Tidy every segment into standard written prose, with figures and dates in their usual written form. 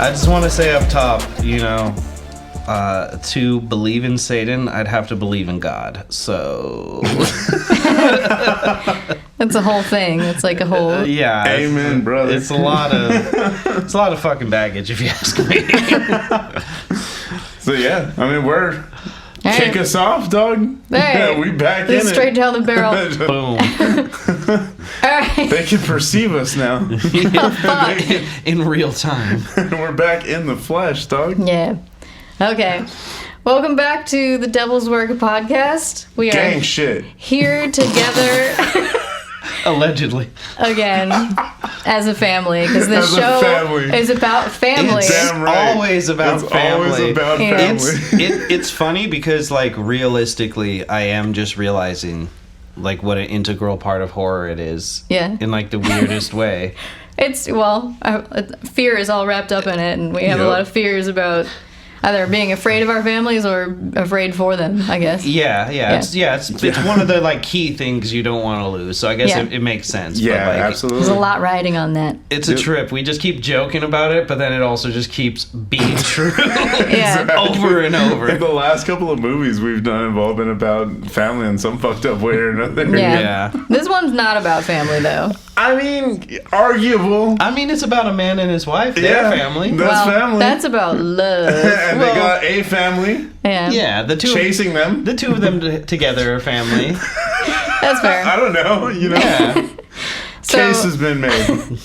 I just want to say up top, to believe in Satan, I'd have to believe in God. So That's a whole thing. It's like a whole. yeah. Amen, brother. It's a lot of fucking baggage, if you ask me. So yeah, I mean, All kick right. us off, dog. Hey, we back this in is straight it. down the barrel. Boom. All right. They can perceive us now. In real time. We're back in the flesh, dog. Yeah. Okay. Welcome back to the Devil's Work podcast. We are Gang shit. here together Allegedly. again as a family because this As a show family. is about family. It's Damn right. always about It's family. always about Yeah. family. It's funny because, like, realistically, I am just realizing, like, what an integral part of horror it is. Yeah. In, like, the weirdest way. It's, fear is all wrapped up in it, and we have a Yep. lot of fears about either being afraid of our families or afraid for them, I guess. Yeah. It's one of the, like, key things you don't want to lose. So I guess Yeah. it makes sense. Yeah, but, like, absolutely. There's a lot riding on that. It's a trip. We just keep joking about it, but then it also just keeps being true. Yeah. Over and over. The last couple of movies we've done have all been about family in some fucked up way or another. Yeah. Yeah. This one's not about family, though. I mean, arguable. I mean, it's about a man and his wife. They're Yeah. family. That's family. That's about love. And they Well- got a family Yeah. Yeah, the two chasing them. The two of them together are family. That's fair. I don't know, Yeah. So, Case has been made.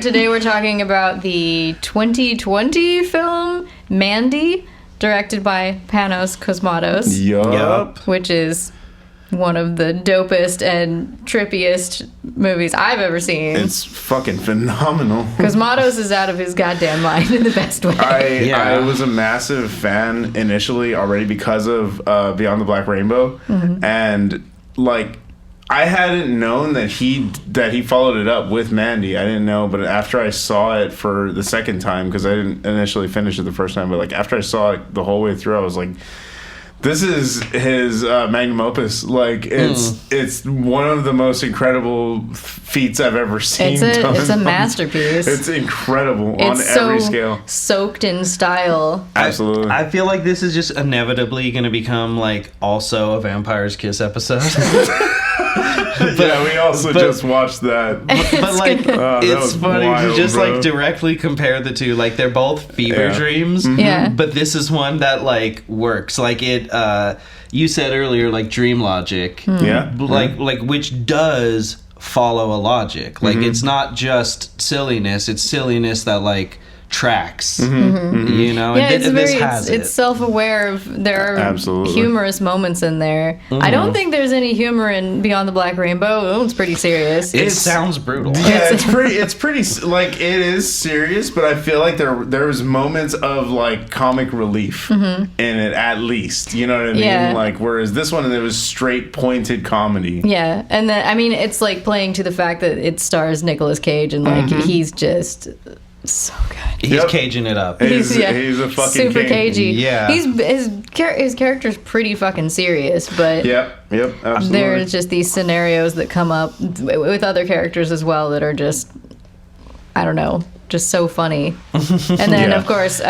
Today we're talking about the 2020 film Mandy, directed by Panos Cosmatos, Yup. which is one of the dopest and trippiest movies I've ever seen. It's fucking phenomenal. Cosmatos is out of his goddamn mind in the best way. I was a massive fan initially already because of Beyond the Black Rainbow, and like I hadn't known that he followed it up with Mandy. I didn't know, but after I saw it for the second time, because I didn't initially finish it the first time, but like after I saw it the whole way through, I was like, this is his magnum opus. Like it's one of the most incredible feats I've ever seen. It's a masterpiece. It's incredible It's on every scale. soaked in style. Absolutely. I feel like this is just inevitably going to become, like, also a Vampire's Kiss episode. Yeah, we also just watched that. But like, that it's was funny wild, to just, bro. like, directly compare the two. Like, they're both fever Yeah. dreams. Yeah. But this is one that, like, works. Like, you said earlier, like, dream logic. Yeah. Like, which does follow a logic. Like, it's not just silliness. It's silliness that, like, tracks. You know? Yeah, and this has it's self-aware of there are Absolutely. humorous moments in there. I don't think there's any humor in Beyond the Black Rainbow. Oh, it's pretty serious. It sounds brutal. Yeah, it's pretty like it is serious, but I feel like there was moments of like comic relief in it at least. You know what I mean? Yeah. Like whereas this one it was straight pointed comedy. Yeah, and then I mean it's like playing to the fact that it stars Nicolas Cage and like he's just so good. He's Yep. caging it up. He's a fucking super king. cagey. Yeah. his character's pretty fucking serious, but Yep, absolutely. there's just these scenarios that come up with other characters as well that are just, I don't know, just so funny. And then Yeah. of course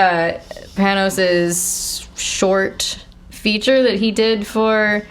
Panos's short feature that he did for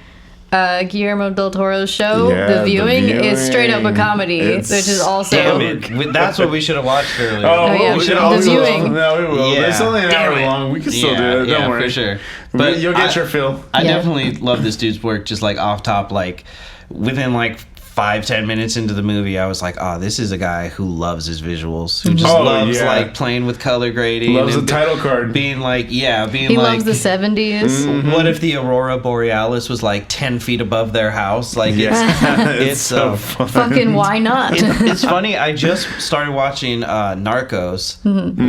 Guillermo del Toro's show, Yeah, The The Viewing, is straight up a Viewing. comedy, It's which is also Damn it. That's what we should have watched earlier. Oh, yeah, we The should always Viewing. No, we will. Yeah. It's only an Damn hour it. long. We can still do it. Don't worry. for sure. But you'll get I- your fill. I Yeah. definitely love this dude's work. Just like off top, like within like 5-10 minutes into the movie, I was like, oh, this is a guy who loves his visuals, who just Oh, loves yeah. like playing with color grading, Loves and the title card. being like, he like, loves the 70s. what if the Aurora Borealis was like 10 feet above their house? Like, It's it's so fun. Fucking why not? it's funny. I just started watching Narcos,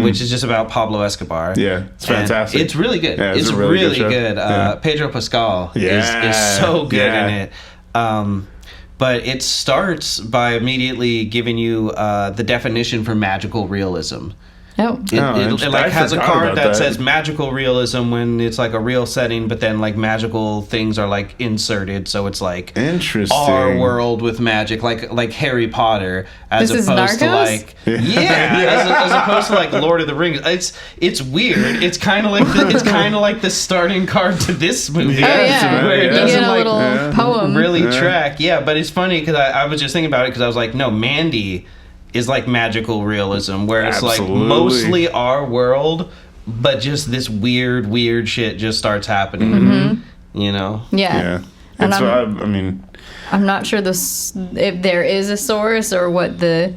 which is just about Pablo Escobar. Yeah, it's And fantastic. it's really good. Yeah, it's a really show. good. Yeah. Pedro Pascal Yeah, is so good yeah. in it. But it starts by immediately giving you the definition for magical realism. Oh. It like has a card that says magical realism when it's like a real setting, but then like magical things are like inserted, so it's like interesting our world with magic, like Harry Potter, as this opposed to Narcos? like as opposed to like Lord of the Rings. It's weird. It's kind of like the starting card to this movie. Where it doesn't like little poem really track. Yeah, but it's funny because I was just thinking about it because I was like, no, Mandy is like magical realism, where it's like mostly our world, but just this weird shit just starts happening. You know? Yeah. That's what I mean. I'm not sure if there is a source or what the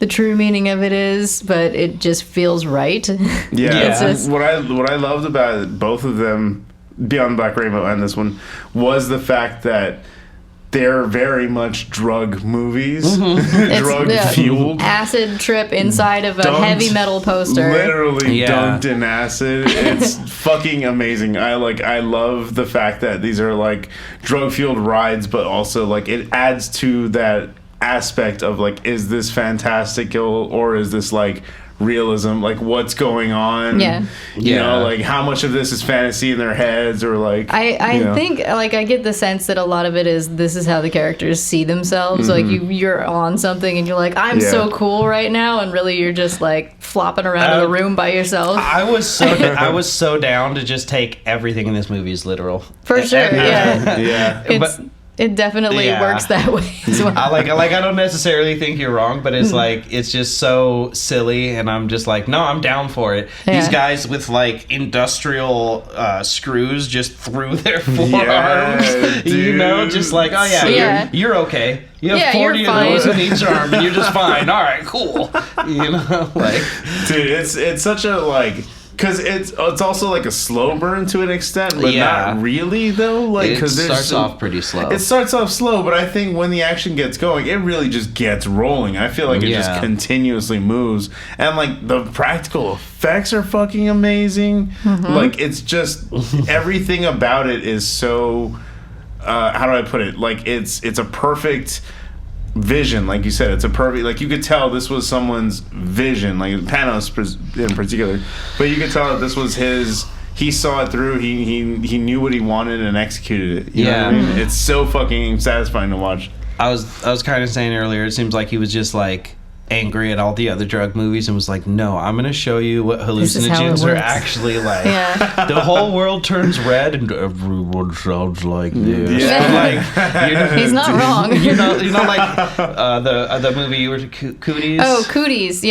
true meaning of it is, but it just feels right. Yeah. What I loved about both of them, Beyond Black Rainbow and this one, was the fact that they're very much drug movies, drug fueled. Acid trip inside of a heavy metal poster. Literally dunked in acid. It's fucking amazing. I love the fact that these are like drug fueled rides, but also like it adds to that aspect of like, is this fantastical or is this like realism, like what's going on, you know, like how much of this is fantasy in their heads, or like I think like I get the sense that a lot of it is this is how the characters see themselves. Like you're on something and you're like, I'm so cool right now, and really you're just like flopping around in the room by yourself. I was so down to just take everything in this movie as literal, for sure. It definitely works that way as well. I don't necessarily think you're wrong, but it's like it's just so silly, and I'm just like, no, I'm down for it. These guys with like industrial screws just through their forearms, you know, just like, oh you're okay. You have 40 of those in each arm, and you're just fine. All right, cool. You know, like, dude, it's such a like. Because it's also like a slow burn to an extent, but not really though. Like, because it starts off pretty slow. It starts off slow, but I think when the action gets going, it really just gets rolling. I feel like it just continuously moves, and like the practical effects are fucking amazing. Like, it's just everything about it is so. How do I put it? Like, it's a perfect vision, like you said. It's a perfect, like, you could tell this was someone's vision, like Panos in particular, but you could tell that this was his. He saw it through. He knew what he wanted and executed it. You know what I mean? It's so fucking satisfying to watch. I was kind of saying earlier, it seems like he was just like angry at all the other drug movies and was like, no, I'm gonna show you what hallucinogens are actually like. The whole world turns red and everyone sounds like this. He's not wrong. You're not like the movie you were Cooties. Cooties,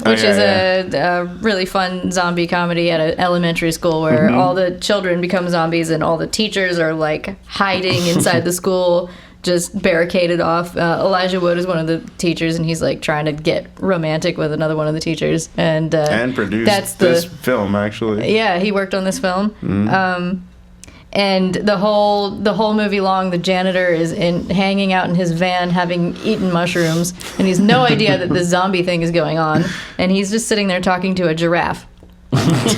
which is a really fun zombie comedy at an elementary school where all the children become zombies and all the teachers are like hiding inside the school, just barricaded off. Elijah Wood is one of the teachers, and he's like trying to get romantic with another one of the teachers, and produced this film actually. Yeah, he worked on this film. And the whole movie long, the janitor is hanging out in his van having eaten mushrooms, and he's no idea that this zombie thing is going on, and he's just sitting there talking to a giraffe.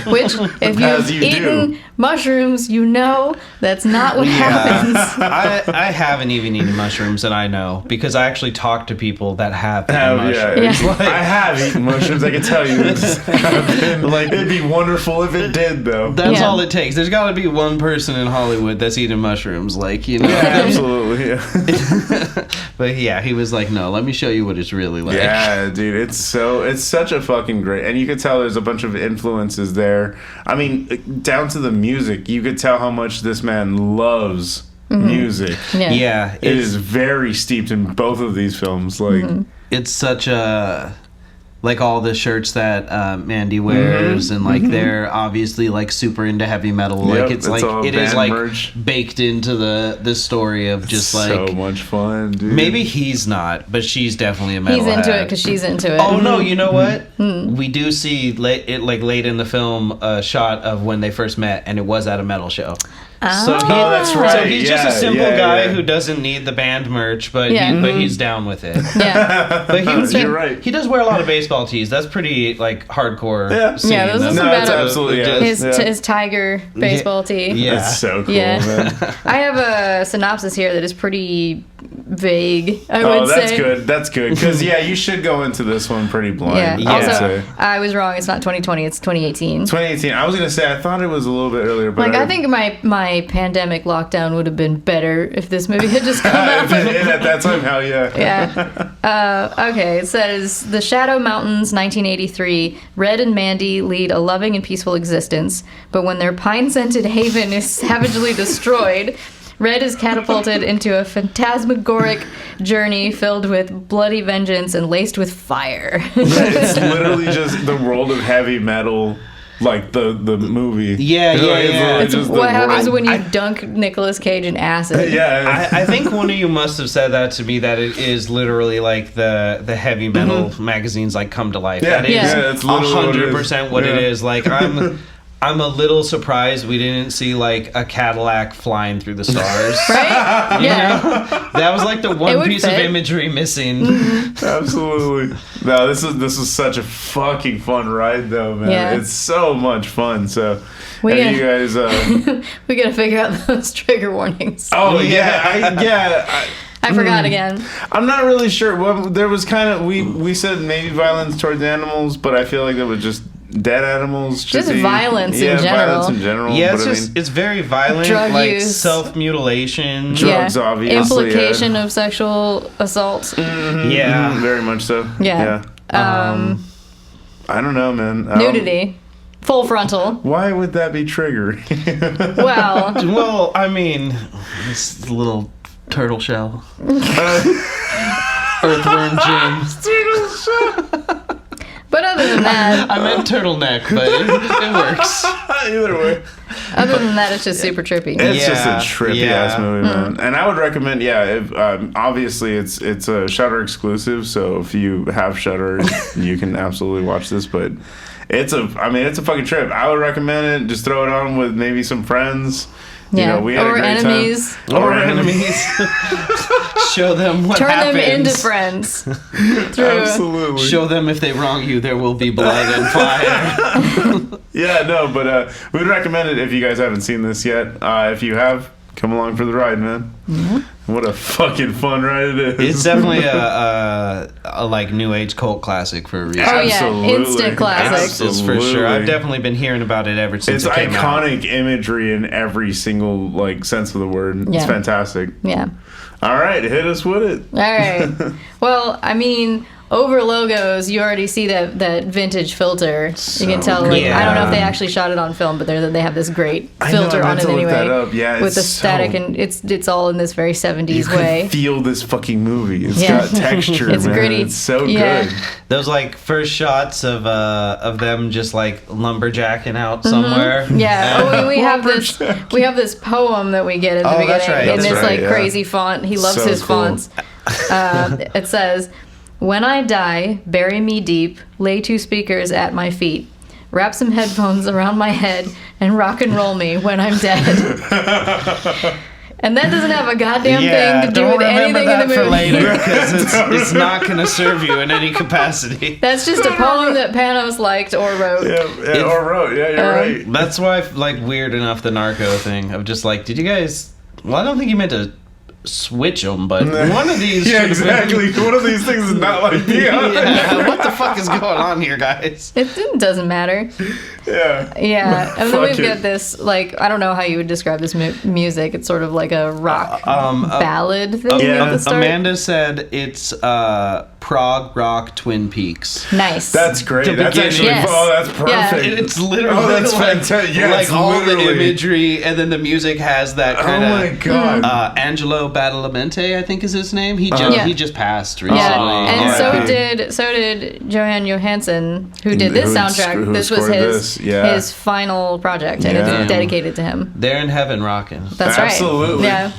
Which, if you've eaten mushrooms, you know that's not what happens. I haven't even eaten mushrooms, and I know because I actually talk to people that have eaten mushrooms. Like, I have eaten mushrooms. I can tell you. Like, it'd be wonderful if it did, though. That's all it takes. There's got to be one person in Hollywood that's eaten mushrooms, like, you know. Yeah, absolutely. Yeah. But yeah, he was like, "No, let me show you what it's really like." Yeah, dude, it's such a fucking great, and you could tell there's a bunch of influences there. I mean, down to the music, you could tell how much this man loves music. Yeah, it is very steeped in both of these films. Like, it's such a. Like all the shirts that Mandy wears, and like they're obviously like super into heavy metal. Like it's like it is like merch baked into the story of just like so much fun, dude. Maybe he's not, but she's definitely a metalhead. He's into it because she's into it. Oh no, you know what? We do see late in the film a shot of when they first met, and it was at a metal show. So that's right. So he's just a simple yeah, guy yeah. who doesn't need the band merch, but Yeah. he's down with it. Yeah. But You're right. He does wear a lot of baseball tees. That's pretty like hardcore. Yeah. Scene. Yeah, those are some it's bad- absolutely yeah. His tiger baseball tee. Yeah. That's so cool, Yeah. man. I have a synopsis here that is pretty vague, I would Oh, that's say. good. That's good. Because, yeah, you should go into this one pretty blind. Yeah. I would Also, say. I was wrong. It's not 2020. It's 2018. 2018. I was going to say, I thought it was a little bit earlier. But Like, I think my pandemic lockdown would have been better if this movie had just come out. at that time, hell yeah. Yeah. Okay, it says The Shadow Mountains, 1983. Red and Mandy lead a loving and peaceful existence, but when their pine-scented haven is savagely destroyed, Red is catapulted into a phantasmagoric journey filled with bloody vengeance and laced with fire. It's literally just the world of heavy metal, like the movie. Yeah, It's yeah, literally yeah. just It's the what happens world. when you dunk Nicolas Cage in acid. Yeah. I think one of you must have said that to me, that it is literally like the heavy metal magazines like come to life. Yeah, That is yeah, it's literally what it is. 100% what Yeah. it is. Like I'm a little surprised we didn't see like a Cadillac flying through the stars. Right? You Yeah. know? That was like the It one would piece of fit. imagery missing. Absolutely. No, this is such a fucking fun ride though, man. Yeah. It's so much fun. So We have gotta- you guys We gotta figure out those trigger warnings. Oh I forgot again. I'm not really sure. Well, there was kind of we said maybe violence towards animals, but I feel like it was just dead animals. Just should be- violence in yeah, general. Violence in general. Yeah, but it's I just mean, it's very violent, Drug like use. self-mutilation. Drugs, obviously, Implication of sexual assault. Yeah. very much so. Yeah. I don't know, man. Nudity. Full frontal. Why would that be triggering? Well, Well, I mean, this little turtle shell. Earthworm Jim. but other than that, I meant turtleneck, but it works. Either way. other than that, it's just super trippy. It's just a Yeah, trippy yeah. ass movie, man. And I would recommend, if, obviously it's a Shudder exclusive, so if you have Shudder, you can absolutely watch this. But it's a fucking trip. I would recommend it. Just throw it on with maybe some friends. Yeah. You know, we had Or a great enemies. time. Or enemies. Show them what Turn happens. them into friends. Through, Absolutely. Show them if they wrong you, there will be blood and fire. Yeah, no, but we would recommend it if you guys haven't seen this yet. If you have, come along for the ride, man. What a fucking fun ride it is. It's definitely a like new age cult classic for a reason. Oh, yeah. Absolutely. Instant classic. It's for sure. I've definitely been hearing about it ever since It's it came out. iconic imagery in every single like sense of the word. It's Yeah. fantastic. Yeah. All right, hit us with it. All right. Well, I mean, over logos, you already see that vintage filter. You can tell. Like, good. I don't know if they Yeah. actually shot it on film, but they have this great I know, filter I on meant it to look anyway. that up. Yeah, with it's the static, so- and it's all in this very 70s You can way. feel this fucking movie. It's Yeah. got texture, It's man. gritty. It's so Yeah. good. Those like first shots of them just like lumberjacking out somewhere. Yeah. Oh, we have this. Lumberjack. We have this poem that we get in the Oh, beginning that's right, in that's this right, like yeah. crazy font. He loves So his cool. fonts. It says, "When I die, bury me deep. Lay 2 speakers at my feet. Wrap some headphones around my head and rock and roll me when I'm dead." And that doesn't have a goddamn thing to do don't with remember anything that in the for movie. later because it's not going to serve you in any capacity. That's just a poem that Panos liked or wrote. Yeah, or wrote. Yeah, you're right. That's why, like, weird enough the narco thing of just like, did you guys? Well, I don't think you meant to switch them, but one of these. Yeah, should've been- exactly. One of these things is not like me. Yeah, what the fuck is going on here, guys? It doesn't matter. Yeah. Yeah, and then Fuck we've it. got this, like, I don't know how you would describe this music. It's sort of like a rock ballad thing Yeah. at the start. Amanda said it's prog rock Twin Peaks. Nice. That's great. The That's actually. beginning. Oh, that's Yeah. perfect. It's literally Oh, that's like, fantastic. Yeah, like it's all the literally- imagery, and then the music has that Oh kind of. my god. Angelo Badalamenti, I think is his name. He Yeah. just passed recently. Yeah, and R.I.P. so did Johan Johansson, who did this Who soundtrack. who This was scored his this, yeah. his final project, and Yeah. it's dedicated to him. They're in heaven rocking. That's Absolutely. right.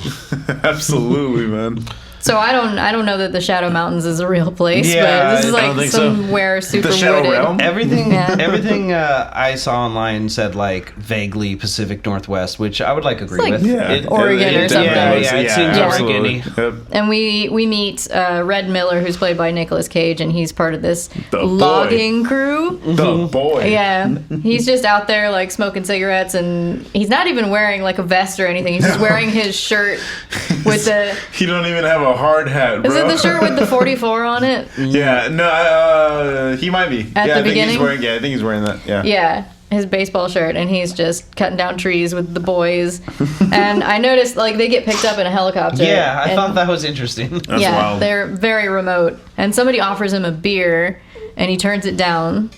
Yeah. Absolutely, man. So I don't know that the Shadow Mountains is a real place, Yeah, but this is I don't like think so. somewhere super The Shadow wooded. Realm? Everything, Yeah. everything I saw online said like vaguely Pacific Northwest, which I would like agree like with. Yeah. Oregon or something. Yeah, it seems absolutely. Oregon-y. Yep. And we meet Red Miller, who's played by Nicolas Cage, and he's part of this The boy. logging crew. The boy. Yeah, he's just out there like smoking cigarettes, and he's not even wearing like a vest or anything. He's just wearing his shirt with the. He don't even have a hard hat, bro. Is it the shirt with the 44 on it? Yeah, no, he might be. At yeah, the I think beginning? I think he's wearing that. Yeah. Yeah, his baseball shirt, and he's just cutting down trees with the boys. And I noticed like they get picked up in a helicopter. Yeah, I and- thought that was interesting. That's yeah, wild. they're very remote. And somebody offers him a beer, and he turns it down.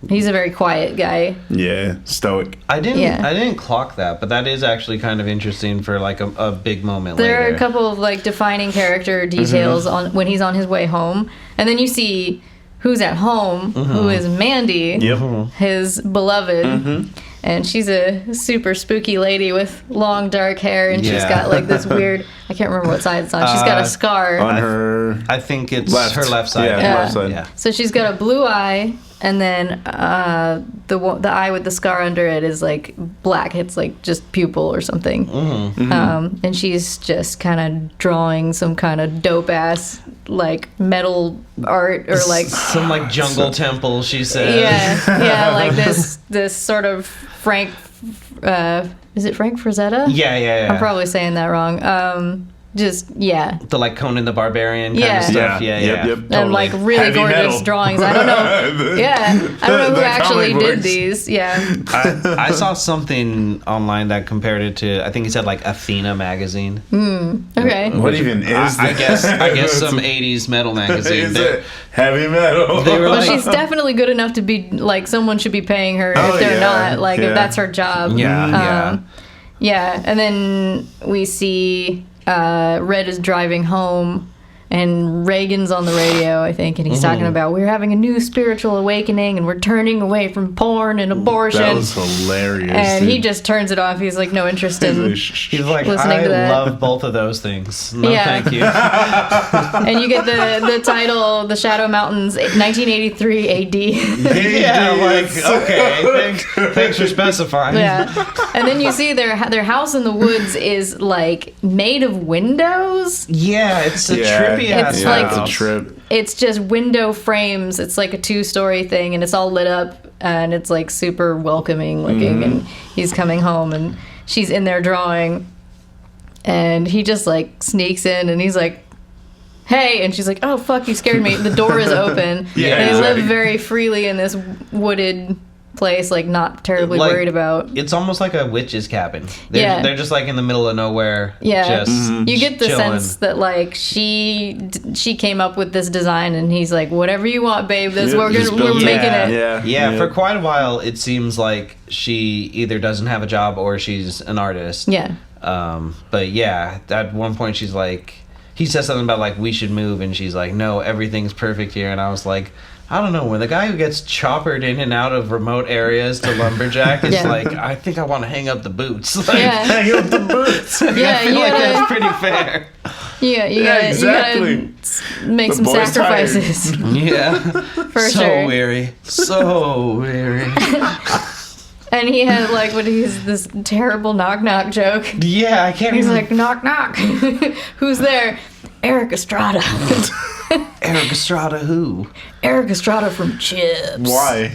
He's a very quiet guy. Yeah, stoic. I didn't Yeah. clock that, but that is actually kind of interesting for like a big moment There later. are a couple of like defining character details on when he's on his way home, and then you see who's at home, who is Mandy, Yep. his beloved, and she's a super spooky lady with long dark hair, and she's Yeah. got like this weird, I can't remember what side it's on. She's got a scar, On her I think it's left. her left side. Yeah, Yeah. left side. Yeah. so she's got a blue eye. And then the eye with the scar under it is like black. It's like just pupil or something. And she's just kind of drawing some kind of dope ass like metal art or like Some like jungle temple, she said. yeah like this sort of Frank. Is it Frank Frazetta? Yeah. I'm probably saying that wrong. Just yeah. The like Conan the Barbarian kind Yeah. of stuff. Yeah. Yep. And Totally. like really Heavy gorgeous metal. drawings. I don't know. Yeah, I don't know who The actually comic did books. these. Yeah. I saw something online that compared it to, I think he said like Athena magazine. Okay. What even is I that? guess some 80s metal magazine. Is They- it heavy metal? They were Well, like- she's definitely good enough to be like someone should be paying her Oh, if they're yeah, not. Like yeah. if that's her job. Yeah. Yeah, and then we see Red is driving home, and Reagan's on the radio, I think, and he's talking about we're having a new spiritual awakening, and we're turning away from porn and abortion. That was hilarious. and dude. he just turns it off. He's like, no interest in. He's like, Listening I to that. love both of those things. No, Yeah. thank you. And you get the title, The Shadow Mountains, 1983 AD. Yeah, like, okay, thanks for specifying. Yeah, and then you see their house in the woods is like made of windows. Yeah, it's a Yeah. trippy ass It's yeah, like- it's a house. trip. It's just window frames. It's like a 2-story thing, and it's all lit up, and it's like super welcoming looking. And he's coming home, and she's in there drawing, and he just like sneaks in, and he's like, "Hey," and she's like, "Oh fuck, you scared me." The door is open. Yeah, and they exactly. live very freely in this wooded place, like not terribly Like, worried about. It's almost like a witch's cabin. They're just like in the middle of nowhere. Yeah, just you get the chilling. sense that like she came up with this design, and he's like, "Whatever you want, babe. This Yeah, just we're build it. making Yeah. it." Yeah. Yeah, for quite a while, it seems like she either doesn't have a job or she's an artist. Yeah, But yeah, at one point she's like, he says something about like we should move, and she's like, no, everything's perfect here. And I was like, I don't know, when the guy who gets choppered in and out of remote areas to lumberjack is Yeah. like, I think I want to hang up the boots. Like, Yeah. Hang up the boots. I Yeah, feel you like gotta- that's pretty fair. yeah, you Yeah, gotta, exactly. you gotta make The some boy's sacrifices Yeah, for so sure. weary, so weary. And he had like what he's this terrible knock knock joke. Yeah, I can't He's even. like, knock knock, who's there? Eric Estrada. Eric Estrada, who? Eric Estrada from Chips. Why?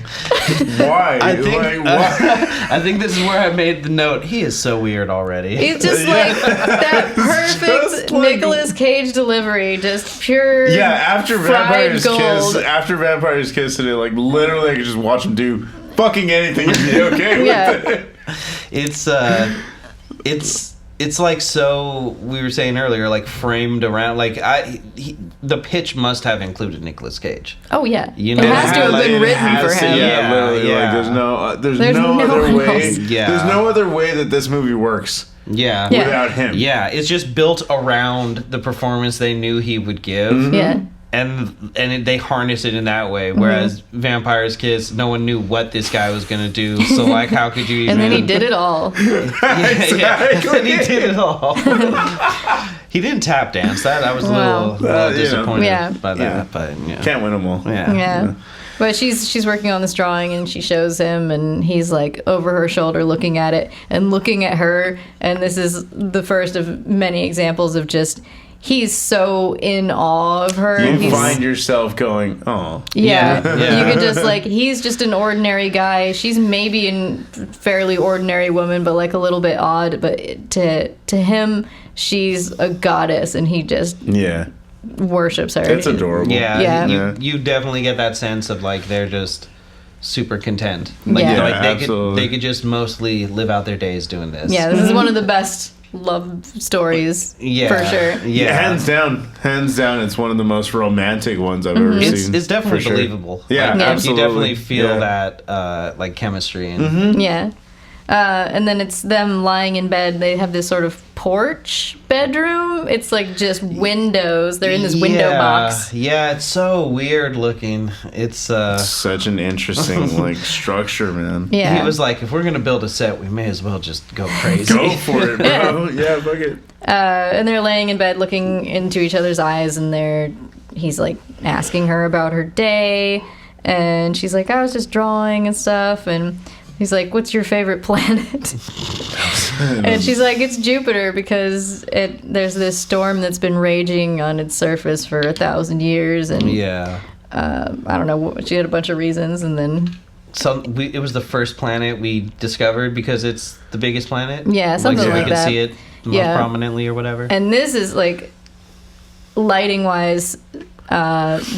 Why? I think. Like, why? I think this is where I made the note. He is so weird already. It's just like that just perfect like- Nicolas Cage delivery, just pure. Yeah, after fried Vampires gold. Kiss today, like literally, I could just watch him do fucking anything and be okay with Yeah. it. It's like, so we were saying earlier, like framed around, like the pitch must have included Nicolas Cage. Oh yeah, You know, it has to have like, been it written for him. Yeah, literally. yeah. Like, there's There's no no other one way. else. Yeah. There's no other way that this movie works Yeah. Yeah. without him. Yeah, it's just built around the performance they knew he would give. Yeah. They harness it in that way. Whereas Vampire's Kiss, no one knew what this guy was gonna do. So like, how could you even? And then he did it all. Yeah, and then he did it all. He didn't tap dance. That I was a little disappointed by that. But can't win them all. Yeah. But she's working on this drawing, and she shows him, and he's like over her shoulder looking at it and looking at her. And this is the first of many examples of just he's so in awe of her. You find yourself going, oh. Yeah. You can just like, he's just an ordinary guy. She's maybe a fairly ordinary woman, but like a little bit odd. But to him, she's a goddess, and he just worships her. It's adorable. You definitely get that sense of like they're just super content. Like, they could just mostly live out their days doing this. Yeah, this is one of the best love stories for sure. Hands down, it's one of the most romantic ones I've ever seen. It's definitely believable. Absolutely. You definitely feel that like chemistry and and then it's them lying in bed. They have this sort of porch bedroom. It's like just windows. They're in this window box. Yeah, it's so weird looking. It's such an interesting like structure, man. Yeah. He was like, if we're gonna build a set, we may as well just go crazy. Go for it, bro. Yeah, fuck it. And they're laying in bed looking into each other's eyes, and he's like asking her about her day, and she's like, I was just drawing and stuff, and he's like, what's your favorite planet? And she's like, it's Jupiter, because there's this storm that's been raging on its surface for 1,000 years. And I don't know, she had a bunch of reasons, and then... it was the first planet we discovered because it's the biggest planet? Yeah, something like that. We could see it most prominently or whatever. And this is, like, lighting-wise...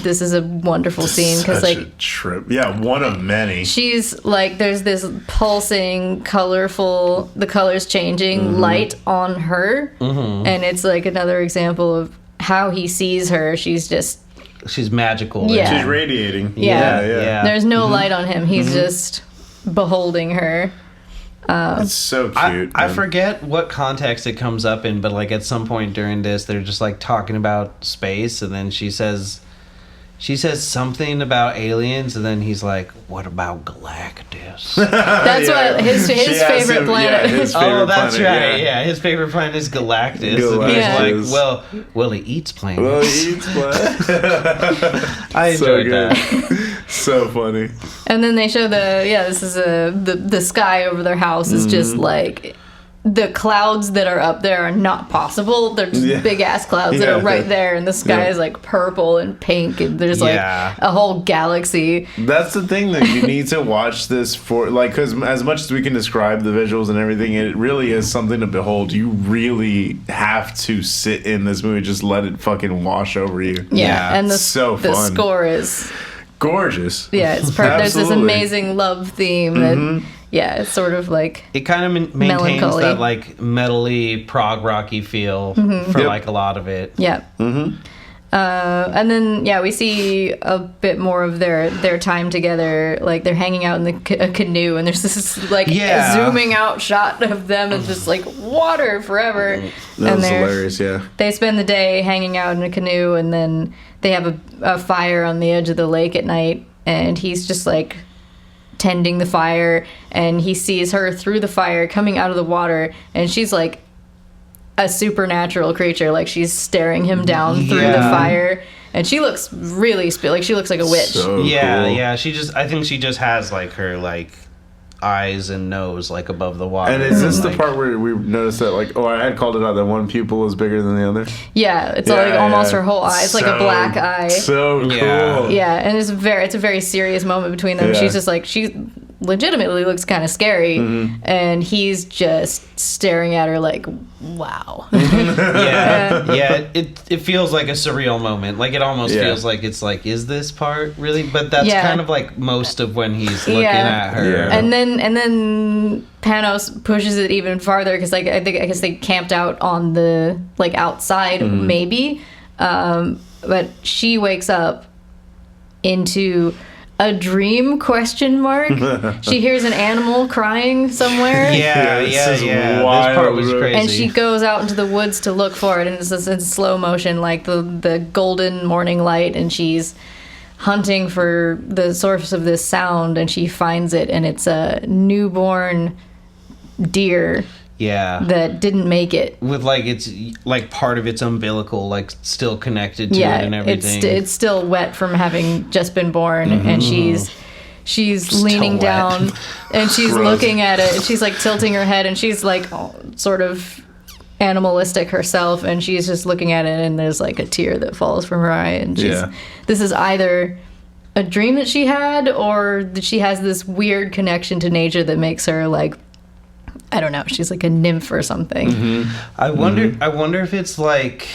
this is a wonderful scene because like a trip. One of many. She's like, there's this pulsing, colorful, the colors changing light on her, and it's like another example of how he sees her. She's magical. Yeah, she's radiating. Yeah. There's no light on him. He's just beholding her. It's so cute. I forget what context it comes up in, but like at some point during this, they're just like talking about space, and then she says something about aliens, and then he's like, "What about Galactus?" That's what his favorite planet. His favorite that's planet, right. Yeah, his favorite planet is Galactus. And he's like, "Well, he eats planets." I enjoyed that. So funny. And then they show this is the sky over their house is just like. The clouds that are up there are not possible. They're just big ass clouds that are right there, and the sky is like purple and pink, and there's like a whole galaxy. That's the thing that you need to watch this for, like, because as much as we can describe the visuals and everything, it really is something to behold. You really have to sit in this movie, just let it fucking wash over you. And the score is gorgeous. Yeah, it's perfect. There's this amazing love theme that. Yeah, it's sort of like it kind of maintains melancholy. That like metal-y prog rocky feel for like a lot of it. Yeah. And then we see a bit more of their time together. Like they're hanging out in a canoe, and there's this like zooming out shot of them and just like water forever. That was hilarious. Yeah. They spend the day hanging out in a canoe, and then they have a fire on the edge of the lake at night, and he's just like tending the fire, and he sees her through the fire coming out of the water, and she's like a supernatural creature, like she's staring him down through the fire, and she looks really like she looks like a witch. So cool. I think she just has like her like eyes and nose like above the water. And is this the part where we noticed that like I had called it out that one pupil is bigger than the other? Yeah, it's like almost her whole eye. It's like a black eye. So cool. Yeah, and it's a very serious moment between them. She's just like, she legitimately looks kind of scary, and he's just staring at her like, wow. It feels like a surreal moment. Like it almost feels like it's like, is this part really? But that's kind of like most of when he's looking at her. And then Panos pushes it even farther, because like I guess they camped out on the like outside maybe, but she wakes up into a dream ? She hears an animal crying somewhere. This part was crazy. And she goes out into the woods to look for it, and it's in slow motion, like the golden morning light, and she's hunting for the source of this sound, and she finds it, and it's a newborn deer. Yeah. that didn't make it. With like it's like part of its umbilical like still connected to it and everything. It's still wet from having just been born, and she's Still leaning wet. down and she's Gross. looking at it, and she's like tilting her head, and she's like sort of animalistic herself, and she's just looking at it, and there's like a tear that falls from her eye, and this is either a dream that she had, or that she has this weird connection to nature that makes her like, I don't know, she's like a nymph or something. I wonder if it's like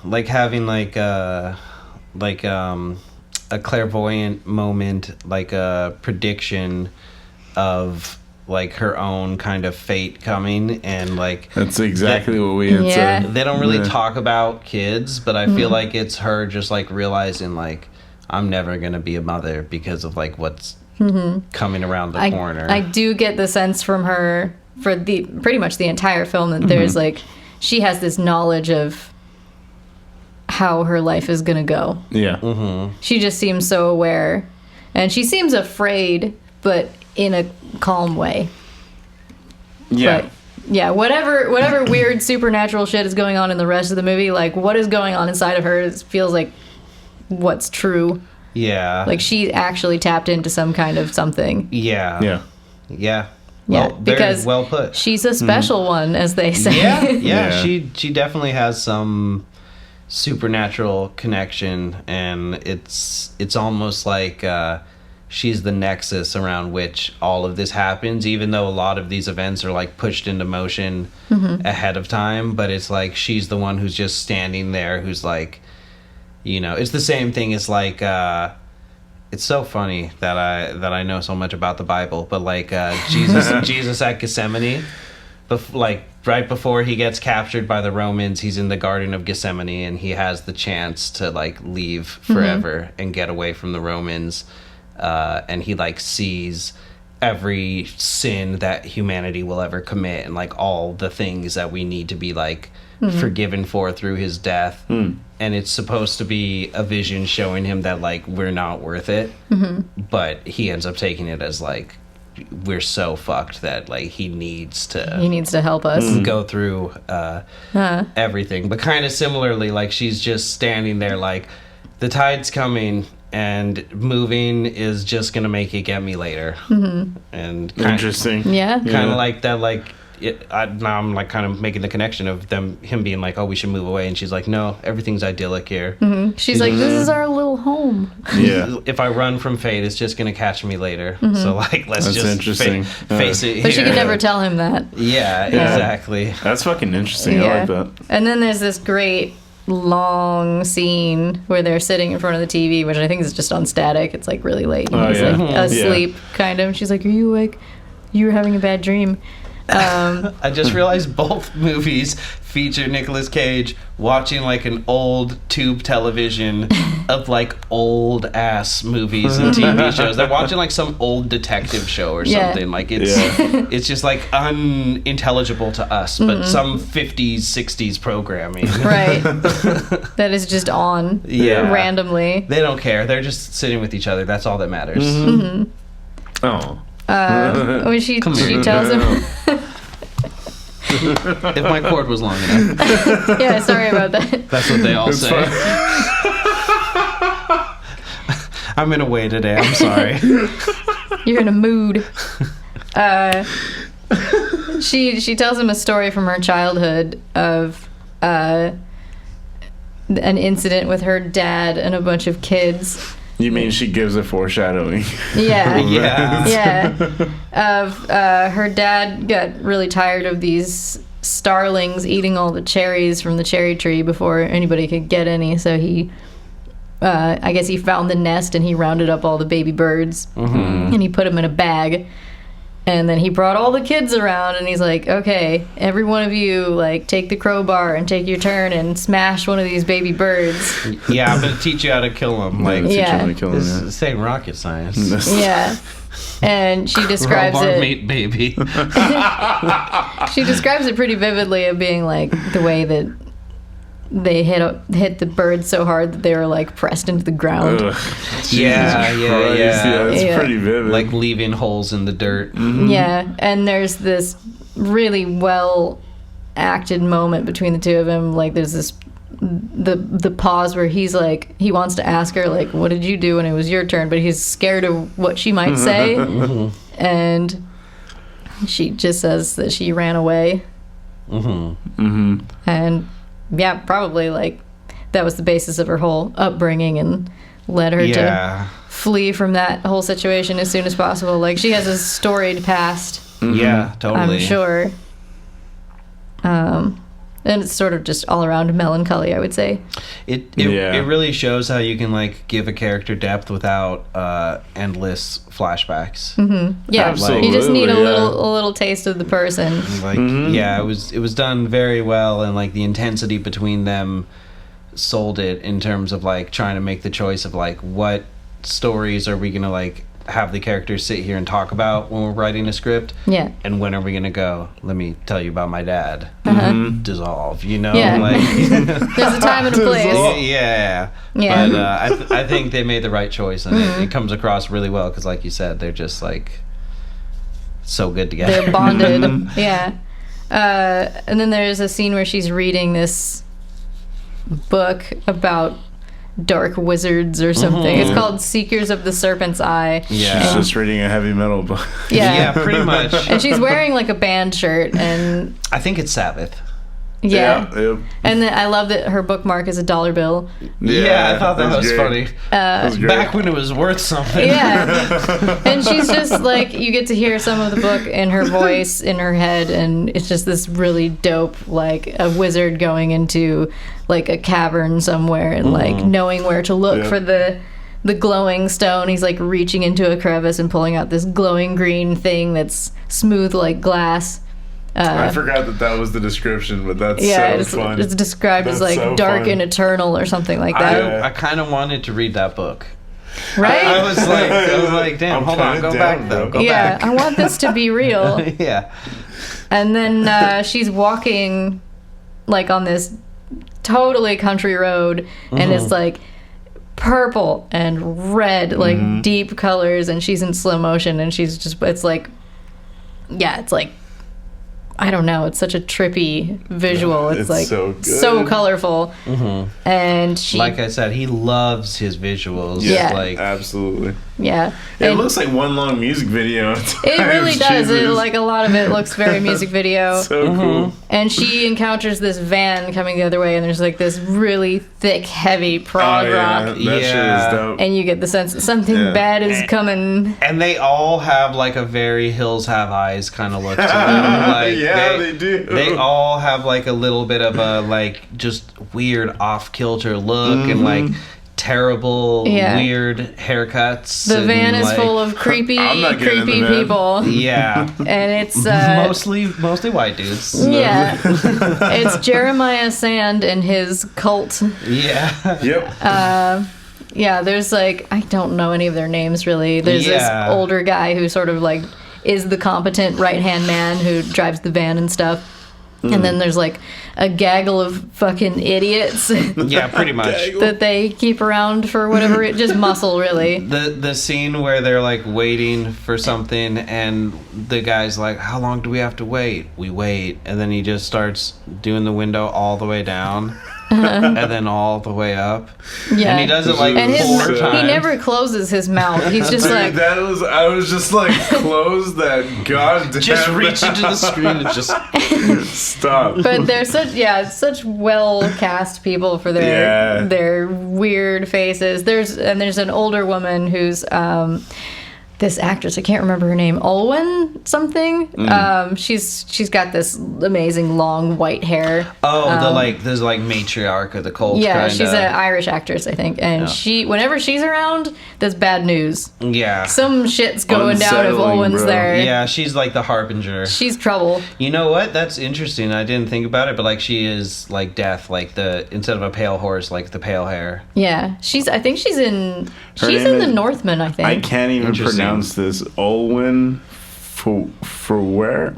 having like a clairvoyant moment, like a prediction of like her own kind of fate coming, and like That's exactly what we had Yeah. said. they don't really talk about kids, but I feel like it's her just like realizing like I'm never gonna be a mother because of like what's coming around the corner. I do get the sense from her for the pretty much the entire film that there's like, she has this knowledge of how her life is gonna go. Yeah. She just seems so aware, and she seems afraid, but in a calm way. Yeah. But yeah, whatever weird supernatural shit is going on in the rest of the movie, like what is going on inside of her feels like what's true. yeah. Like she actually tapped into some kind of something. yeah. Yeah. Yeah. Yeah, Well, very because well put. she's a special one, as they say. Yeah, yeah, Yeah. She definitely has some supernatural connection, and it's almost like she's the nexus around which all of this happens, even though a lot of these events are like pushed into motion ahead of time, but it's like she's the one who's just standing there, who's like, you know, it's the same thing as like it's so funny that I know so much about the Bible, but like Jesus at Gethsemane, like right before he gets captured by the Romans, he's in the Garden of Gethsemane, and he has the chance to like leave forever and get away from the Romans, and he like sees every sin that humanity will ever commit, and like all the things that we need to be like forgiven for through his death. And it's supposed to be a vision showing him that like we're not worth it, but he ends up taking it as like we're so fucked that like he needs to help us. go through everything. But kind of similarly, like she's just standing there like the tide's coming and moving is just gonna make it get me later. And Interesting. Yeah. kind of like that, like now I'm like kind of making the connection of him being like, oh, we should move away, and she's like, no, everything's idyllic here. She's like, this is our little home. Yeah. If I run from fate, it's just gonna catch me later. So like let's That's just interesting. face it But she here. could never tell him that. Yeah, exactly. That's fucking interesting. I like that. And then there's this great long scene where they're sitting in front of the TV, which I think is just on static. It's like really late. And he's like asleep, kind of. She's like, are you awake? You were having a bad dream. I just realized both movies feature Nicolas Cage watching like an old tube television of like old ass movies and TV shows. They're watching like some old detective show or something. Like it's just like unintelligible to us, but some 50s, 60s programming. Right. That is just on randomly. They don't care. They're just sitting with each other. That's all that matters. Oh. When she tells him, If my cord was long enough. yeah, sorry about that. That's what they all say. I'm in a way today. I'm sorry. You're in a mood. She tells him a story from her childhood of an incident with her dad and a bunch of kids. You mean she gives a foreshadowing? Yeah. Yeah. Of her dad got really tired of these starlings eating all the cherries from the cherry tree before anybody could get any, so he I guess he found the nest and he rounded up all the baby birds and he put them in a bag, and then he brought all the kids around and he's like, okay, every one of you like take the crowbar and take your turn and smash one of these baby birds. Yeah, I'm gonna teach you how to kill them. Like, this ain't rocket science. Yeah. And she describes Crowbar it. meat baby. She describes it pretty vividly of being like the way that they hit the birds so hard that they were like pressed into the ground. Ugh. Yeah. It's Yeah. pretty vivid. Like leaving holes in the dirt. Yeah, and there's this really well acted moment between the two of them. Like there's this the pause where he's like, he wants to ask her like, what did you do when it was your turn, but he's scared of what she might say. And she just says that she ran away. And yeah, probably like that was the basis of her whole upbringing and led her to flee from that whole situation as soon as possible. Like she has a storied past. Yeah, totally. I'm sure. And it's sort of just all around melancholy, I would say. It really shows how you can like give a character depth without endless flashbacks. Yeah, Absolutely, you just need a little taste of the person. Like it was done very well, and like the intensity between them sold it in terms of like trying to make the choice of like what stories are we gonna like have the characters sit here and talk about when we're writing a script, and when are we gonna go, let me tell you about my dad. Dissolve, you know. Like there's a time and a place. But I think they made the right choice, and it comes across really well because like you said, they're just like so good together. They're bonded. And then there's a scene where she's reading this book about dark wizards or something. It's called Seekers of the Serpent's Eye. Yeah. She's just reading a heavy metal book. Yeah, pretty much. And she's wearing like a band shirt, and I think it's Sabbath. And then I love that her bookmark is a $1 bill. Yeah, I thought that was funny. Back when it was worth something. And she's just like, you get to hear some of the book in her voice, in her head, and it's just this really dope, like a wizard going into like a cavern somewhere and like knowing where to look for the glowing stone. He's like reaching into a crevice and pulling out this glowing green thing that's smooth like glass. I forgot that was the description, but that's so fun. It's described as like so dark and eternal or something like that. I kind of wanted to read that book. Right? I was like, damn, hold on, go back though. Go back. I want this to be real. Yeah. And then she's walking like on this totally country road, and it's like purple and red, like deep colors, and she's in slow motion, and she's just, it's like I don't know. It's such a trippy visual. It's like so good. So colorful. And she, like I said, he loves his visuals. Yeah, like absolutely. Yeah, it looks like one long music video. It really does. It, like a lot of it looks very music video. So cool. And she encounters this van coming the other way, and there's like this really thick, heavy prog rock. That shit is dope. And you get the sense that something bad is coming. And they all have like a very Hills Have Eyes kind of look to them. Like, they do. They all have like a little bit of a like just weird off kilter look and like terrible weird haircuts. The van is full of creepy people. Yeah. And it's mostly white dudes. Yeah. It's Jeremiah Sand and his cult. Yeah. Yep. Yeah, there's like, I don't know any of their names really. There's this older guy who sort of like is the competent right-hand man who drives the van and stuff. And then there's like a gaggle of fucking idiots. Yeah, pretty much. That they keep around for whatever, just muscle, really. The scene where they're like waiting for something and the guy's like, how long do we have to wait? We wait. And then he just starts doing the window all the way down. And then all the way up. Yeah. And he does it like and 4 times. He never closes his mouth. He's just like... I was just like, close that goddamn... Just reach into the screen and just... Stop. But they're such well-cast people for their weird faces. There's an older woman who's... this actress, I can't remember her name, Olwen something. She's got this amazing long white hair. Oh, there's like matriarch of the cult. Yeah, kinda. she's an Irish actress, I think, and whenever she's around, that's bad news. Yeah, some shit's going down if Olwen's there. Yeah, she's like the harbinger. She's trouble. You know what? That's interesting. I didn't think about it, but like she is like death, like instead of a pale horse, like the pale hair. Yeah, I think she's in the Northman. I think I can't even pronounce this. Olwen Fuer?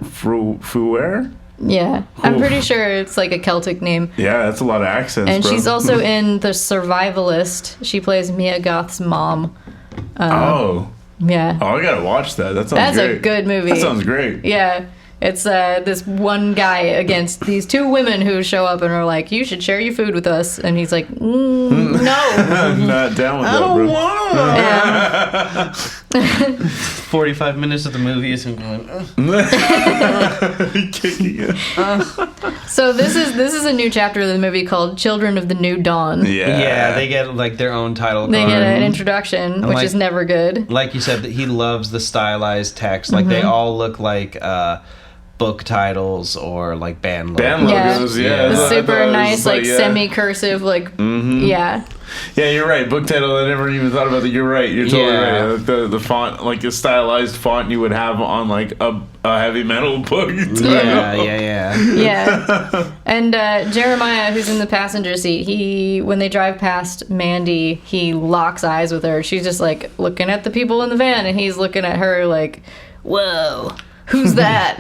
Yeah. I'm Oof. pretty sure it's like a Celtic name. Yeah, that's a lot of accents, And bro. she's also in The Survivalist. She plays Mia Goth's mom. Oh, Yeah. I gotta watch that. That sounds That's great. a good movie. That sounds great. Yeah. It's this one guy against these two women who show up and are like, you should share your food with us. And he's like, no. I'm not down with I that, don't bro. want to. 45 minutes of the movie is him going, Kicking it. So this is a new chapter of the movie called Children of the New Dawn. Yeah, they get like their own title They card. get an introduction, which like- is never good. Like you said, that he loves the stylized text. Like they all look like book titles or like band logos. Band Yeah. logos, yeah. The The I thought super it was nice, like yeah. semi-cursive, like, yeah. Yeah, you're right. Book title, I never even thought about that. You're right. You're totally Yeah. right. Like the font, like a stylized font you would have on like a heavy metal book. Yeah. Yeah. And Jeremiah, who's in the passenger seat, when they drive past Mandy, he locks eyes with her. She's just like looking at the people in the van, and he's looking at her like, whoa, who's that?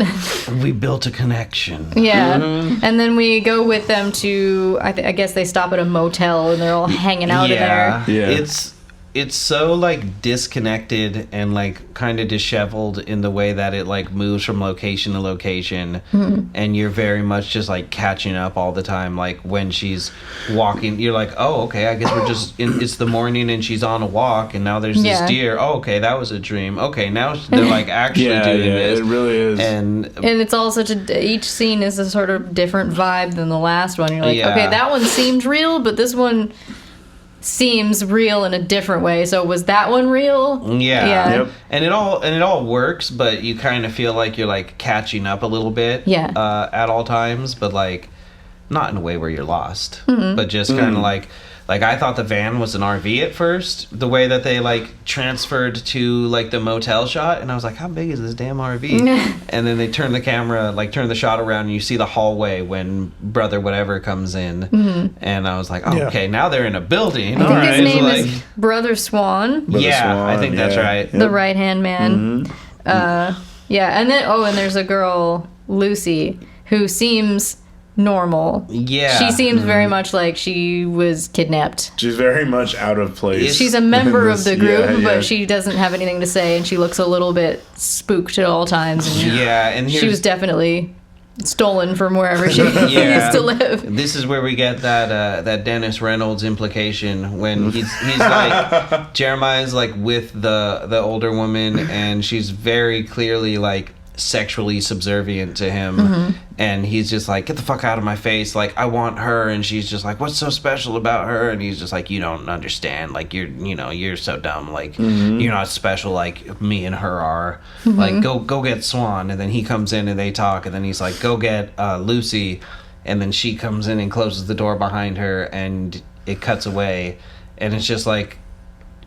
We built a connection. Yeah. And then we go with them to, I guess they stop at a motel, and they're all hanging out in there. Yeah. It's so like disconnected and like kind of disheveled in the way that it like moves from location to location, and you're very much just like catching up all the time. Like when she's walking, you're like, oh, okay, I guess we're just it's the morning and she's on a walk, and now there's this Yeah. deer. Oh, okay, that was a dream. Okay, now they're like actually Yeah, doing this. it really is. And And it's all each scene is a sort of different vibe than the last one. You're like, Yeah. okay, that one seemed real, but this one seems real in a different way. So was that one real? Yeah. Yep. And it all works, but you kind of feel like you're like catching up a little bit Yeah. at all times, but like not in a way where you're lost, but just kind of like I thought the van was an RV at first, the way that they like transferred to like the motel shot, and I was like, how big is this damn RV? And then they turn the camera, like turn the shot around, and you see the hallway when brother whatever comes in, and I was like, oh, Yeah. okay, now they're in a building. I think his name like, is Brother Swan, Brother yeah, Swan, I think that's yeah. right. the right hand man. Yeah, and then and there's a girl, Lucy, who seems normal. Yeah. She seems very much like she was kidnapped. She's very much out of place. She's a member in of this- the group, yeah, yeah. but she doesn't have anything to say, and she looks a little bit spooked at all times. And Yeah, and she here's was definitely stolen from wherever she Yeah. used to live. this is where we get that Dennis Reynolds implication when he's like Jeremiah's like with the older woman, and she's very clearly like sexually subservient to him, and he's just like, get the fuck out of my face, like I want her, and she's just like, what's so special about her? And he's just like, you don't understand, like you're so dumb, like you're not special like me and her are, like go get Swan. And then he comes in and they talk, and then he's like, go get Lucy, and then she comes in and closes the door behind her, and it cuts away, and it's just like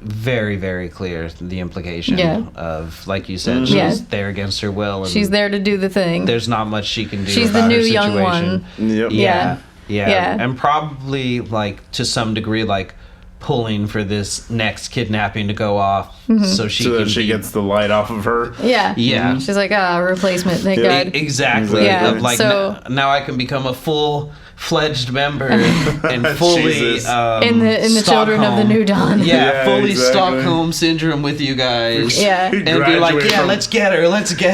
very, very clear the implication of, like you said, she's there against her will, and She's there to do the thing. there's not much she can do. She's about the new her young situation. one. Yep. Yeah. Yeah. And probably like to some degree like pulling for this next kidnapping to go off so she So can that she be, gets the light off of her. Yeah. Yeah. She's like, replacement, thank Yeah. God. exactly. Yeah, Of like so- now I can become a full-fledged member and fully Jesus. In the Children of the Stockholm. New Dawn. Yeah, fully exactly. Stockholm syndrome with you guys. Yeah. And be like, Graduate yeah, from- let's get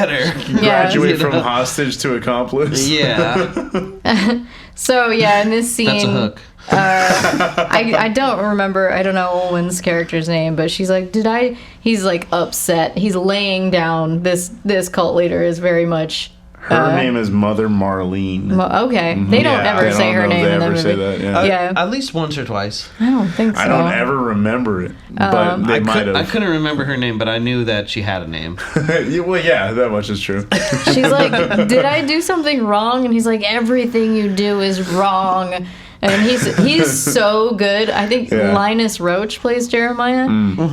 her. Graduate You from know? hostage to accomplice. Yeah, So, yeah, in this scene... that's a hook. I don't remember, I don't know Olwen's character's name, but she's like, he's like upset. He's laying down. This cult leader is very much... Her name is Mother Marlene. Okay. They don't Yeah, ever I say don't her know if name they in that ever movie. say that, yeah. Yeah. At least once or twice. I don't think so. I don't ever remember it, but they might I have. couldn't remember her name, but I knew that she had a name. Well, yeah, that much is true. She's like, did I do something wrong? And he's like, everything you do is wrong. And he's so good. I think Yeah. Linus Roach plays Jeremiah.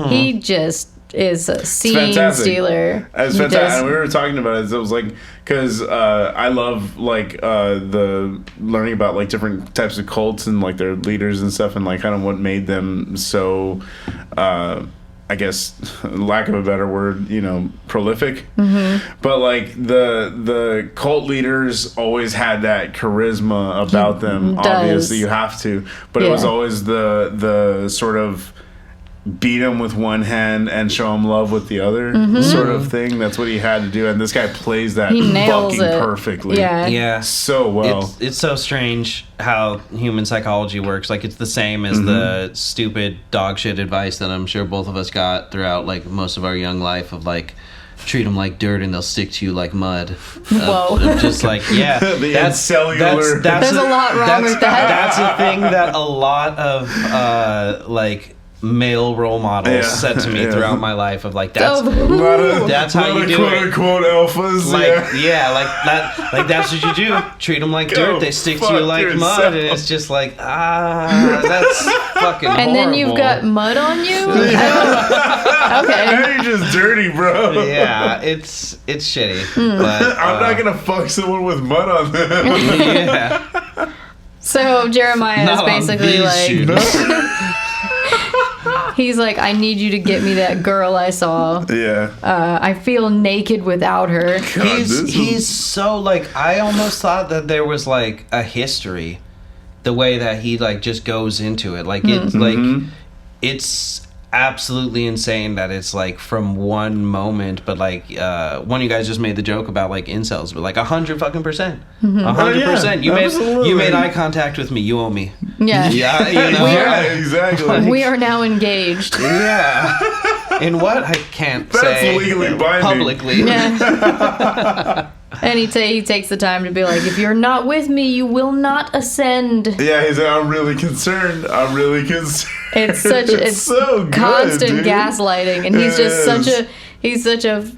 He just is a scene fantastic. stealer. It's He fantastic. does- And we were talking about it. It was like because I love like the learning about like different types of cults and like their leaders and stuff, and like kind of what made them so I guess, lack of a better word, prolific. But like the cult leaders always had that charisma about them. Obviously, you have to, but it was always the sort of beat him with one hand and show him love with the other sort of thing. That's what he had to do, and this guy plays that fucking perfectly. Yeah, so well. It's so strange how human psychology works. Like, it's the same as the stupid dog shit advice that I'm sure both of us got throughout like most of our young life of like, treat them like dirt and they'll stick to you like mud. Whoa. Just like, yeah. That's cellular. There's a lot wrong with that. That's a thing that a lot of like male role models said to me throughout my life of like, that's how you do quote it. Unquote alphas. Like like that's what you do. Treat them like dirt. They stick to you like mud, and it's just like that's fucking horrible. And then you've got mud on you. Okay. Now you're just dirty, bro. Yeah, it's shitty. But I'm not gonna fuck someone with mud on them. Yeah. So Jeremiah is basically like. shoes. He's like, I need you to get me that girl I saw. Yeah. I feel naked without her. God, He's so like, I almost thought that there was like a history, the way that he like just goes into it. Like it's like it's absolutely insane that it's like from one moment, but like one of you guys just made the joke about like incels, but like 100% 100%. You made eye contact with me. You owe me. Yeah. Yeah, exactly. We are now engaged. Yeah. In what? I can't That's say legally binding. publicly. Yeah. And he takes the time to be like, if you're not with me, you will not ascend. Yeah, he's like, I'm really concerned. It's so good, constant dude. gaslighting, and he's such a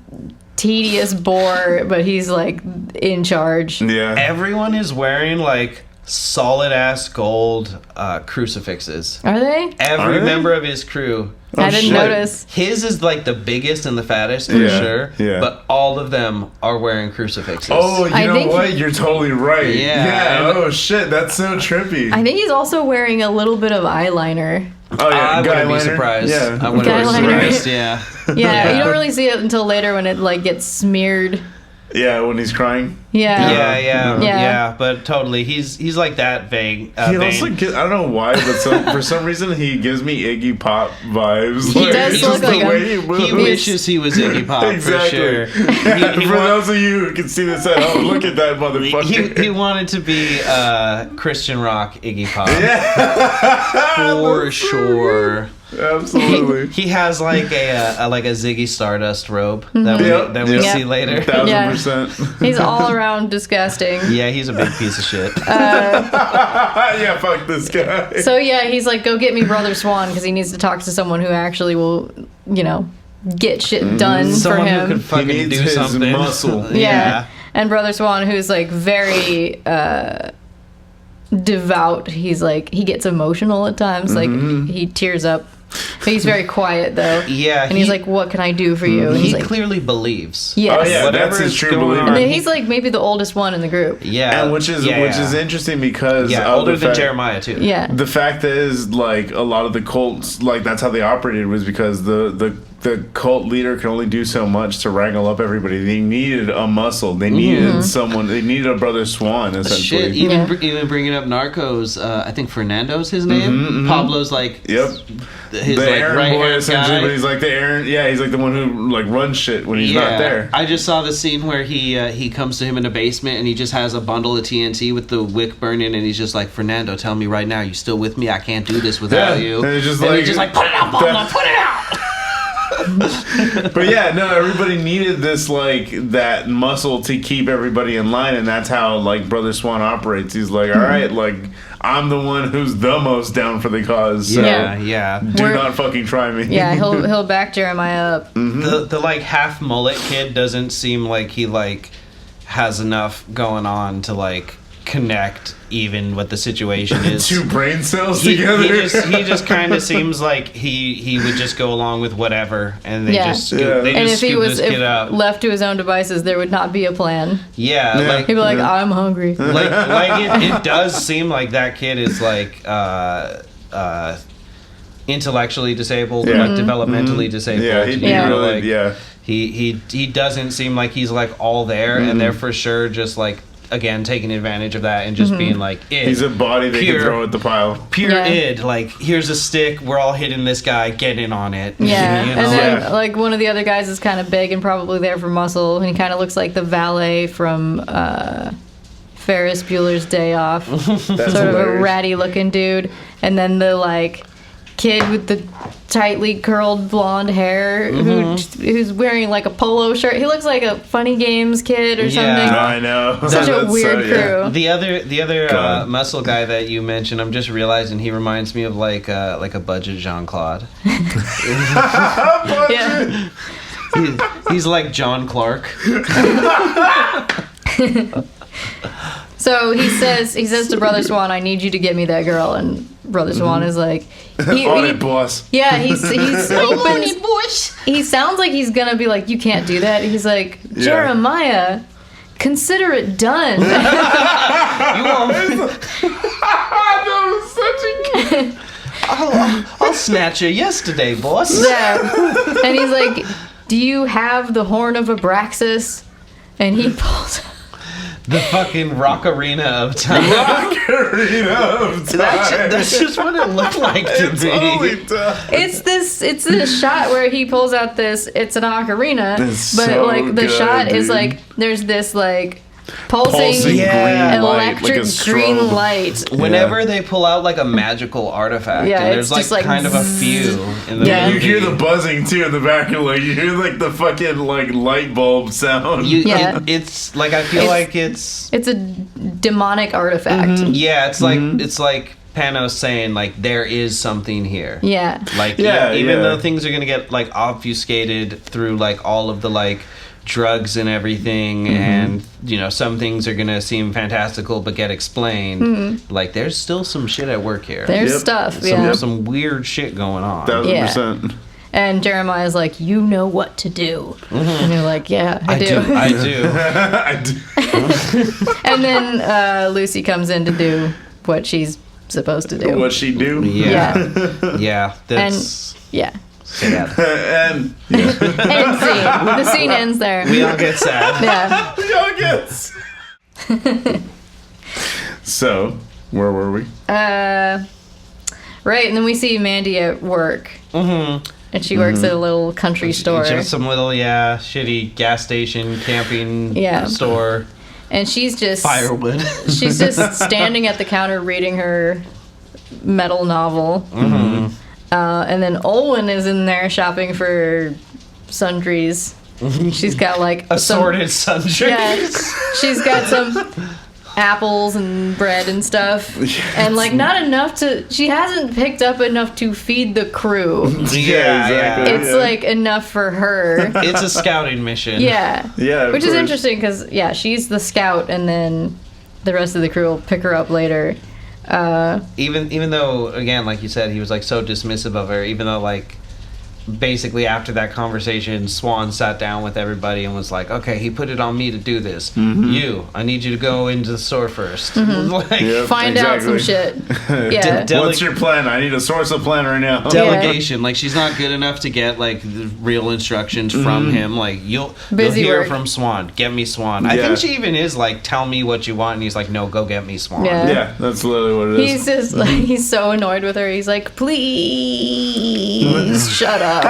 tedious bore, but he's like in charge. Yeah. Everyone is wearing like solid ass gold crucifixes. Are they? Every member of his crew. I didn't notice. His is like the biggest and the fattest for sure. Yeah. But all of them are wearing crucifixes. Oh, I know think what? You're totally right. Yeah. Oh shit, that's so trippy. I think he's also wearing a little bit of eyeliner. Oh yeah, I wouldn't be guy surprised. Yeah. I wouldn't Guy be liner. surprised. Yeah. Yeah, you don't really see it until later when it like gets smeared. Yeah, when he's crying. Yeah. But totally, he's like that vague. He also I don't know why, but for some reason he gives me Iggy Pop vibes. He does look like him. He wishes he was Iggy Pop exactly. for sure. For those of you who can see this at home, look at that motherfucker. He wanted to be Christian rock Iggy Pop. Yeah, for sure. Absolutely. He has like a Ziggy Stardust robe that we see later. 1000%. He's all around disgusting. Yeah, he's a big piece of shit. Yeah, fuck this guy. So yeah, he's like, go get me Brother Swan because he needs to talk to someone who actually will, get shit done Someone for him. who could fucking He needs do his something. muscle. Yeah. And Brother Swan, who's like very devout. He's like, he gets emotional at times. Like he tears up. But he's very quiet though. Yeah. And he's like, what can I do for you? And He he's like, clearly believes. yes. Oh yeah, Whatever that's his is true going believer. on. And then he's like maybe the oldest one in the group. Yeah. And which is interesting because older the than fact, Jeremiah too. Yeah. The fact is, like, a lot of the cults, like, that's how they operated, was because the cult leader could only do so much to wrangle up everybody. They needed a muscle. They needed someone. They needed a Brother Swan, essentially. Shit, even bringing up Narcos, I think Fernando's his name. Pablo's like, his the like Aaron right boy, hand essentially, guy. but he's like the Aaron. Yeah, he's like the one who like runs shit when he's not there. I just saw the scene where he comes to him in the basement and he just has a bundle of TNT with the wick burning and he's just like, Fernando, tell me right now, you still with me? I can't do this without you. And he's just put it out, Pablo, put it out. But yeah, no, everybody needed this, like, that muscle to keep everybody in line, and that's how, like, Brother Swan operates. He's like, all right, like, I'm the one who's the most down for the cause, so do not fucking try me. Yeah, he'll back Jeremiah up. The like half mullet kid doesn't seem like he like has enough going on to like connect even what the situation is. Two brain cells together. He just kind of seems like he would just go along with whatever, and they just scoop this kid up. Left to his own devices, there would not be a plan. Like He'd be like, I'm hungry. Like it does seem like that kid is like intellectually disabled, or like developmentally disabled. Yeah, he doesn't seem like he's like all there, and they're for sure just like again taking advantage of that and just being like, he's a body they can throw at the pile. Pure id, like here's a stick, we're all hitting this guy, get in on it. Yeah, you know? and then like one of the other guys is kind of big and probably there for muscle, and he kind of looks like the valet from Ferris Bueller's Day Off. Sort of a ratty looking dude, and then the like kid with the tightly curled blonde hair who's wearing like a polo shirt. He looks like a Funny Games kid or something. I know. Such a weird crew. The other muscle guy that you mentioned, I'm just realizing he reminds me of like a budget Jean-Claude. Yeah. He's like John Clark. So he says to Brother Swan, "I need you to get me that girl," and Brother Swan is like, On it, boss. Yeah, he's open. He sounds like he's gonna be like, "You can't do that." He's like, "Jeremiah, consider it done." I'll snatch you yesterday, boss. Yeah, and he's like, "Do you have the horn of Abraxas?" And he pulls. The fucking rock arena of time. That's just what it looked like to me. It's this shot where he pulls out this. It's an ocarina, but so like the good, shot is dude. like there's this like pulsing green light, electric like a green strobe. light. Whenever they pull out like a magical artifact, Yeah, and there's it's like, just like kind of a few in the Yeah. You movie. hear the buzzing too in the back, like you hear like the fucking like light bulb sound. It's like I feel like it's It's a demonic artifact. yeah, it's like Panos saying like there is something here. Yeah. Like even though things are gonna get like obfuscated through like all of the like drugs and everything, and you know some things are gonna seem fantastical but get explained. Like there's still some shit at work here. There's stuff. Some weird shit going on. 1,000%. And Jeremiah's like, "You know what to do," and you're like, "Yeah, I do." I do. I do. And then Lucy comes in to do what she's supposed to do. What she do? Yeah. Yeah. That's Yeah. sad. And End scene. The scene ends there. We all get sad. Yeah. Youngest. So, where were we? Right, and then we see Mandy at work. Mm-hmm. And she works at a little country store. Just some little, shitty gas station, camping store. And she's just... Firewood. She's just standing at the counter reading her metal novel. Mm-hmm. And then Olwen is in there shopping for sundries. She's got like... Assorted sundries. Yeah, she's got some... apples and bread and stuff, and like not enough to. She hasn't picked up enough to feed the crew. Exactly. It's like enough for her. It's a scouting mission. Yeah, of which is course. interesting because she's the scout, and then the rest of the crew will pick her up later. Even though, again, like you said, he was like so dismissive of her. Even though, like, basically after that conversation, Swan sat down with everybody and was like, "Okay, he put it on me to do this. I need you to go into the store first. Like, Find out some shit." Yeah. What's your plan? I need a source of plan right now. Delegation. Like, she's not good enough to get like the real instructions from him. Like, you'll hear work. from Swan. Get me Swan. I think she even is like, "Tell me what you want," and he's like, "No, go get me Swan." Yeah. That's literally what it is. He's just like, he's so annoyed with her. He's like, "Please shut up."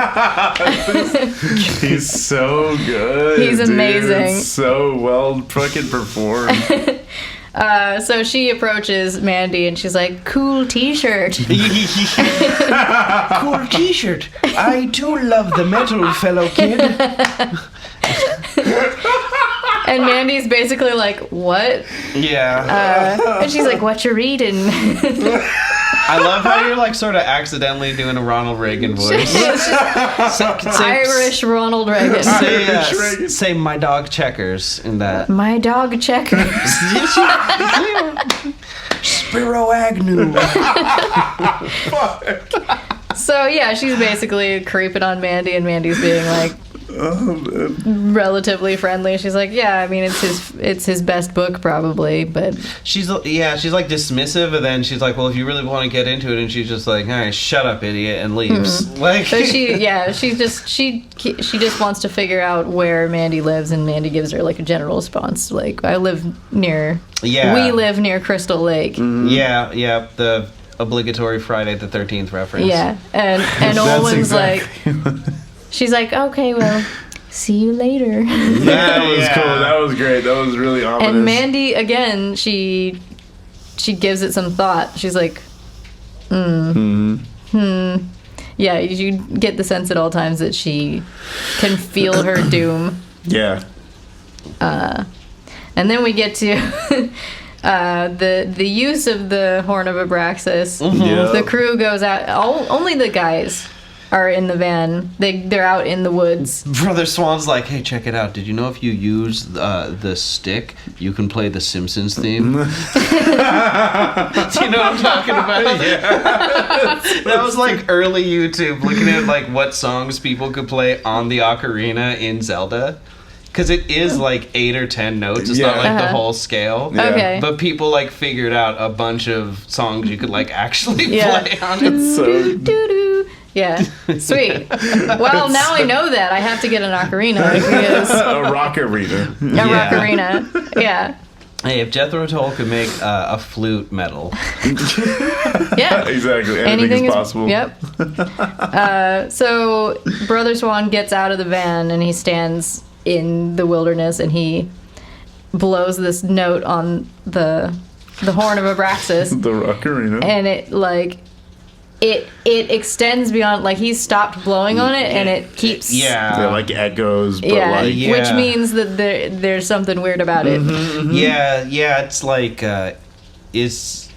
He's so good. He's dude. amazing. So well fucking performed. So she approaches Mandy and she's like, "Cool t-shirt." Cool t-shirt. I too love the metal, fellow kid. And Mandy's basically like, "What?" Yeah. And she's like, "What you reading?" I love how you're like sort of accidentally doing a Ronald Reagan voice. Irish Ronald Reagan. Say my dog Checkers in that. My dog Checkers. Spiro Agnew. So yeah, she's basically creeping on Mandy, and Mandy's being like, relatively friendly. She's like, yeah, I mean, it's his best book probably, but she's like dismissive, and then she's like, well, if you really want to get into it, and she's just like, all right, shut up, idiot, and leaves. Like, but she just wants to figure out where Mandy lives, and Mandy gives her like a general response, like, we live near Crystal Lake. Yeah, the obligatory Friday the 13th reference. Yeah, and Olwen's like, she's like, okay, well, see you later. That was cool. That was great. That was really ominous. And Mandy, again, she gives it some thought. She's like, Yeah, you get the sense at all times that she can feel her doom. Yeah. And then we get to the use of the Horn of Abraxas. Yeah. The crew goes out. Only the guys are in the van. They're out in the woods. Brother Swan's like, hey, check it out. Did you know if you use the stick, you can play the Simpsons theme? Do you know what I'm talking about? Yeah. That was like early YouTube, looking at like what songs people could play on the ocarina in Zelda. Because it is like 8 or 10 notes. It's not like the whole scale. Yeah. Okay. But people like figured out a bunch of songs you could like actually play on it. It's so... Doo-doo. Yeah, sweet. Well, now I know that. I have to get an ocarina. Because a rockarina. Rockarina. Yeah. Hey, if Jethro Tull could make a flute metal. Yeah. Exactly. Anything is possible. Yep. So Brother Swan gets out of the van and he stands in the wilderness and he blows this note on the horn of Abraxas. The rockarina. And it like it extends beyond, like he's stopped blowing on it and it keeps like echoes, but which means that there's something weird about it. Yeah, it's like it's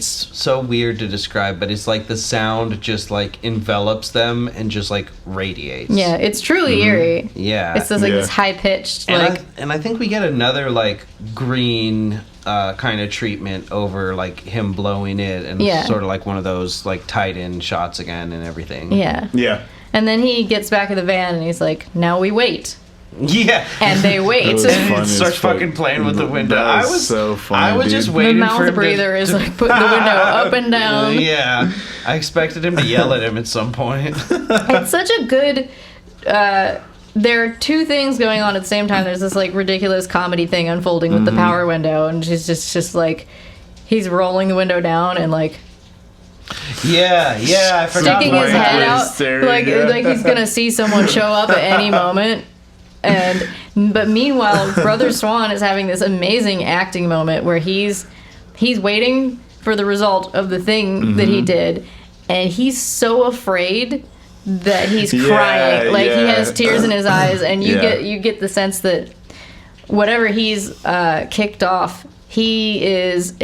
so weird to describe, but it's like the sound just like envelops them and just like radiates. Yeah, it's truly eerie. Yeah. It's just like this high pitched and I think we get another like green kind of treatment over like him blowing it, and sort of like one of those like tied in shots again and everything. Yeah. And then he gets back in the van and he's like, now we wait. Yeah. And they wait. And starts fucking playing with the window. That was so funny. I was just waiting the for mouth breather is like putting the window up and down. Yeah. I expected him to yell at him at some point. It's such a good there are two things going on at the same time. There's this like ridiculous comedy thing unfolding with the power window, and she's just like he's rolling the window down and like I forgot sticking his head out like he's gonna see someone show up at any moment. But meanwhile, Brother Swan is having this amazing acting moment where he's waiting for the result of the thing that he did, and he's so afraid that he's crying. Like he has tears in his eyes, and you get the sense that whatever he's kicked off, he's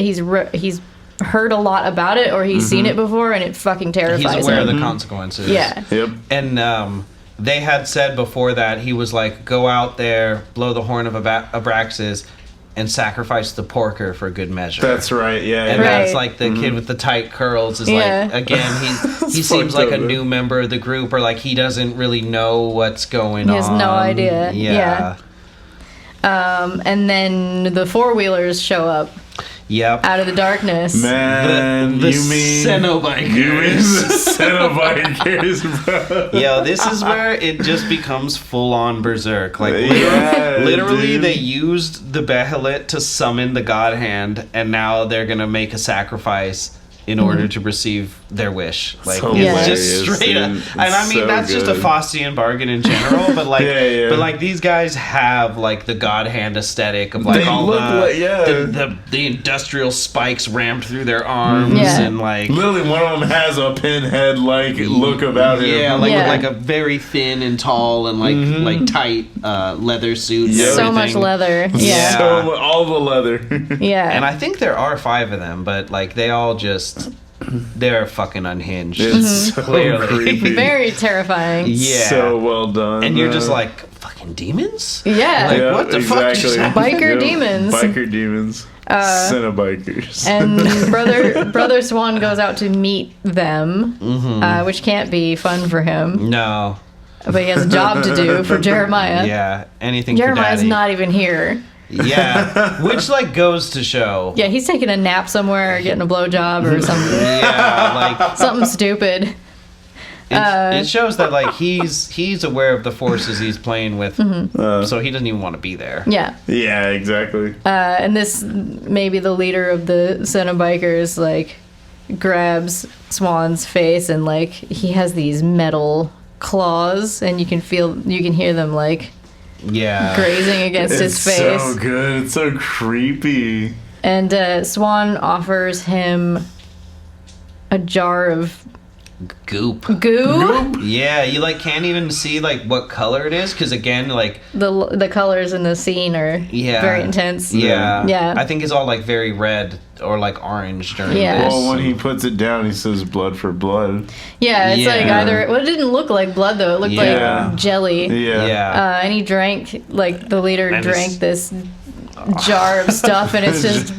heard a lot about it, or he's seen it before, and it fucking terrifies him. He's aware of the consequences. Yeah. Yep. And they had said before that he was like, go out there, blow the horn of Abraxas, and sacrifice the porker for good measure. That's right, And that's like the kid with the tight curls is like, again, he seems like a new member of the group, or like he doesn't really know what's going on. He has no idea. Yeah. And then the four-wheelers show up. Yep. Out of the darkness. Man, the Cenobikers. You mean the Cenobikers, bro. Yo, this is where it just becomes full-on berserk. Like, literally they used the Behelit to summon the God Hand, and now they're gonna make a sacrifice in order to receive their wish. Like, it's just straight up. And I mean, that's just a Faustian bargain in general, but like, but like these guys have like the God Hand aesthetic of like the industrial spikes rammed through their arms and like. Literally, one of them has a pinhead like look about him. Yeah, like a very thin and tall and like tight leather suit. And so much leather. Yeah. So all the leather. Yeah. And I think there are 5 of them, but like they all just. They're fucking unhinged. It's so creepy. Very terrifying. Yeah. So well done. And you're just like, fucking demons? Yeah. Like, what the fuck just happened? Biker demons. Biker demons. Cenobikers. And Brother Swan goes out to meet them, which can't be fun for him. No. but he has a job to do for Jeremiah. Yeah, anything Jeremiah's for daddy. not even here. Yeah, which like goes to show. Yeah, he's taking a nap somewhere or getting a blowjob or something. Yeah, like Something stupid. it shows that like he's aware of the forces he's playing with, so he doesn't even want to be there. Yeah. Yeah, exactly. And this, maybe the leader of the Cenobikers, like, grabs Swan's face and, like, he has these metal claws and you can hear them, like, Yeah, grazing against his face. It's so good. It's so creepy. And Swan offers him a jar of goop. goo. Yeah, you like can't even see like what color it is because again, like The colors in the scene are very intense. Yeah, Yeah. I think it's all like very red or like orange during Yeah. this. Well, when he puts it down, he says blood for blood. Yeah, it's like Yeah. either... Well, it didn't look like blood, though. It looked Yeah. like jelly. Yeah. Yeah. And he drank, like, the leader And drank it's- this jar of stuff, and it's just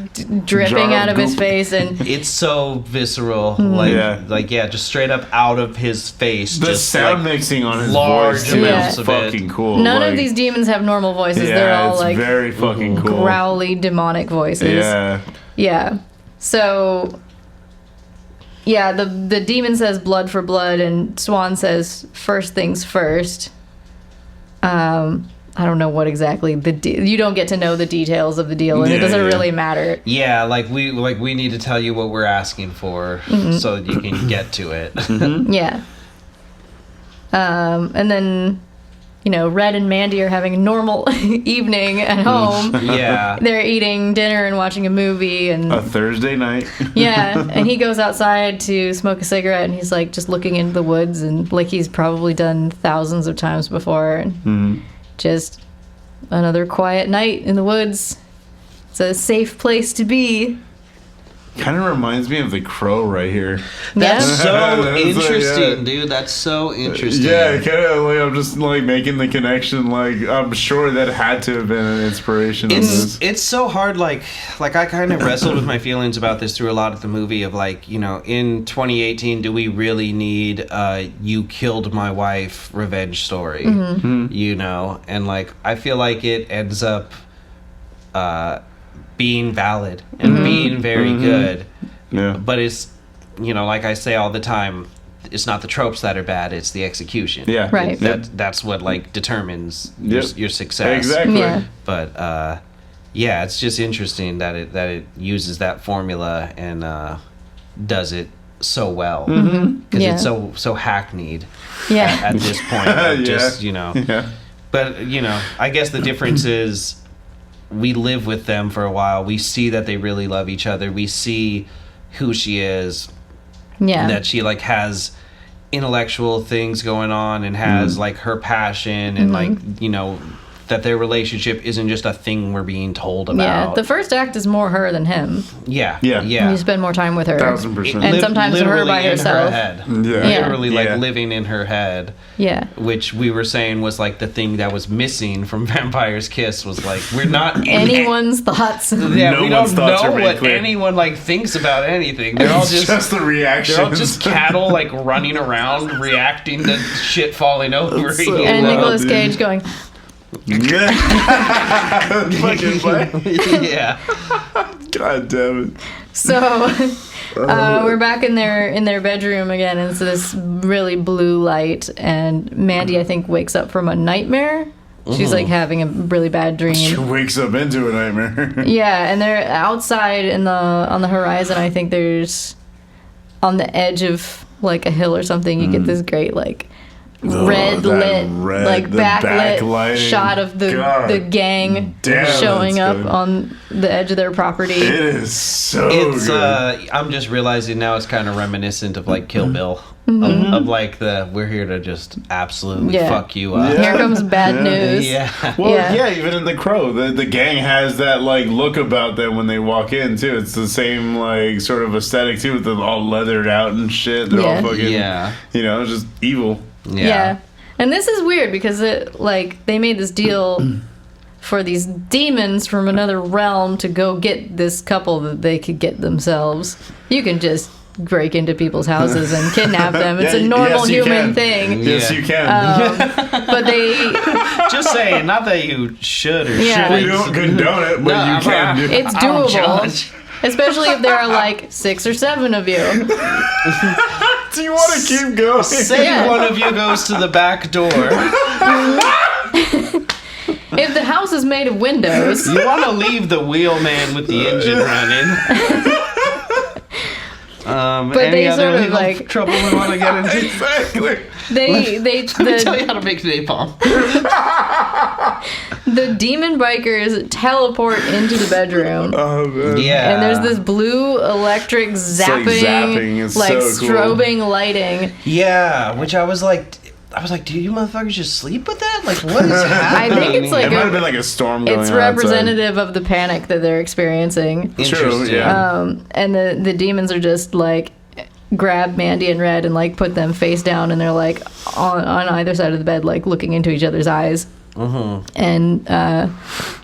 dripping Jar of out of his goop. face, and... It's so visceral, just straight up out of his face. The just sound like, mixing on his large voice too amounts is of it. fucking cool. None like, of these demons have normal voices. Yeah, They're all, it's like, very fucking cool. growly, demonic voices. Yeah. Yeah. So... Yeah, the demon says blood for blood, and Swan says first things first. I don't know what exactly you don't get to know the details of the deal, and it doesn't really matter. Yeah, we need to tell you what we're asking for so that you can get to it. Yeah. And then, Red and Mandy are having a normal evening at home. Yeah. They're eating dinner and watching a movie, and A Thursday night. yeah, and he goes outside to smoke a cigarette, and he's like just looking into the woods, and like he's probably done thousands of times before, and just another quiet night in the woods. It's a safe place to be. Kind of reminds me of The Crow right here. That's Yeah. so That's like, interesting, yeah. dude. That's so interesting. Yeah, kind of like I'm just like making the connection. Like I'm sure that had to have been an inspiration. On this. It's so hard. Like I kind of wrestled with my feelings about this through a lot of the movie. Of like, in 2018, do we really need "you killed my wife" revenge story? And like I feel like it ends up being valid and being very good. Yeah. But it's, like I say all the time, it's not the tropes that are bad, it's the execution. Yeah. Right. That's what like determines your success. Exactly. Yeah. But it's just interesting that it uses that formula and does it so well because Yeah. it's so hackneyed Yeah. at this point. Yeah. Just Yeah. but I guess the difference is we live with them for a while. We see that they really love each other. We see who she is. Yeah. That she like has intellectual things going on and has like her passion and like that their relationship isn't just a thing we're being told about. Yeah, the first act is more her than him. Yeah. You spend more time with her. 1000%. And sometimes her Literally by in herself. her head. Yeah. Literally Yeah. living in her head. Yeah. Which we were saying was like the thing that was missing from Vampire's Kiss was like we're not Anyone's thoughts. Yeah, No we one's don't thoughts are know made what clear. anyone like thinks about anything. They're all It's just the reactions. they're all just cattle like running around reacting to shit falling over. That's so you And know? Nicolas dude. Cage going, Fucking play. Yeah. God damn it. so we're back in their bedroom again, and it's this really blue light, and Mandy, I think, wakes up from a nightmare. She's like having a really bad She dream. wakes up into a nightmare. Yeah, and they're outside on the horizon. I think there's on the edge of like a hill or something. You get this great like red that lit red- like the backlit backlighting. shot of the God gang damn, showing that's up good. on the edge of their property. It is so It's good. I'm just realizing now it's kind of reminiscent of like Kill Bill. Of like we're here to just absolutely Yeah. fuck you up. Yeah. Here comes bad news. Yeah. Well, Yeah. yeah. Even in The Crow, the gang has that like look about them when they walk in too. It's the same like sort of aesthetic too, with them all leathered out and shit. They're Yeah. all fucking, Yeah. just evil. Yeah. And this is weird because they made this deal for these demons from another realm to go get this couple that they could get themselves. You can just break into people's houses and kidnap them. It's a normal human thing. Yes, you can. But they... Just saying, not that you should or Yeah. shouldn't. We don't condone it, but you can do it. It's I don't doable. judge. Especially if there are like 6 or 7 of you. Do you want to keep going? Say Yeah. one of you goes to the back door. If the house is made of windows... You want to leave the wheelman with the engine running. But any they other sort of, legal like- trouble we want to get into? Exactly. Let me tell you how to make napalm. The demon bikers teleport into the bedroom. Oh, man. Yeah. And there's this blue electric zapping, It's like so cool. strobing lighting. Yeah, which I was like, do you motherfuckers just sleep with that? Like, what is happening? I think it's like It might have been like a storm going on it's outside. representative of the panic that they're experiencing. True, Interesting. yeah. And the demons are just like grab Mandy and Red and like put them face down, and they're like on either side of the bed, like looking into each other's eyes. Mm-hmm. And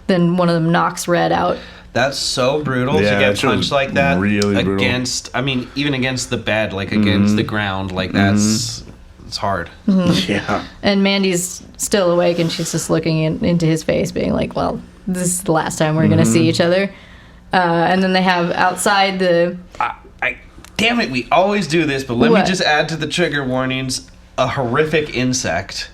then one of them knocks Red out. That's so brutal to Yeah, get it's really punched like that really brutal. against. I mean, even against the bed, like against the ground, like that's it's hard. Yeah. And Mandy's still awake, and she's just looking into his face, being like, well, this is the last time we're going to see each other. And then they have outside the... Damn it, we always do this, but let me What? just add to the trigger warnings a horrific insect.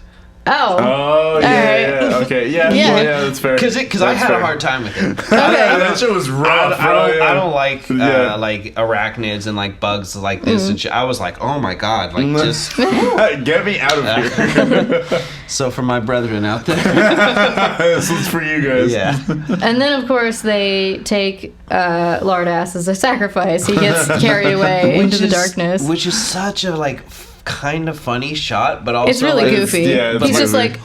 Oh, yeah, right. yeah, okay. Yeah, Yeah. yeah, that's fair. Because I That's had fair. a hard time with it. That shit was rough, I don't like Yeah. like arachnids and like bugs like this and shit. I was like, oh my god, like just Get me out of here. so for my brethren out there. This one's for you guys. Yeah. And then, of course, they take Lardass as a sacrifice. He gets carried away into the darkness. Which is such a like kind of funny shot, but also It's really like, goofy. yeah, it's He's just goofy. like...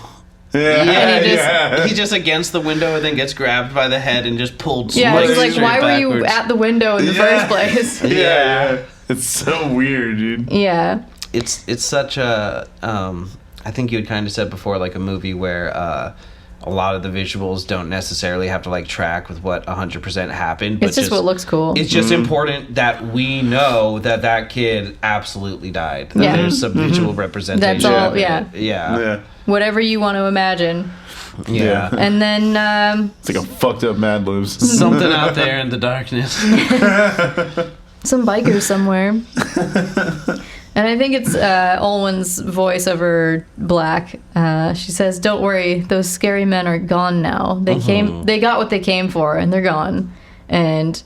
Yeah, And he just- yeah. He's just against the window and then gets grabbed by the head and just pulled. Yeah, he's like, straight why were you backwards. at the window in the first place? Yeah. It's so weird, dude. Yeah. It's such a I think you had kind of said before, like a movie where a lot of the visuals don't necessarily have to like track with what 100% happened, but It's just what looks cool. It's just important that we know that kid absolutely died. That Yeah. there's some visual representation. That's all, of it. yeah. Yeah. Whatever you want to imagine. Yeah. And then It's like a fucked up Mad Libs. Something out there in the darkness. some bikers somewhere. And I think it's Olwen's voice over Black. She says, "Don't worry, those scary men are gone now. They got what they came for, and they're gone." And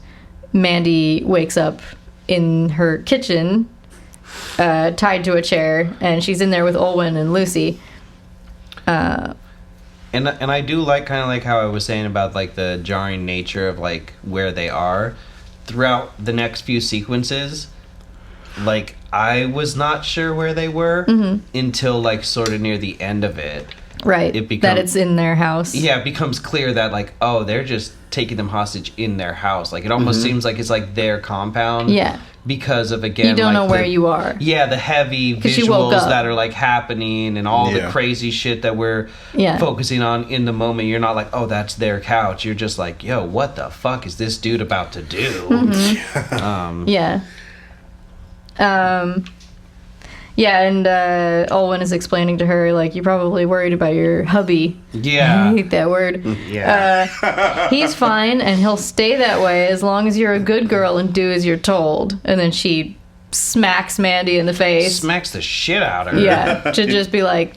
Mandy wakes up in her kitchen, tied to a chair, and she's in there with Olwen and Lucy. And I do like kind of like how I was saying about like the jarring nature of like where they are throughout the next few sequences. Like I was not sure where they were until like sort of near the end of it. Right. It that it's in their house. Yeah, it becomes clear that like, oh, they're just taking them hostage in their house. Like it almost seems like it's like their compound. Yeah. Because of again, You don't like, know where you are. Yeah, the heavy 'Cause you woke visuals up. that are like happening and all the Yeah. crazy shit that we're Yeah. focusing on in the moment. You're not like, oh, that's their couch. You're just like, yo, what the fuck is this dude about to do? Yeah. Yeah, and Olwen is explaining to her, like, you're probably worried about your hubby. I Yeah. hate that word. Yeah. He's fine, and he'll stay that way as long as you're a good girl and do as you're told. And then she smacks Mandy in the face. Smacks the shit out of her. Yeah, to just be like,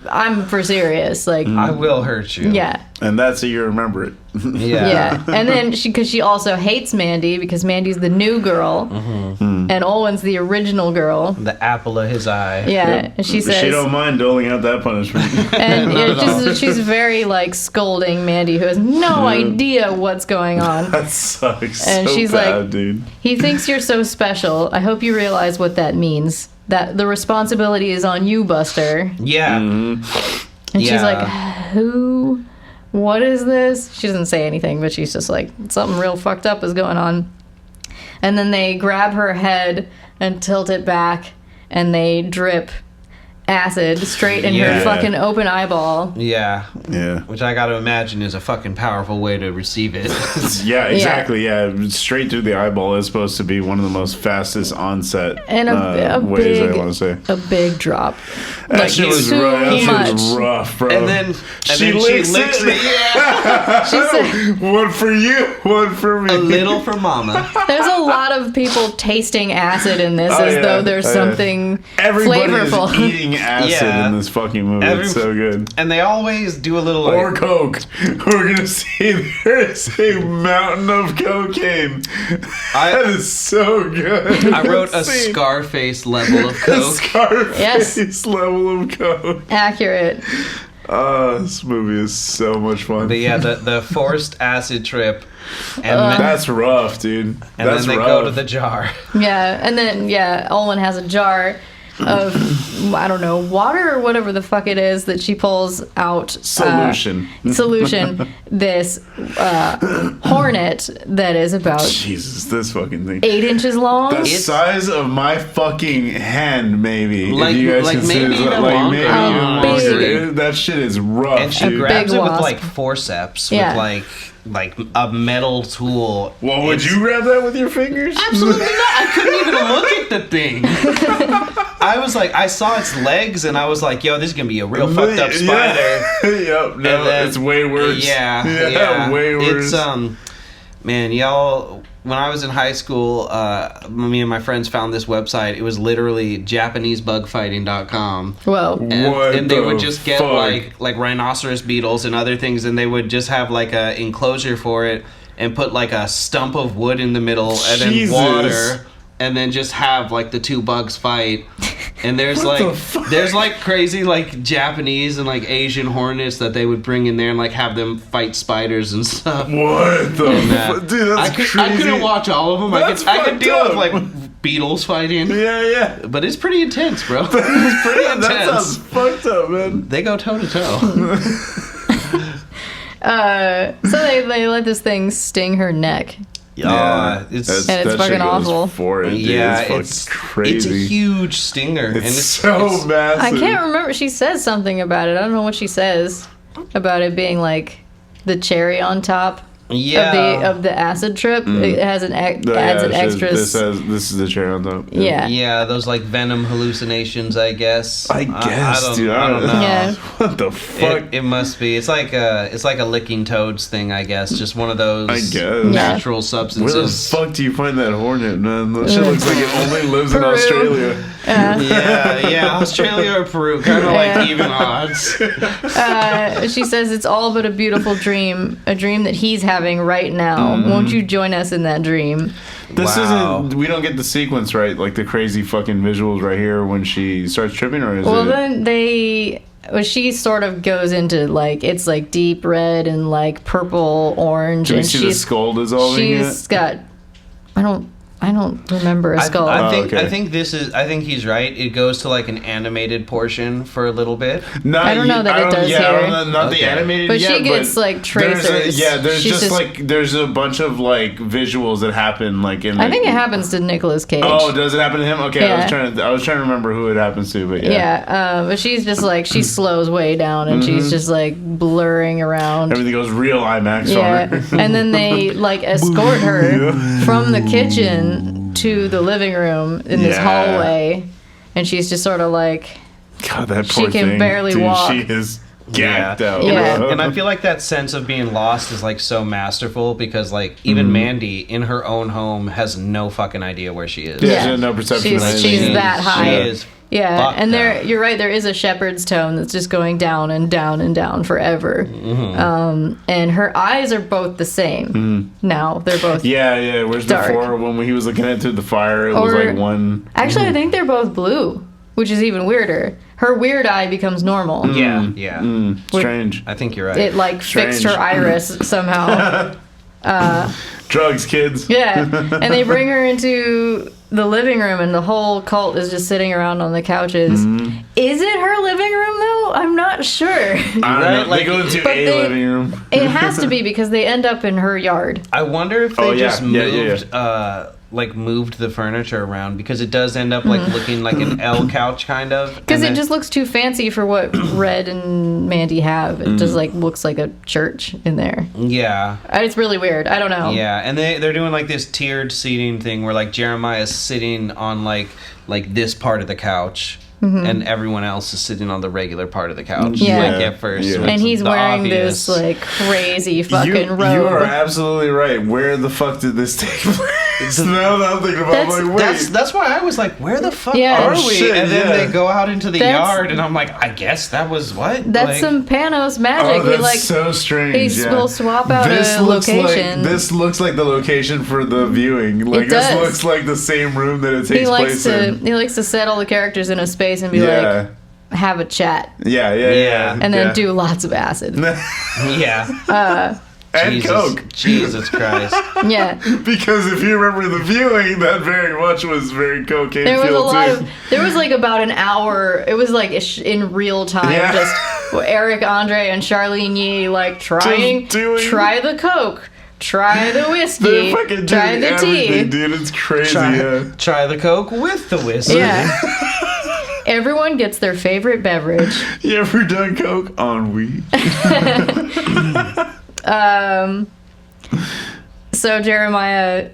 I'm for serious. Like, I will hurt you. yeah. And that's how you remember it. Yeah. And then because she also hates Mandy because Mandy's the new girl and Olwen's the original girl. The apple of his eye. Yeah. And she says, She don't mind doling out that punishment. and she's very like scolding Mandy, who has no idea what's going on. That sucks And so she's bad, like- dude. He thinks you're so special. I hope you realize what that means. That the responsibility is on you, Buster. Yeah. And she's Yeah. like, who? What is this? She doesn't say anything, but she's just like, something real fucked up is going on. And then they grab her head and tilt it back, and they drip. acid straight in her fucking open eyeball. Yeah. Yeah. Which I gotta imagine is a fucking powerful way to receive it. Yeah, exactly. Yeah. Straight through the eyeball is supposed to be one of the most fastest onset And a ways, big, I want to say. a big drop. That shit was too rough. That much. shit was rough, bro. And then she licks it. Yeah. She said, One for you, one for me. A little for mama. there's a lot of people tasting acid in this Oh, as yeah. though there's Oh, yeah. something Everybody flavorful. is eating acid Yeah. in this fucking movie. It's so good. And they always do a little like... Or coke. We're gonna see there's a mountain of cocaine. That is so good. I wrote a Scarface level of A coke. Scarface Yes. level of coke. Accurate. This movie is so much fun. But yeah, the forced acid trip. And That's rough, dude. and That's then they rough. go to the jar. Yeah, and then Olwen has a jar of I don't know, water or whatever the fuck it is that she pulls out Solution. this hornet that is about Jesus, this fucking thing. 8 inches long. The size of my fucking hand, maybe. Like- if you guys like consider maybe it, even like longer. maybe Oh, even big. longer. That shit is rough, And she dude. grabs Big it with wasp. like forceps Yeah. with like a metal tool. Well, would It's- you grab that with your fingers? Absolutely not. I couldn't even look at the thing. I was like, I saw its legs and I was like, yo, this is gonna be a real fucked up spider. Yep. No, And then- it's way worse. Yeah, way worse. It's man, y'all. When I was in high school, me and my friends found this website. It was literally JapaneseBugfighting.com. Whoa. And they would the just get fuck? like rhinoceros beetles and other things, and they would just have like a enclosure for it and put like a stump of wood in the middle and Jesus. then water, and then just have like the two bugs fight. And there's What the like fuck? there's like crazy like Japanese and like Asian hornets that they would bring in there and like have them fight spiders and stuff. What the And, fuck? Dude, that's I crazy. couldn't watch all of them. That's I could fucked deal with up. like beetles fighting. Yeah. But it's pretty intense, bro. It's pretty intense. That sounds fucked up, man. They go toe to toe. So they let this thing sting her neck. It's And it's that fucking shit goes awful. For it, dude. yeah, it's fucking crazy. It's a huge stinger, and It's it's so it's- massive. I can't remember. She says something about it. I don't know what she says about it being like the cherry on top Yeah, of the acid trip. It has adds an Yeah, extra. This is the cherry on top. Yeah. yeah, those like venom hallucinations, I guess. I guess, dude. I don't know. Yeah. What the fuck? It must be. It's like a licking toads thing, I guess. Just one of those I guess. natural Where the substances. fuck do you find that hornet, man? That shit looks like it only lives in Peru. Australia. Yeah, Australia or Peru, kind of Yeah. like even odds. She says it's all but a beautiful dream, a dream that he's having right now. Won't you join us in that dream? This Wow. isn't. We don't get the sequence right, like the crazy fucking visuals right here when she starts tripping, or is Well, it? then she sort of goes into like it's like deep red and like purple orange, Do we and see the skull dissolving yet? she's got. I don't remember a skull. okay. I think he's right. It goes to like an animated portion for a little bit. Not, I don't know that it does yeah, here. not the Okay. animated. But yet, she gets, like, tracers. There's She's just like there's a bunch of like visuals that happen like in. I think it happens to Nicolas Cage. Oh, does it happen to him? Okay, Yeah. I was trying to remember who it happens to, but yeah. Yeah, but she's just like she slows way down and she's just like blurring around. Everything goes real IMAX Yeah, on her. and then they like escort her from the kitchen to the living room in this Yeah. hallway, and she's just sort of like, God, that She poor can thing. barely Dude, walk. She is gagged out. Yeah. bro. And I feel like that sense of being lost is like so masterful because like even Mandy in her own home has no fucking idea where she is. Yeah, Yeah. she has no perception She's- of anything. she's that high. She is. yeah. Fucked And there, up. you're right. There is a shepherd's tone that's just going down and down and down forever. And her eyes are both the same. Now they're both. Yeah. Whereas Dark. before, when he was looking at it through the fire, it was Or- like one. Actually, I think they're both blue, which is even weirder. Her weird eye becomes normal. Yeah. Strange. I think you're right. It like fixed her Strange. iris somehow. Drugs, kids. Yeah, and they bring her into the living room, and the whole cult is just sitting around on the couches. Is it her living room though? I'm not sure. I don't Right, know. like- They go into But a they- living room. It has to be because they end up in her yard. I wonder if they Oh, yeah. just Yeah, yeah, moved like moved the furniture around, because it does end up like looking like an L couch kind of. Because it just looks too fancy for what Red and Mandy have. It just like looks like a church in there. Yeah. It's really weird. I don't know. Yeah, and they're doing like this tiered seating thing where like Jeremiah's sitting on like this part of the couch. And everyone else is sitting on the regular part of the couch. Yeah. Like at first. Yeah. And he's wearing obvious. this like crazy fucking robe. You are absolutely right. Where the fuck did this take place? Now that I'm thinking about it, I'm like, wait. That's why I was like, where the fuck Yeah. are Oh, we? shit, and then yeah. they go out into the That's- yard, and I'm like, I guess that was what? That's like, some Panos magic. Oh, that's He like so strange. he yeah. will swap out This a looks location. this looks like the location for the viewing. Like It this does. looks like the same room that it takes he likes place to in. he likes to set all the characters in a space and be Yeah. like, have a chat, Yeah. and then do lots of acid. Yeah. and Jesus, coke. Jesus Christ. Yeah. Because if you remember the viewing, that very much was very cocaine There was a fueled lot too. of. There was like about an hour. It was like in real time. Yeah. Just Eric Andre and Charlene Yee like trying, doing- try the coke, try the whiskey, They're fucking try doing the everything, tea. dude. It's crazy. Yeah. Try the Coke with the whiskey. Yeah. Everyone gets their favorite beverage. You ever done coke on weed? So Jeremiah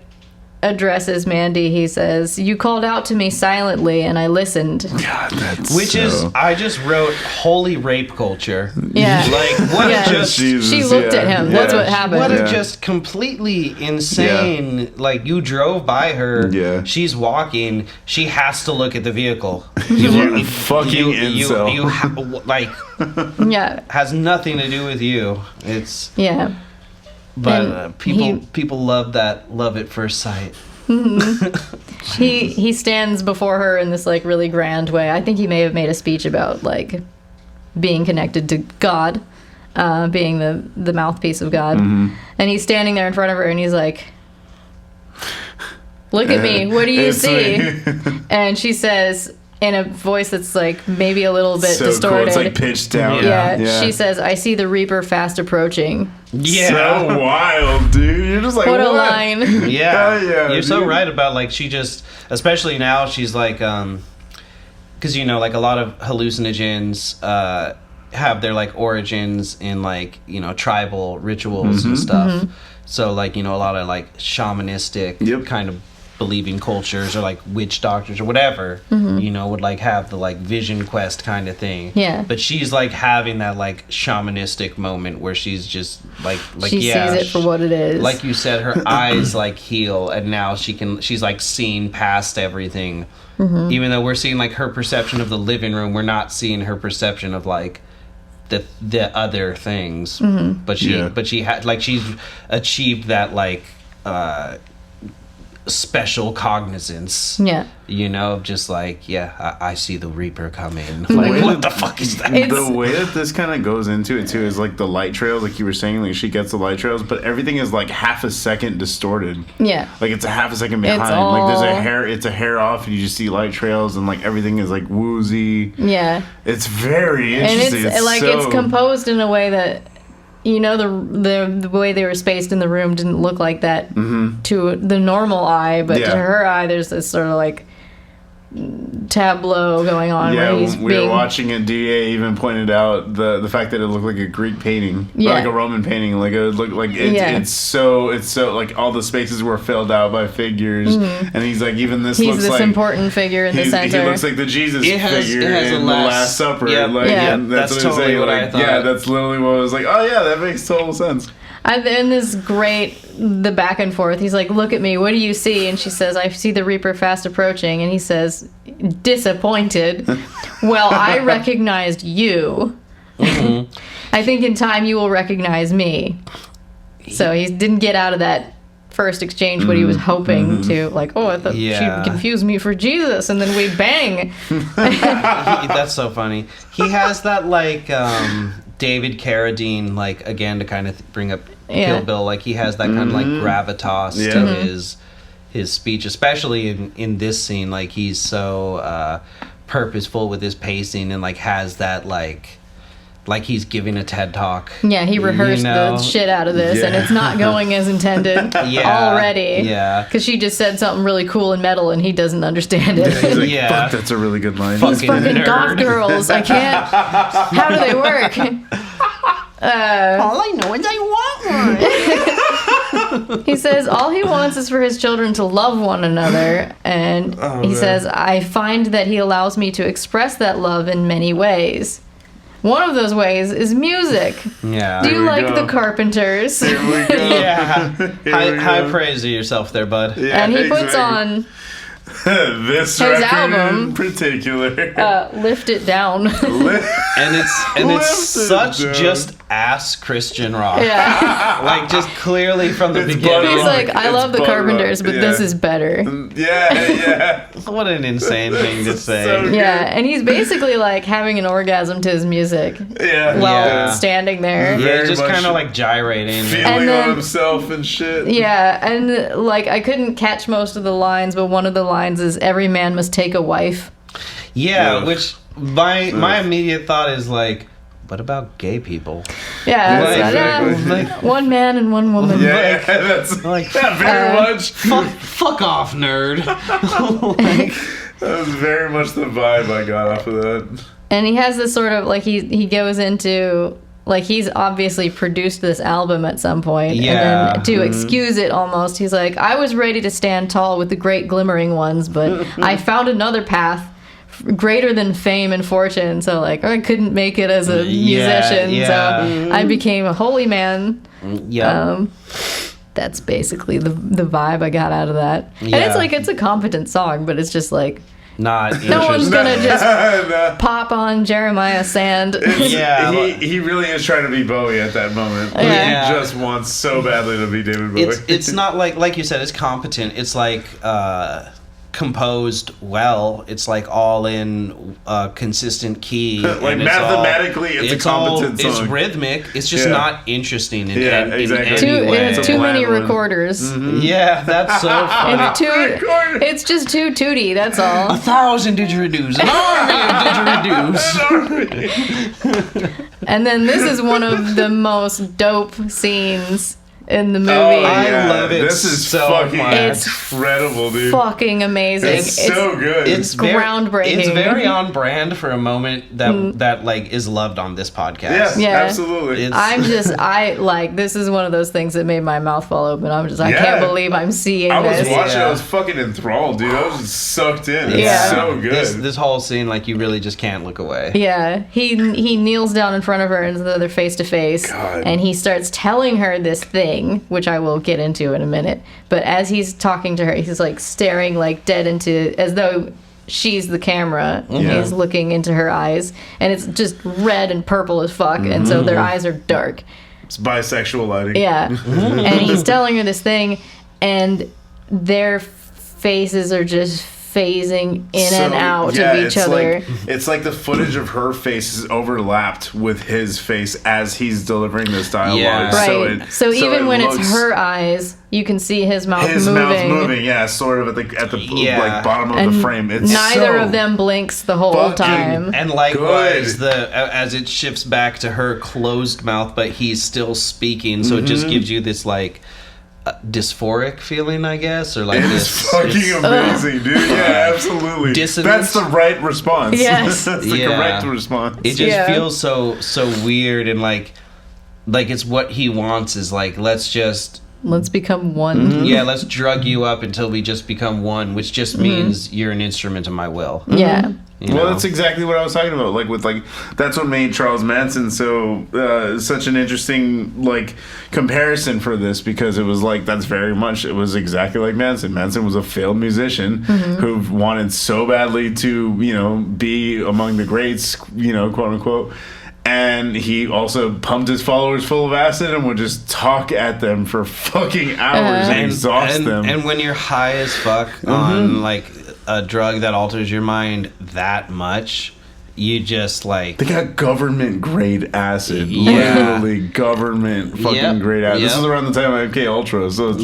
addresses Mandy. He says, "You called out to me silently, and I listened." God, that's Which so... is, I just wrote holy rape culture. Yeah. Like, what Yeah. a just... Jesus, She looked at him. That's what happened. What a Yeah. just completely insane, like, you drove by her, Yeah. she's walking, she has to look at the vehicle. You fucking incel. Like, Yeah. has nothing to do with you. It's... Yeah. But And people love it first sight. He stands before her in this like really grand way. I think he may have made a speech about like being connected to God, being the mouthpiece of God. And he's standing there in front of her and he's like, "Look at me. What do you It's see?" me. And she says in a voice that's like maybe a little bit So distorted. cool. It's like pitched down. Yeah, she says, "I see the Reaper fast approaching." Yeah. So wild, dude. You're just like, What what? a line. Yeah, Hell yeah, you're so dude. right about like she just, especially now she's like, because you know like a lot of hallucinogens have their like origins in like tribal rituals and stuff. So like a lot of like shamanistic kind of believing cultures or like witch doctors or whatever would like have the like vision quest kind of thing. Yeah. But she's like having that like shamanistic moment where she's just like She sees it for what it is. like you said, her eyes like heal, and now she's like seeing past everything. Even though we're seeing like her perception of the living room, we're not seeing her perception of like the other things. But she had like she's achieved that like special cognizance. Yeah. Just like I see the Reaper coming. Like what the fuck is that? The way that this kind of goes into it too is like the light trails, like you were saying, like she gets the light trails, but everything is like half a second distorted. Yeah. Like it's a half a second behind. Like there's a hair off, and you just see light trails, and like everything is like woozy. Yeah. It's very And interesting. it's like so... it's composed in a way that the way they were spaced in the room didn't look like that to the normal eye, but to her eye there's this sort of like tableau going on. Yeah, where he's when we were being, watching it, DA even pointed out the fact that it looked like a Greek painting, or like a Roman painting. Like it looked like it's so like all the spaces were filled out by figures, and he's like even this he's looks this like important figure in the center. He looks like the Jesus It figure has in the Last Supper. Yep. Like, and that's what totally saying. what Like, I thought. Yeah, that's literally what I was like. Oh yeah, that makes total sense. And then this the back and forth. He's like, "Look at me. What do you see?" And she says, "I see the Reaper fast approaching." And he says, disappointed, "Well, I recognized you. I think in time you will recognize me." So he didn't get out of that first exchange what he was hoping to. Like, oh, I thought she confused me for Jesus, and then we bang. That's so funny. He has that like David Carradine, like again to kind of bring up Kill Bill, like he has that kind of like gravitas to his speech, especially in this scene. Like he's so purposeful with his pacing and like has that like like he's giving a TED talk. Yeah, he rehearsed the shit out of this, and it's not going as intended already. Yeah. Because she just said something really cool and metal, and he doesn't understand it. He's like, fuck, that's a really good line. These fucking goth girls, I can't... How do they work? All I know is I want one. He says all he wants is for his children to love one another, and he says, I find that he allows me to express that love in many ways. One of those ways is music. Yeah. Do you like the Carpenters? Here we go. Yeah. High praise to yourself there, bud. Yeah, and he puts on this his record album in particular. Lift It Down. And it's such just ass Christian rock. Yeah. Like just clearly from the It's beginning. He's like, I love the butt Carpenters, rock, but this is better. Yeah. What an insane thing to say. So Yeah, and he's basically like having an orgasm to his music Yeah. while standing there. Yeah, just much kind of like gyrating. feeling And then- on himself and shit. Yeah, and like I couldn't catch most of the lines, but one of the lines is every man must take a wife. Yeah, Ugh. which my immediate thought is like, what about gay people? Yeah, Like, so, like, one man and one woman. Yeah, that's like, very much. fuck off, nerd. That was very much the vibe I got off of that. And he has this sort of like he goes into like he's obviously produced this album at some point, Yeah. and then to excuse it almost, he's like, I was ready to stand tall with the great glimmering ones, but I found another path greater than fame and fortune, so like I couldn't make it as a musician, so I became a holy man. Yeah. That's basically the vibe I got out of that. And it's like it's a competent song, but it's just like Not no one's interesting. gonna just No. pop on Jeremiah Sand. Yeah. He really is trying to be Bowie at that moment. Yeah. He just wants so badly to be David Bowie. It's not like you said, it's competent. It's like composed well. It's like all in consistent key. Like and it's mathematically, it's a competent song. It's rhythmic. It's just not interesting. In, Exactly. any way. It's too many bland one. recorders. Yeah, that's so funny. It's just too tooty. That's all. 1,000 didgeridoos, an army of didgeridoos. And then this is one of the most dope scenes in the movie. I love it. This is so fucking much. It's incredible, dude. Fucking amazing. It's so good. It's groundbreaking. It's very on brand for a moment that like is loved on this podcast. Yeah. Absolutely. This is one of those things that made my mouth fall open. I can't believe I'm seeing I was this. watching. I was fucking enthralled, dude. I was just sucked in. It's Yeah. so good. This whole scene, like you really just can't look away. Yeah, he kneels down in front of her and they're face to face, God. and he starts telling her this thing, which I will get into in a minute. But as he's talking to her, he's like staring like dead into, as though she's the camera. And Yeah. he's looking into her eyes, and it's just red and purple as fuck, and so their eyes are dark. It's bisexual lighting. Yeah, and he's telling her this thing, and their faces are just phasing in and out of each other. It's like the footage of her face is overlapped with his face as he's delivering this dialogue. Yeah. Right. So even when it's looks- her eyes, you can see his mouth his moving. mouth's moving, yeah, sort of at the Yeah. like bottom of And the frame. It's neither so of them blinks the whole fucking- time. And likewise, as it shifts back to her closed mouth, but he's still speaking, so it just gives you this like dysphoric feeling, I guess, or like It's this. fucking amazing, dude. Yeah, absolutely. Dissonance. That's the right response. Yes. That's the Yeah. correct response. It just feels so weird, and like it's what he wants is like let's become one. yeah, let's drug you up until we just become one, which just means you're an instrument of my will. Yeah. You Well, know? that's exactly what I was talking about. That's what made Charles Manson such an interesting comparison for this, because it was it was exactly like Manson. Manson was a failed musician who wanted so badly to be among the greats, quote unquote. And he also pumped his followers full of acid and would just talk at them for fucking hours and exhaust them. And when you're high as fuck on like a drug that alters your mind that much, you just like... They got government grade acid. Yeah. Literally government fucking grade acid. This is around the time of MK Ultra, so it's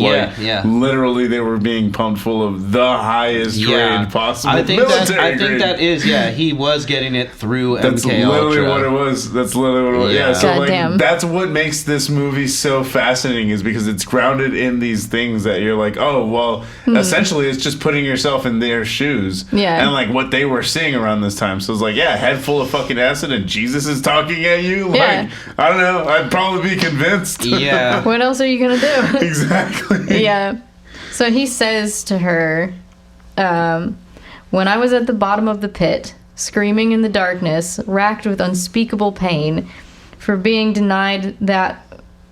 literally they were being pumped full of the highest grade possible. I think that is, he was getting it through MK Ultra. That's literally what it was. Yeah, so God that's what makes this movie so fascinating, is because it's grounded in these things that you're like, oh, well, essentially it's just putting yourself in their shoes. Yeah. And like what they were seeing around this time. So it's like, head full of fucking acid and Jesus is talking at you. Like, I don't know. I'd probably be convinced. Yeah. What else are you going to do? Exactly. Yeah. So he says to her, when I was at the bottom of the pit, screaming in the darkness, racked with unspeakable pain for being denied that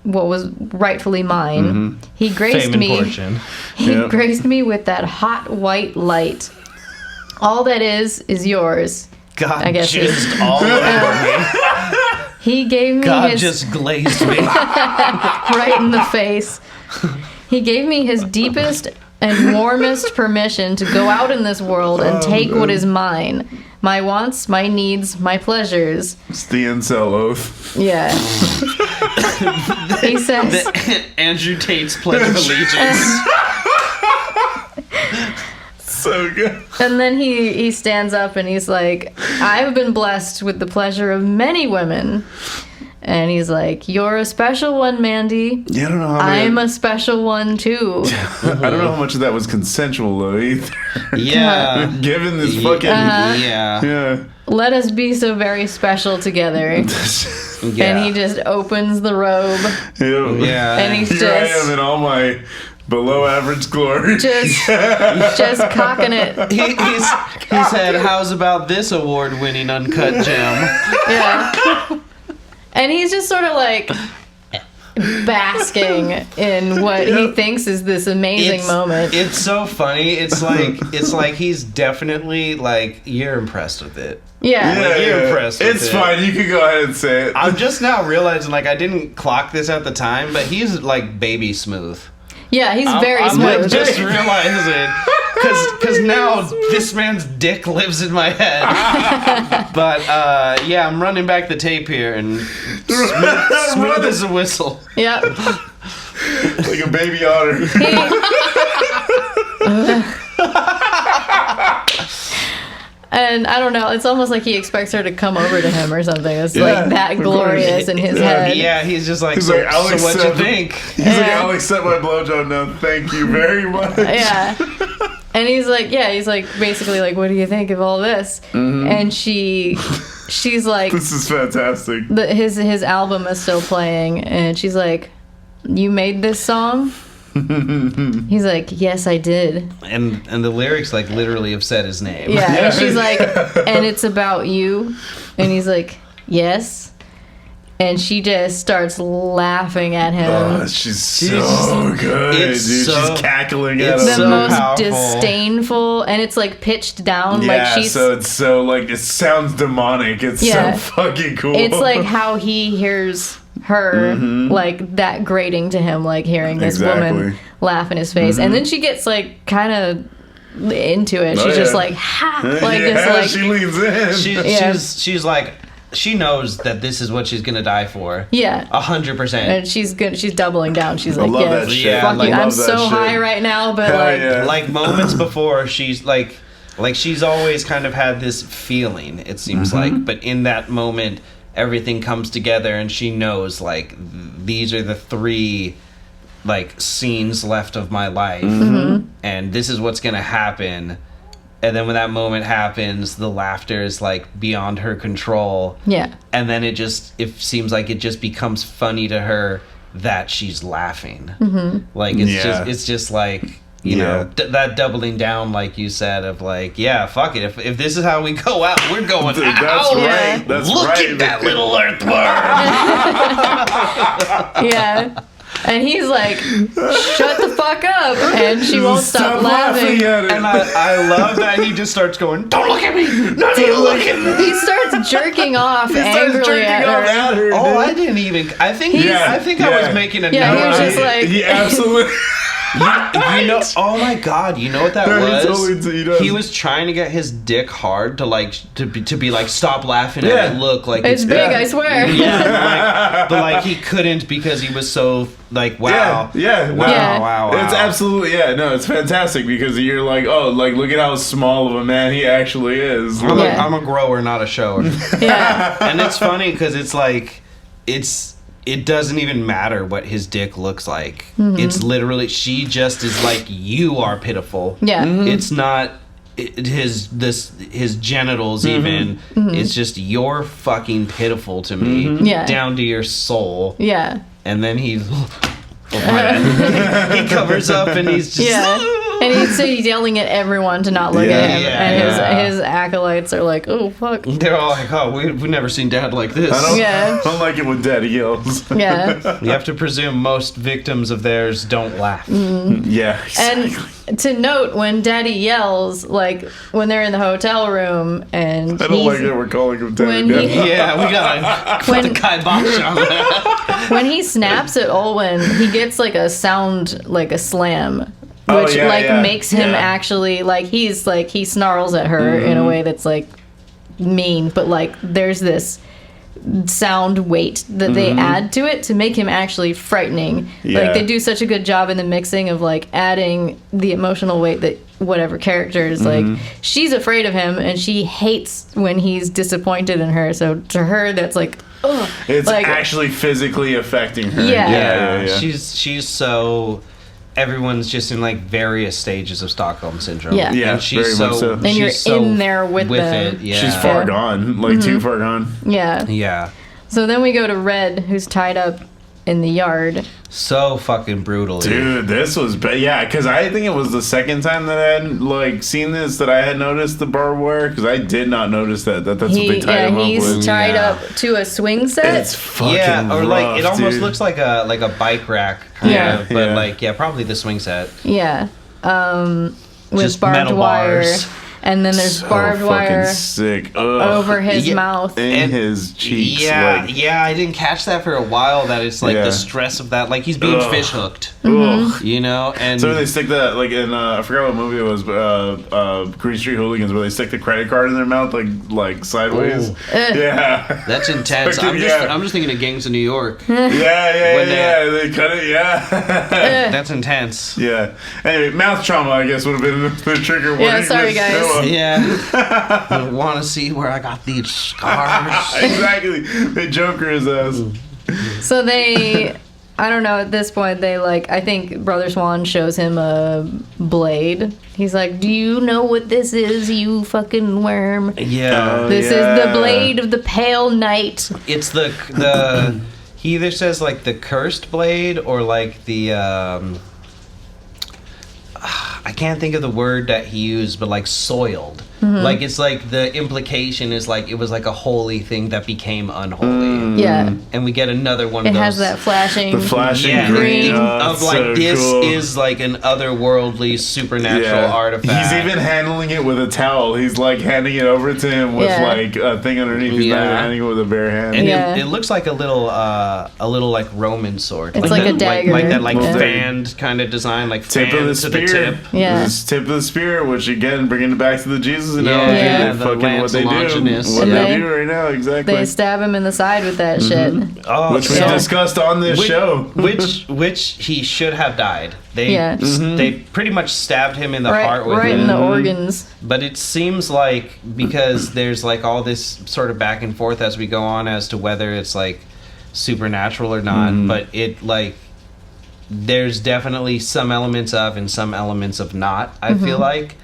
what was rightfully mine, he graced me. He graced me with that hot white light. All that is yours. God, I guess just all over me. He gave me God just glazed me. right in the face. He gave me his deepest and warmest permission to go out in this world and take what is mine. My wants, my needs, my pleasures. It's the incel oath. Yeah. He says... Andrew Tate's Pledge of Allegiance. So good. And then he stands up and he's like, I've been blessed with the pleasure of many women. And he's like, you're a special one, Mandy. Yeah, I don't know how I'm a special one, too. I don't know how much of that was consensual, though, either. Yeah. Given this fucking... Yeah. Let us be so very special together. And he just opens the robe. Yeah. And he's Here I am in all my... below average glory. Just cocking it. He said, how's about this award-winning uncut gem? Yeah. And he's just sort of like basking in what he thinks is this amazing moment. It's so funny. It's like he's definitely like, you're impressed with it. Yeah. You're impressed with It's fine. You can go ahead and say it. I'm just now realizing, like, I didn't clock this at the time, but he's like baby smooth. Yeah, he's very I'm smooth. like just realizing, because now this man's dick lives in my head. But I'm running back the tape here, and smooth as a whistle. Yep. Like a baby otter. And I don't know, it's almost like he expects her to come over to him or something. It's like that glorious in his head. Yeah, he's just like, so Alex, what you think? He's like, I'll accept my blowjob now. Thank you very much. Yeah. And he's like, basically like, what do you think of all this? And she's like, this is fantastic. His album is still playing, and she's like, you made this song? He's like, yes, I did. And the lyrics like literally have said his name. Yeah, and she's like, and it's about you. And he's like, yes. And she just starts laughing at him. Oh, she's so good, dude. She's cackling at him. The most powerful. Disdainful, and it's like pitched down. Yeah, like she's, so it's so like, it sounds demonic. It's so fucking cool. It's like how he hears her, like that grating to him, like hearing this woman laugh in his face. And then she gets like kind of into it. She's just like, ha! Like, just like, she leans in. She's like, she knows that this is what she's gonna die for. Yeah, 100%. And she's good. She's doubling down. She's like, that shit. Fuck like, you. I'm so high right now, but like moments before, she's like she's always kind of had this feeling. It seems like, but in that moment, everything comes together, and she knows like these are the three like scenes left of my life, and this is what's gonna happen. And then when that moment happens, the laughter is like beyond her control. Yeah. And then it seems like it just becomes funny to her that she's laughing. Like it's just like, you know, that doubling down, like you said, of like, yeah, fuck it. If this is how we go out, we're going That's out. right. That's Look right. at that little earthworm. Yeah. And he's like, shut the fuck up. And she won't stop laughing. And I love that he just starts going, don't look at me. None of you look at me. He starts jerking off angrily at her. Oh, I didn't even. I think I was making a note. Yeah, he was just like. He absolutely. You know, oh my god, you know what that was? Totally, he does. He was trying to get his dick hard to be like, stop laughing at it, look like It's big, I swear. Yeah, but like he couldn't because he was so like, wow. Wow. It's absolutely, no, it's fantastic because you're like, oh, like, look at how small of a man he actually is. I'm a grower, not a shower. Yeah. And it's funny because it's like, it doesn't even matter what his dick looks like. It's literally, she just is like, you are pitiful. Yeah. It's not his genitals even. It's just, you're fucking pitiful to me. Yeah. Down to your soul. Yeah. And then he covers up and he's just... And he's yelling at everyone to not look at him. And his acolytes are like, oh, fuck. They're all like, oh, we've never seen Dad like this. I don't like it when Daddy yells. Yeah. You have to presume most victims of theirs don't laugh. Yeah, exactly. And to note, when Daddy yells, like, when they're in the hotel room and I don't like that we're calling him Daddy. Yeah, we gotta put the kibosh on that. When he snaps at Olwen, he gets, like, a sound, like a slam. Which makes him actually he snarls at her in a way that's like mean, but like there's this sound weight that they add to it to make him actually frightening. Like they do such a good job in the mixing of like adding the emotional weight that whatever character is like she's afraid of him and she hates when he's disappointed in her. So to her that's like, ugh. It's like, actually physically affecting her. Yeah. She's so. Everyone's just in like various stages of Stockholm syndrome. Yeah. And she's so. And you're in there with them. it. Yeah. She's far gone, like too far gone. Yeah. Yeah. So then we go to Red, who's tied up in the yard. So fucking brutal, dude. This was because I think it was the second time that I had like seen this that I had noticed the barbed wire because I did not notice that's what they tied him up with. He's tied up to a swing set. It's fucking or rough, like it almost dude. looks like a bike rack kind of, but probably the swing set. Yeah, with just barbed metal wire. bars. And then there's barbed wire sick. over his mouth and his cheeks. Yeah, I didn't catch that for a while. That it's like the stress of that, like he's being fish hooked. You know, and so they stick that like in I forgot what movie it was, but Green Street Hooligans, where they stick the credit card in their mouth like sideways. Yeah, that's intense. I'm just thinking of Gangs of New York. Yeah. They cut it. Yeah, that's intense. Yeah. Anyway, mouth trauma, I guess, would have been the trigger. Yeah, sorry guys. Yeah. Want to see where I got these scars? Exactly. They Joker his ass. So they, I don't know, at this point, they I think Brother Swan shows him a blade. He's like, do you know what this is, you fucking worm? Yeah. This is the blade of the pale knight. It's the he either says like the cursed blade or like the I can't think of the word that he used, but like soiled. Like it's like the implication is like it was like a holy thing that became unholy. Yeah. And we get another one of it those. It has that flashing green. Of like so this cool. is like an otherworldly supernatural artifact. He's even handling it with a towel. He's like handing it over to him with like a thing underneath. He's not even handing it with a bare hand. And it looks like a little like Roman sword. It's like a dagger. Like that band kind of design, like tip of the spear. Tip. Yeah. This tip of the spear, which again bringing it back to the Jesus analogy. The fucking what they do. Longinus. What they do right now, exactly. They stab him in the side with that shit. Oh, which we discussed on this show. which he should have died. They pretty much stabbed him in the heart with it. in the organs. But it seems like because there's like all this sort of back and forth as we go on as to whether it's like supernatural or not, but it like there's definitely some elements of and some elements of not, I feel like.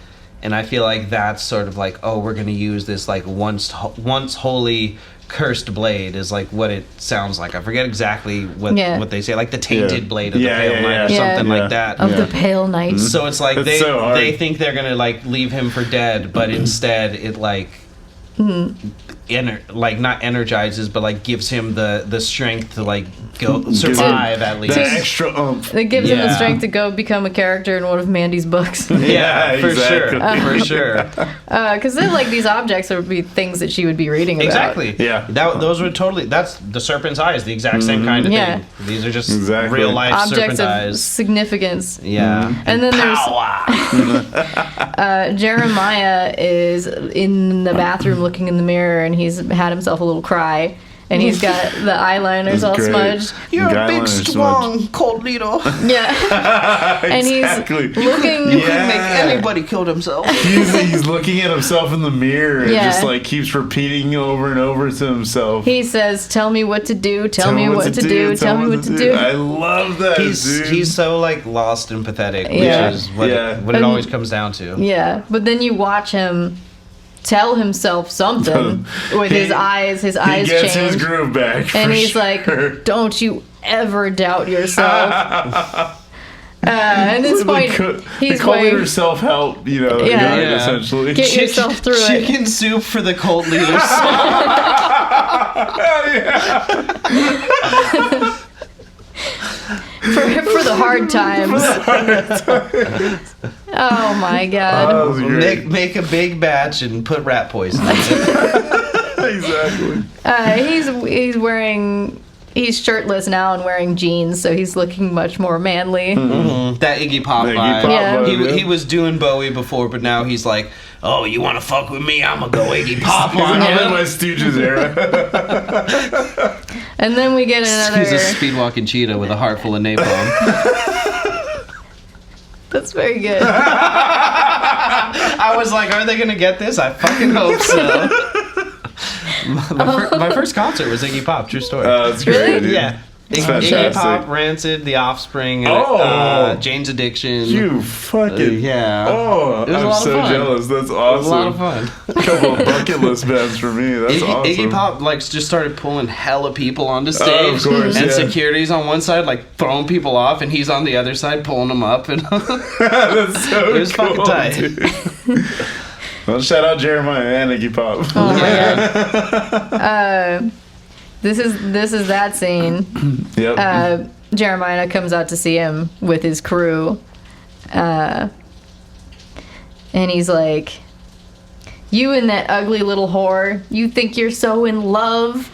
And I feel like that's sort of like, oh, we're going to use this like once holy cursed blade is like what it sounds like. I forget exactly what they say, like the tainted blade of the pale knight or something like that. Of the pale knight. So it's like they think they're going to like leave him for dead, but instead it like not energizes, but like gives him the strength to like go survive at least. The extra oomph. It gives him the strength to go become a character in one of Mandy's books. Yeah, for exactly. sure, for sure. Because then, like, these objects would be things that she would be reading about. Exactly. Yeah. Those were totally. That's the serpent's eyes, the exact same kind of Yeah. thing. These are just Exactly. real life Objects serpent of eyes. significance. Yeah. And then Power. Jeremiah is in the bathroom looking in the mirror, and he's had himself a little cry. And he's got the eyeliners all great. smudged. You're a big, Eyeliner strong, cold needle. Yeah. And Exactly. he's looking. You can make anybody kill themselves. He's looking at himself in the mirror and Yeah. just like keeps repeating over and over to himself. He says, "Tell me what to do. Tell me what to do. Tell me what to do." I love that, dude. He's so like lost and pathetic, Yeah. which is what it And- always comes down to. Yeah, but then you watch him tell himself something with his eyes. His eyes he gets change, his groove back, and for he's sure. like, "Don't you ever doubt yourself." At this point, he's calling way. her self-help, Yeah. Yeah. essentially. Get yourself through it. Chicken soup for the cult leaders. for the hard times. Oh my god. That was great. Make a big batch and put rat poison in it. Exactly. He's shirtless now and wearing jeans, so he's looking much more manly. That Iggy Pop Iggy vibe. Pop Yeah. vibe, He was doing Bowie before, but now he's like, oh, you want to fuck with me? I'm going to go Iggy Pop on I'm in you. my Stooges era. And then we get another. He's a speed-walking cheetah with a heart full of napalm. That's very good. I was like, are they going to get this? I fucking hope so. My first concert was Iggy Pop, true story. That's great, Really? dude. Yeah. It's Iggy fantastic. Pop, Rancid, The Offspring, Oh! Jane's Addiction. You fucking... yeah. Oh, It was a I'm lot of so fun. jealous. That's It was a lot of awesome. fun. A couple of bucket list bands for me. That's awesome. Iggy Pop just started pulling hella people onto stage, of course, and yeah. security's on one side throwing people off, and he's on the other side pulling them up, and That's so it was fucking cool, tight. dude. Well, shout out Jeremiah and Iggy Pop. Oh my god. This is that scene. Yep. Jeremiah comes out to see him with his crew. And he's like, "You and that ugly little whore, you think you're so in love?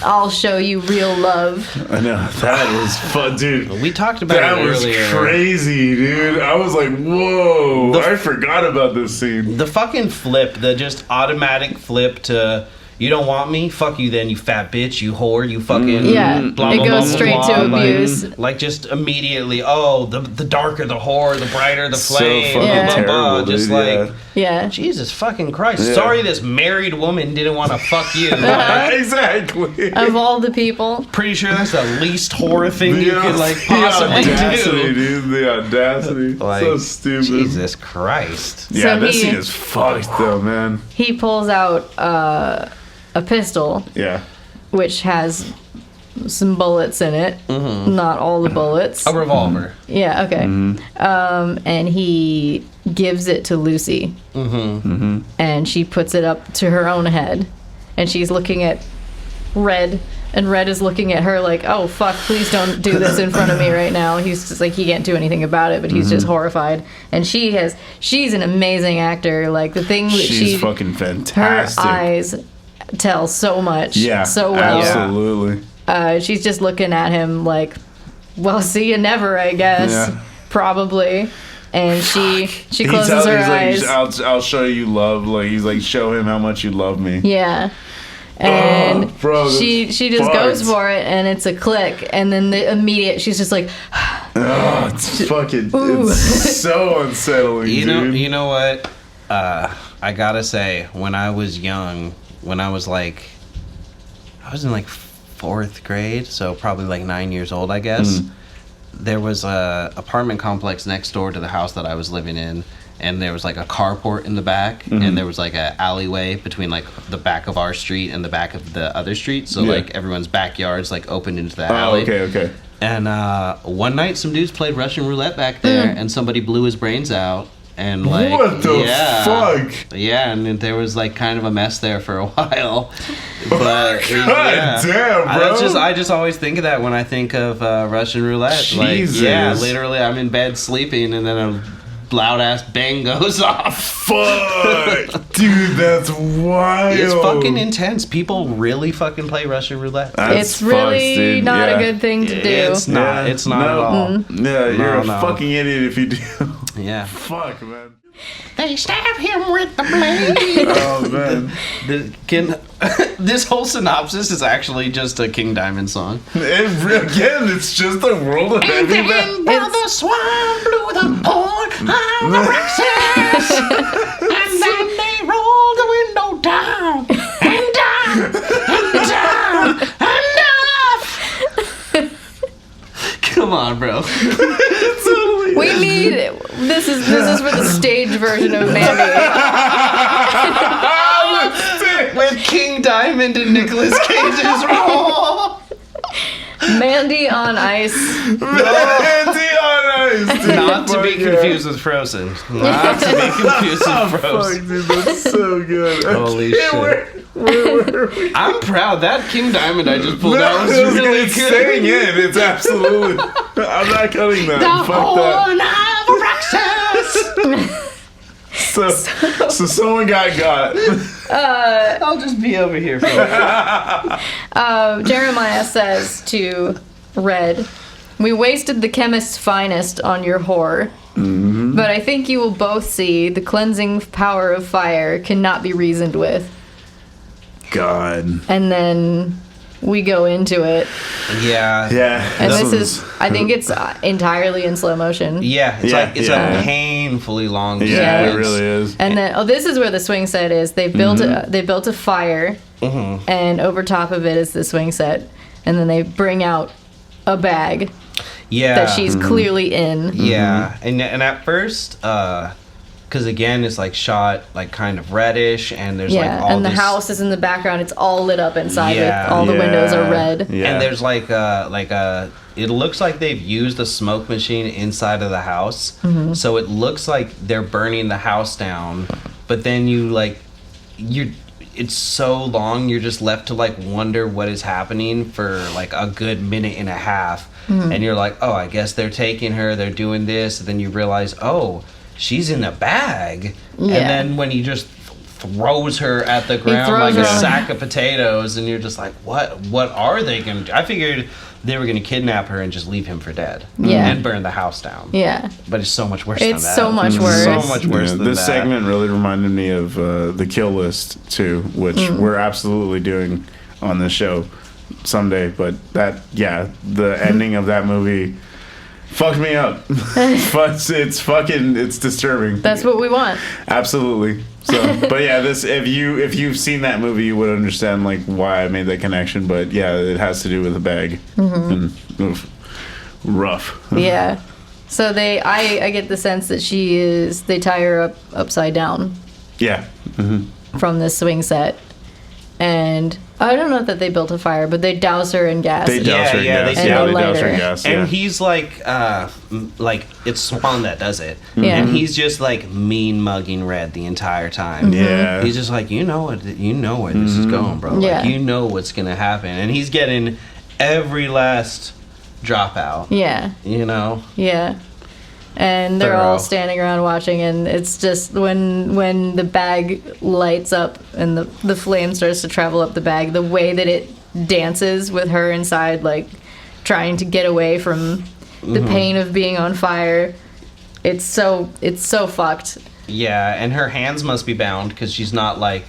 I'll show you real love." I know. That was fun, dude. We talked about That it was earlier. crazy, dude. I was like, whoa. I forgot about this scene. The fucking flip, the just automatic flip to you don't want me? Fuck you then, you fat bitch, you whore, you fucking Yeah, blah, it blah, goes blah, straight blah, to blah. abuse. Like just immediately, the darker the whore, the brighter the So flame, fucking Yeah. blah, blah, blah. terrible, Just dude. like Yeah. Jesus fucking Christ. Yeah. Sorry this married woman didn't want to fuck you. Yeah. Exactly. Of all the people. Pretty sure that's the least horror thing you could the possibly audacity, do. dude. The audacity. So stupid. Jesus Christ. Yeah, So this he- scene is fucked though, man. He pulls out a pistol, Yeah. which has some bullets in it. Not all the bullets. A revolver. Yeah, okay. And he gives it to Lucy. And she puts it up to her own head. And she's looking at Red. And Red is looking at her like, oh, fuck, please don't do this in front of me right now. He's just like, he can't do anything about it, but he's just horrified. And she's an amazing actor. Like, the thing that She's fucking her fantastic. eyes tell so much. Yeah. So well. Absolutely. She's just looking at him like, well, see you never, I guess. Yeah. Probably. And she He closes tells- her he's eyes. like, I'll show you love. Like he's like, show him how much you love me. Yeah. And bro, she that's just goes fucked. for it, and it's a click. And then the immediate, she's just like, Oh, it's fucking, Ooh. it's so unsettling, dude. You know what? I gotta say, when I was young, when I was in like 4th grade, so probably like 9 years old, I guess. There was a apartment complex next door to the house that I was living in, and there was like a carport in the back, and there was like a alleyway between like the back of our street and the back of the other street, so Yeah. like everyone's backyards like opened into the Oh, alley. okay. And one night some dudes played Russian roulette back there, and somebody blew his brains out. And like, what the fuck? Yeah, and there was like kind of a mess there for a while. But God damn, bro. I just always think of that when I think of Russian roulette. Jesus. Like, yeah, literally, I'm in bed sleeping, and then a loud ass bang goes off. Fuck, dude, that's wild. It's fucking intense. People really fucking play Russian roulette. It's really not a good thing to do. It's not. It's not at all. Yeah, you're a fucking idiot if you do. Yeah. Fuck, man. They stab him with the blade. Oh man. This whole synopsis is actually just a King Diamond song. Again, it's just the world of heavy metal. The swan blew the horn on the Rexes, and then they rolled the window down and down and down. Enough. Come on, bro. We need this is for the stage version of Mandy. With King Diamond and Nicolas Cage's role. Mandy on ice. Mandy on ice. Dude. Not to be confused with Frozen. Not to be confused with Fuck, Frozen. dude, that's so good. Holy shit. Where were we? I'm proud. That King Diamond I just pulled out was it's really it's good. staying in. It's absolutely. I'm not cutting that. Fuck that. So someone got. I'll just be over here for Jeremiah says to Red, "We wasted the chemist's finest on your horror, but I think you will both see the cleansing power of fire cannot be reasoned with." God. And then we go into it. Yeah. Yeah. And I think it's entirely in slow motion. Yeah. It's a painfully long Yeah, Yeah. it really is. And then, this is where the swing set is. They built a fire, and over top of it is the swing set. And then they bring out a bag that she's clearly in. Yeah. And at first, because again, it's like shot like kind of reddish, and there's like all and the this, house is in the background. It's all lit up inside. Yeah. With all the windows are red. Yeah. and there's like it looks like they've used a smoke machine inside of the house, so it looks like they're burning the house down. But then it's so long, you're just left to like wonder what is happening for like a good minute and a half, and you're like, oh, I guess they're taking her, they're doing this, and then you realize, oh, she's in a bag, and then when he just throws her at the ground like a sack of potatoes, and you're just like, what are they gonna do? I figured they were gonna kidnap her and just leave him for dead, and burn the house down. Yeah, but it's so much worse than that. It's so much worse. So much worse than this that. segment really reminded me of the Kill List too, which we're absolutely doing on this show someday. But the ending of that movie fucked me up. But it's disturbing. that's what we want. Absolutely. So, but yeah, if you've seen that movie, you would understand like why I made that connection. But yeah, it has to do with a bag. And, rough. Yeah. So I get the sense that they tie her up upside down Yeah. from this swing set, and I don't know that they built a fire, but they douse her in gas. They douse her in gas. they They light douse her her. in gas. And Yeah. he's like it's Swan that does it. Yeah. And he's just like mean mugging Red the entire time. Yeah. He's just like, you know where this is going, bro. Yeah. Like, you know what's gonna happen. And he's getting every last dropout. Yeah. You know? Yeah. And they're all Thorough. standing around watching, and it's just when the bag lights up and the flame starts to travel up the bag, the way that it dances with her inside, like trying to get away from the pain of being on fire. It's so fucked. Yeah, and her hands must be bound because she's not like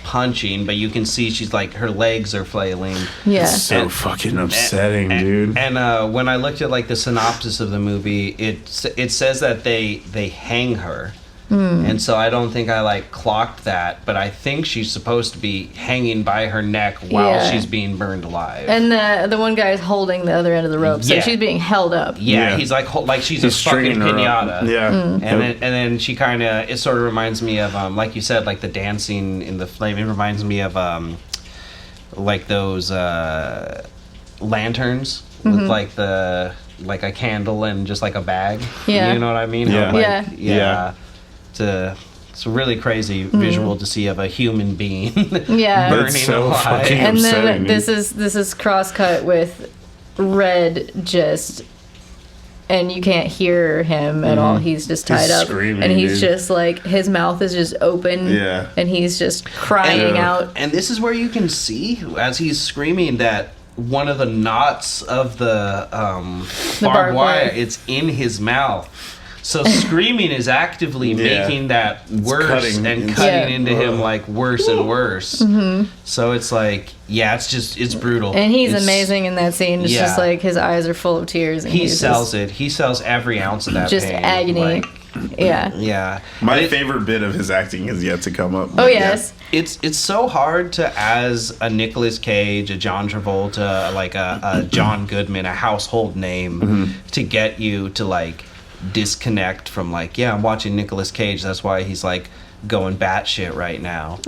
punching, but you can see she's like her legs are flailing. Yeah. It's so fucking upsetting, dude. And when I looked at like the synopsis of the movie, it says that they hang her, and so I don't think I like clocked that, but I think she's supposed to be hanging by her neck while she's being burned alive. And the one guy is holding the other end of the rope, so she's being held up. Yeah, he's like she's a fucking stringing her up. pinata. Yeah. And then she kind of, it sort of reminds me of like you said, like the dancing in the flame. It reminds me of like those lanterns with like the like a candle and just like a bag. Yeah. You know what I mean? Yeah. Like, Yeah. It's a really crazy visual to see of a human being Yeah. burning It's so alive. fucking And then upsetting. this is cross-cut with Red just... And you can't hear him at all. He's just tied up. screaming, and he's dude. just like, his mouth is just open. Yeah. And he's just crying out. And this is where you can see, as he's screaming, that one of the knots of the barbed wire, it's in his mouth. So screaming is actively making that worse cutting and into- cutting into him like worse and worse. So it's like, it's brutal. And he's It's- amazing in that scene. It's just Yeah. like his eyes are full of tears. And He he's sells it. He sells every ounce of that just pain. agony. Like, Yeah. My favorite bit of his acting is yet to come up. Oh, yes. It's so hard to, as a Nicolas Cage, a John Travolta, like a John Goodman, a household name, to get you to like disconnect from like, I'm watching Nicolas Cage. That's why he's like going batshit right now.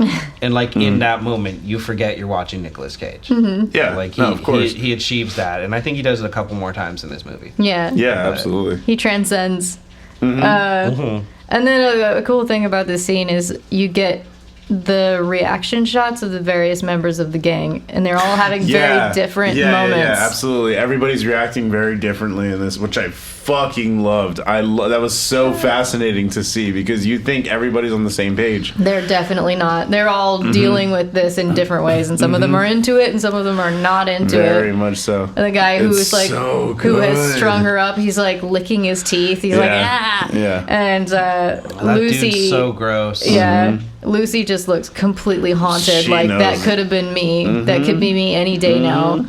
And like in that moment, you forget you're watching Nicolas Cage. Yeah, Like of course. he achieves that, and I think he does it a couple more times in this movie. Yeah. Yeah, absolutely. He transcends. And then a cool thing about this scene is you get the reaction shots of the various members of the gang, and they're all having very different moments. Yeah, absolutely. Everybody's reacting very differently in this, which I fucking loved. That was so fascinating to see, because you think everybody's on the same page. They're definitely not. They're all dealing with this in different ways, and some of them are into it, and some of them are not into Very it. much so. And the guy who It's is like, so who has good. strung her up, he's like licking his teeth. He's like, ah. Yeah. And That Lucy, dude's so gross. yeah, Lucy just looks completely haunted. She like that knows. could have been me. That could be me any day now.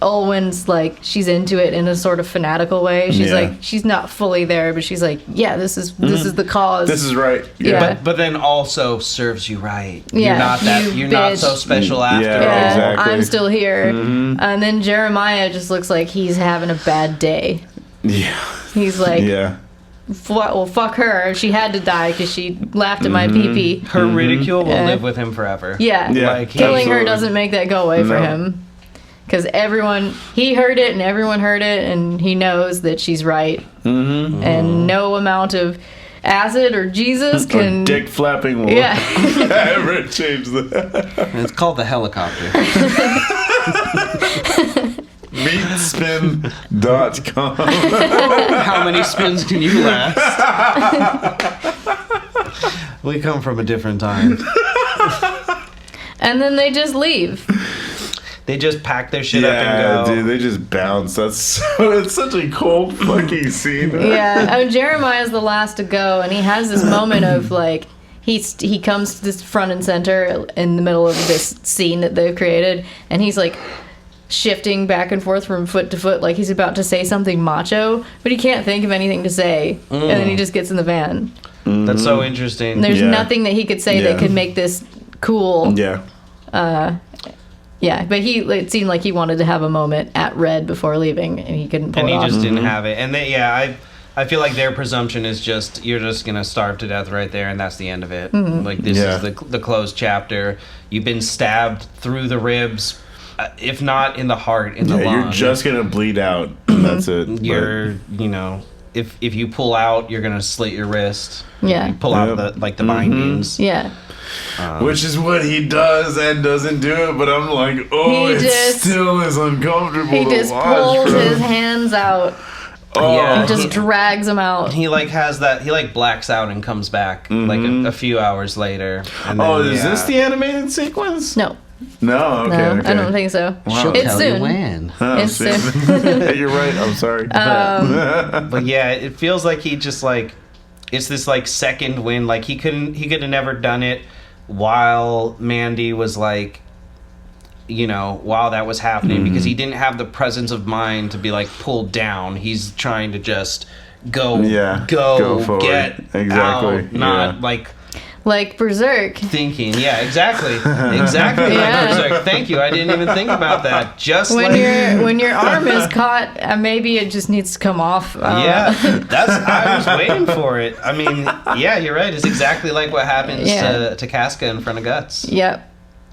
Olwen's like, she's into it in a sort of fanatical way. She's Yeah. like, she's not fully there, but she's like, yeah, this is the cause. This is right. Yeah. But then also serves you right. Yeah, You're not that. you You're not bitch. so special after Yeah, all. yeah, exactly. I'm still here. And then Jeremiah just looks like he's having a bad day. Yeah. He's like, Yeah. well, fuck her. She had to die because she laughed at my pee-pee. Her ridicule will Yeah. live with him forever. Yeah. Yeah. Like, Killing her absolutely. doesn't make that go away for No. him. Because he heard it and everyone heard it, and he knows that she's right. And no amount of acid or Jesus Or can... dick flapping will Yeah. ever change that. And it's called the helicopter. Meatspin.com. How many spins can you last? We come from a different time. And then they just leave. They just pack their shit up and Yeah, go. dude, they just bounce. It's such a cold fucking scene. Yeah. Jeremiah's the last to go, and he has this moment of like, he comes to this front and center in the middle of this scene that they've created, and he's like shifting back and forth from foot to foot like he's about to say something macho, but he can't think of anything to say. And then he just gets in the van. That's so interesting. And there's Yeah. nothing that he could say Yeah. that could make this cool. Yeah. Yeah, but it seemed like he wanted to have a moment at Red before leaving, and he couldn't pull And it he off. just didn't have it. And I feel like their presumption is just, you're just gonna starve to death right there, and that's the end of it. Like, this Yeah. is the closed chapter. You've been stabbed through the ribs, if not in the heart, in the Yeah, lung. you're just gonna bleed out, and that's it. But- You're, if you pull out, you're gonna slit your wrist. Yeah. You pull out Yep. the bindings. Yeah. which is what he does and doesn't do it, but I'm like, oh, He it just- still is uncomfortable He to just watch, pulls bro. his hands out Oh, Yeah. and just drags them out. He like has that. He like blacks out and comes back like a few hours later. And oh, then, is this the animated sequence? No, No, okay, no, okay. I don't think so. Wow. It's soon. when. Oh, It's see? soon. You're right. I'm sorry. But yeah, it feels like he just like, it's this like second win. Like he could have never done it while Mandy was like, while that was happening, because he didn't have the presence of mind to be like pulled down. He's trying to just go forward. get Exactly, out, not yeah. Like Berserk. thinking. Yeah, exactly like Yeah. Berserk. Thank you, I didn't even think about that. Just When your arm is caught, maybe it just needs to come off. Yeah, I was waiting for it. I mean, yeah, you're right. It's exactly like what happens Yeah. to Casca in front of Guts. Yep.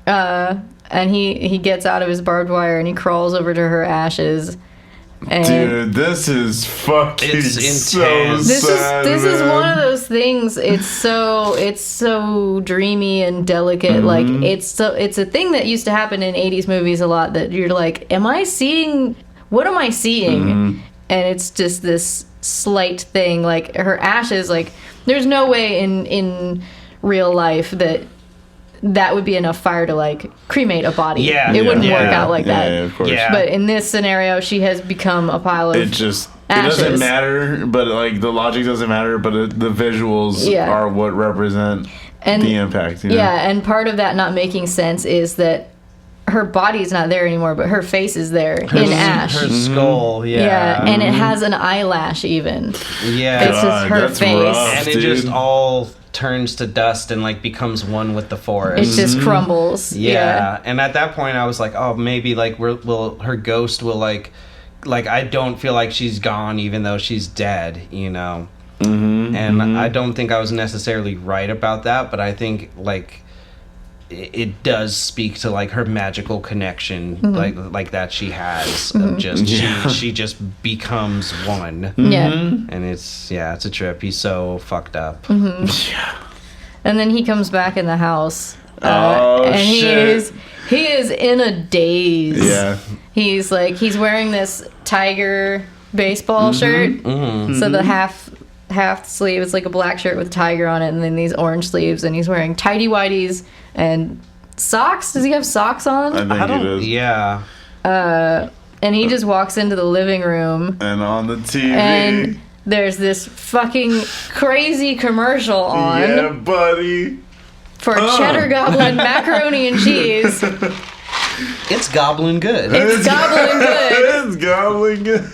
And he gets out of his barbed wire and he crawls over to her ashes, And dude, this is fucking It's so intense. sad, this is man. one of those things. It's so dreamy and delicate. Like it's a thing that used to happen in 80s movies a lot. That you're like, what am I seeing? And it's just this slight thing. Like her ashes. Like there's no way in real life that would be enough fire to like cremate a body. Yeah. It wouldn't Yeah. work out like that. Yeah, of course. Yeah. But in this scenario, she has become a pile of It doesn't ashes. matter, but like the logic doesn't matter, but the visuals Yeah. are what represent And- the impact. You know? Yeah, and part of that not making sense is that her body's not there anymore, but her face is there in ash. Her skull, Yeah, and it has an eyelash even. yeah. This is God, her that's face. rough, And it dude. just all turns to dust and like becomes one with the It forest. just crumbles. Yeah. And at that point I was like, oh, maybe like her ghost will like I don't feel like she's gone even though she's dead, you know. And I don't think I was necessarily right about that, but I think like it does speak to like her magical connection like that she has of just she just becomes one. Yeah. And it's a trip. He's so fucked up. And then he comes back in the house. Oh, and shit. he is in a daze. Yeah. He's wearing this tiger baseball shirt. So the half sleeve is like a black shirt with a tiger on it, and then these orange sleeves, and he's wearing tighty whities and socks. Does he have socks on? I think it is. Yeah. And he just walks into the living room, And on the TV. and there's this fucking crazy commercial on Yeah, buddy. for cheddar goblin macaroni and cheese. It's goblin good. It's goblin good. It's gobbling good.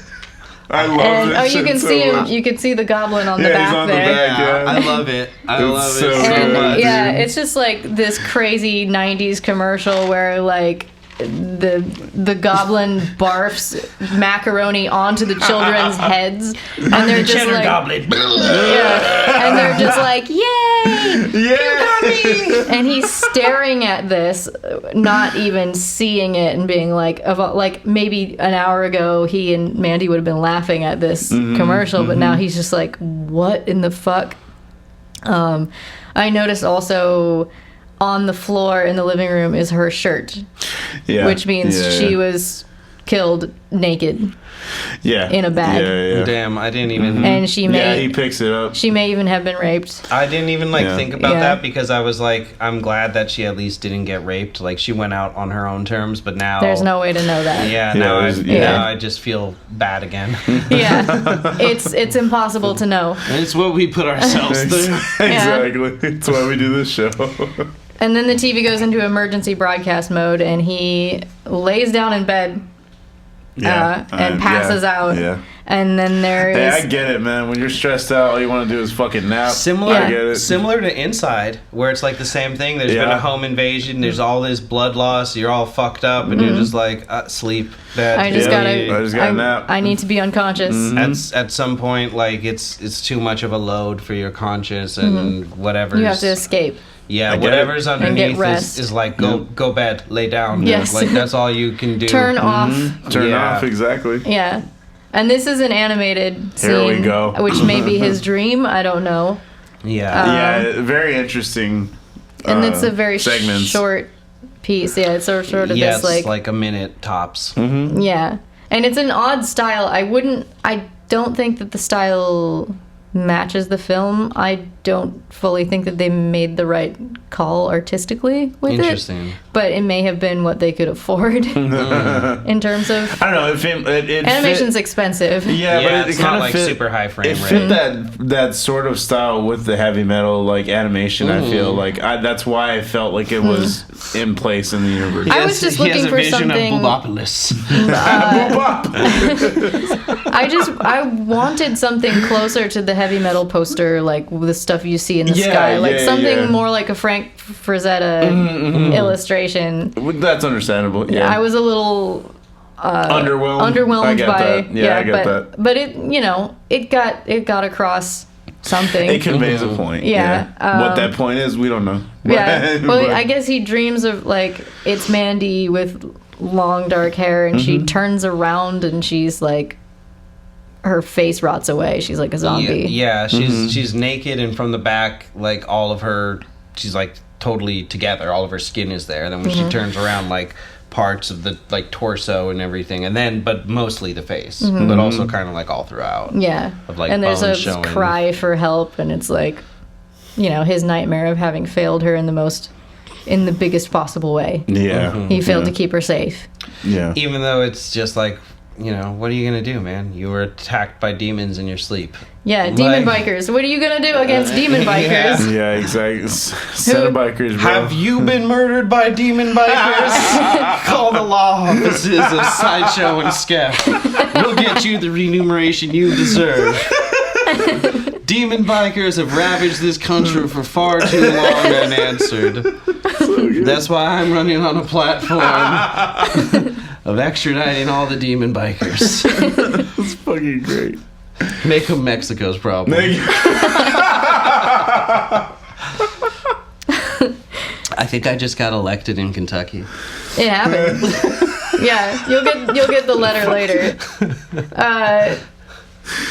I love And that you shit can so see him. much. You can see the goblin on the Yeah, he's back on the there. back. Yeah. I love it. I It's love so it so good. And much. yeah, it's just like this crazy '90s commercial where like the goblin barfs macaroni onto the children's heads, and they're just Cheddar like, goblin. yeah, and they're just like, yay! Yeah. And he's staring at this, not even seeing it, and being like, maybe an hour ago he and Mandy would have been laughing at this commercial, but now he's just like, what in the fuck? I noticed also on the floor in the living room is her shirt, Yeah. which means Yeah, she yeah. was killed naked, Yeah. in a bag. Yeah, yeah. Damn, I didn't even. and she Yeah, he may picks it up. even have been raped. I didn't even Yeah. think about Yeah. that because I was like, I'm glad that she at least didn't get raped. Like she went out on her own terms, but now There's no way to know that. Yeah, Yeah, now yeah. now I just feel bad again. Yeah, it's impossible to know. It's what we put ourselves through. Exactly. That's why we do this show. And then the TV goes into emergency broadcast mode, and he lays down in bed and passes out. Yeah. And then there Hey, I is get it, man. When you're stressed out, all you want to do is fucking nap. Similar, I get it. similar to Inside, where it's like the same thing. There's been Yeah. a home invasion. There's all this blood loss. You're all fucked up, and you're just like sleep. Bed. I just Yeah, gotta I just gotta nap. I need to be unconscious. At some point, like it's too much of a load for your conscience and whatever. You have to escape. Yeah, I get whatever's it. And get underneath rest. is like go bed, lay down. Yes. Like that's all you can do. Turn off. Turn Yeah. off, exactly. Yeah. And this is an animated scene, Here we go. which may be his dream. I don't know. Yeah. Yeah, very interesting. And it's a very segments. short piece. Yeah, it's sort of Yeah, this it's like a minute tops. yeah, and it's an odd style. I don't think that the style matches the film. I don't fully think that they made the right call artistically with Interesting. it, but it may have been what they could afford in terms of I don't know. It animation's fit, expensive. yeah, Yeah, but it's it not kind of like fit, super high frame It rate. fit that sort of style with the heavy metal like animation. I feel like that's why I felt like it was in place in the universe. I was just looking for something. Boobopolis. I wanted something closer to the heavy metal poster, like the stuff you see in the Yeah, sky, like yeah, something yeah. more like a Frank Frazetta illustration. That's understandable. Yeah, I was a little underwhelmed. I get by that. Yeah, I get but, that. but it got across something. It conveys a point. Yeah, what that point is, we don't know. Yeah. Well, But- I guess he dreams of like it's Mandy with long dark hair, and she turns around and she's like, her face rots away. She's like a zombie. Yeah, she's naked, and from the back, like all of her, she's like totally together. All of her skin is there. And then when she turns around, like parts of the like torso and everything, and then but mostly the face, but also kind of like all throughout. Yeah, of like and there's a bones showing. cry for help, and it's like, you know, his nightmare of having failed her in the biggest possible way. Yeah, He failed to keep her safe. Yeah, Even though it's just like, you know, what are you gonna do, man? You were attacked by demons in your sleep. Yeah, demon bikers. What are you gonna do against demon bikers? yeah, exactly. Set of bikers, bro. Have you been murdered by demon bikers? Call the law offices of Sideshow and Skep. We'll get you the remuneration you deserve. Demon bikers have ravaged this country for far too long unanswered. That's why I'm running on a platform of extraditing all the demon bikers. That's fucking great. Make them Mexico's problem. I think I just got elected in Kentucky. It happened. Yeah, you'll get the letter later.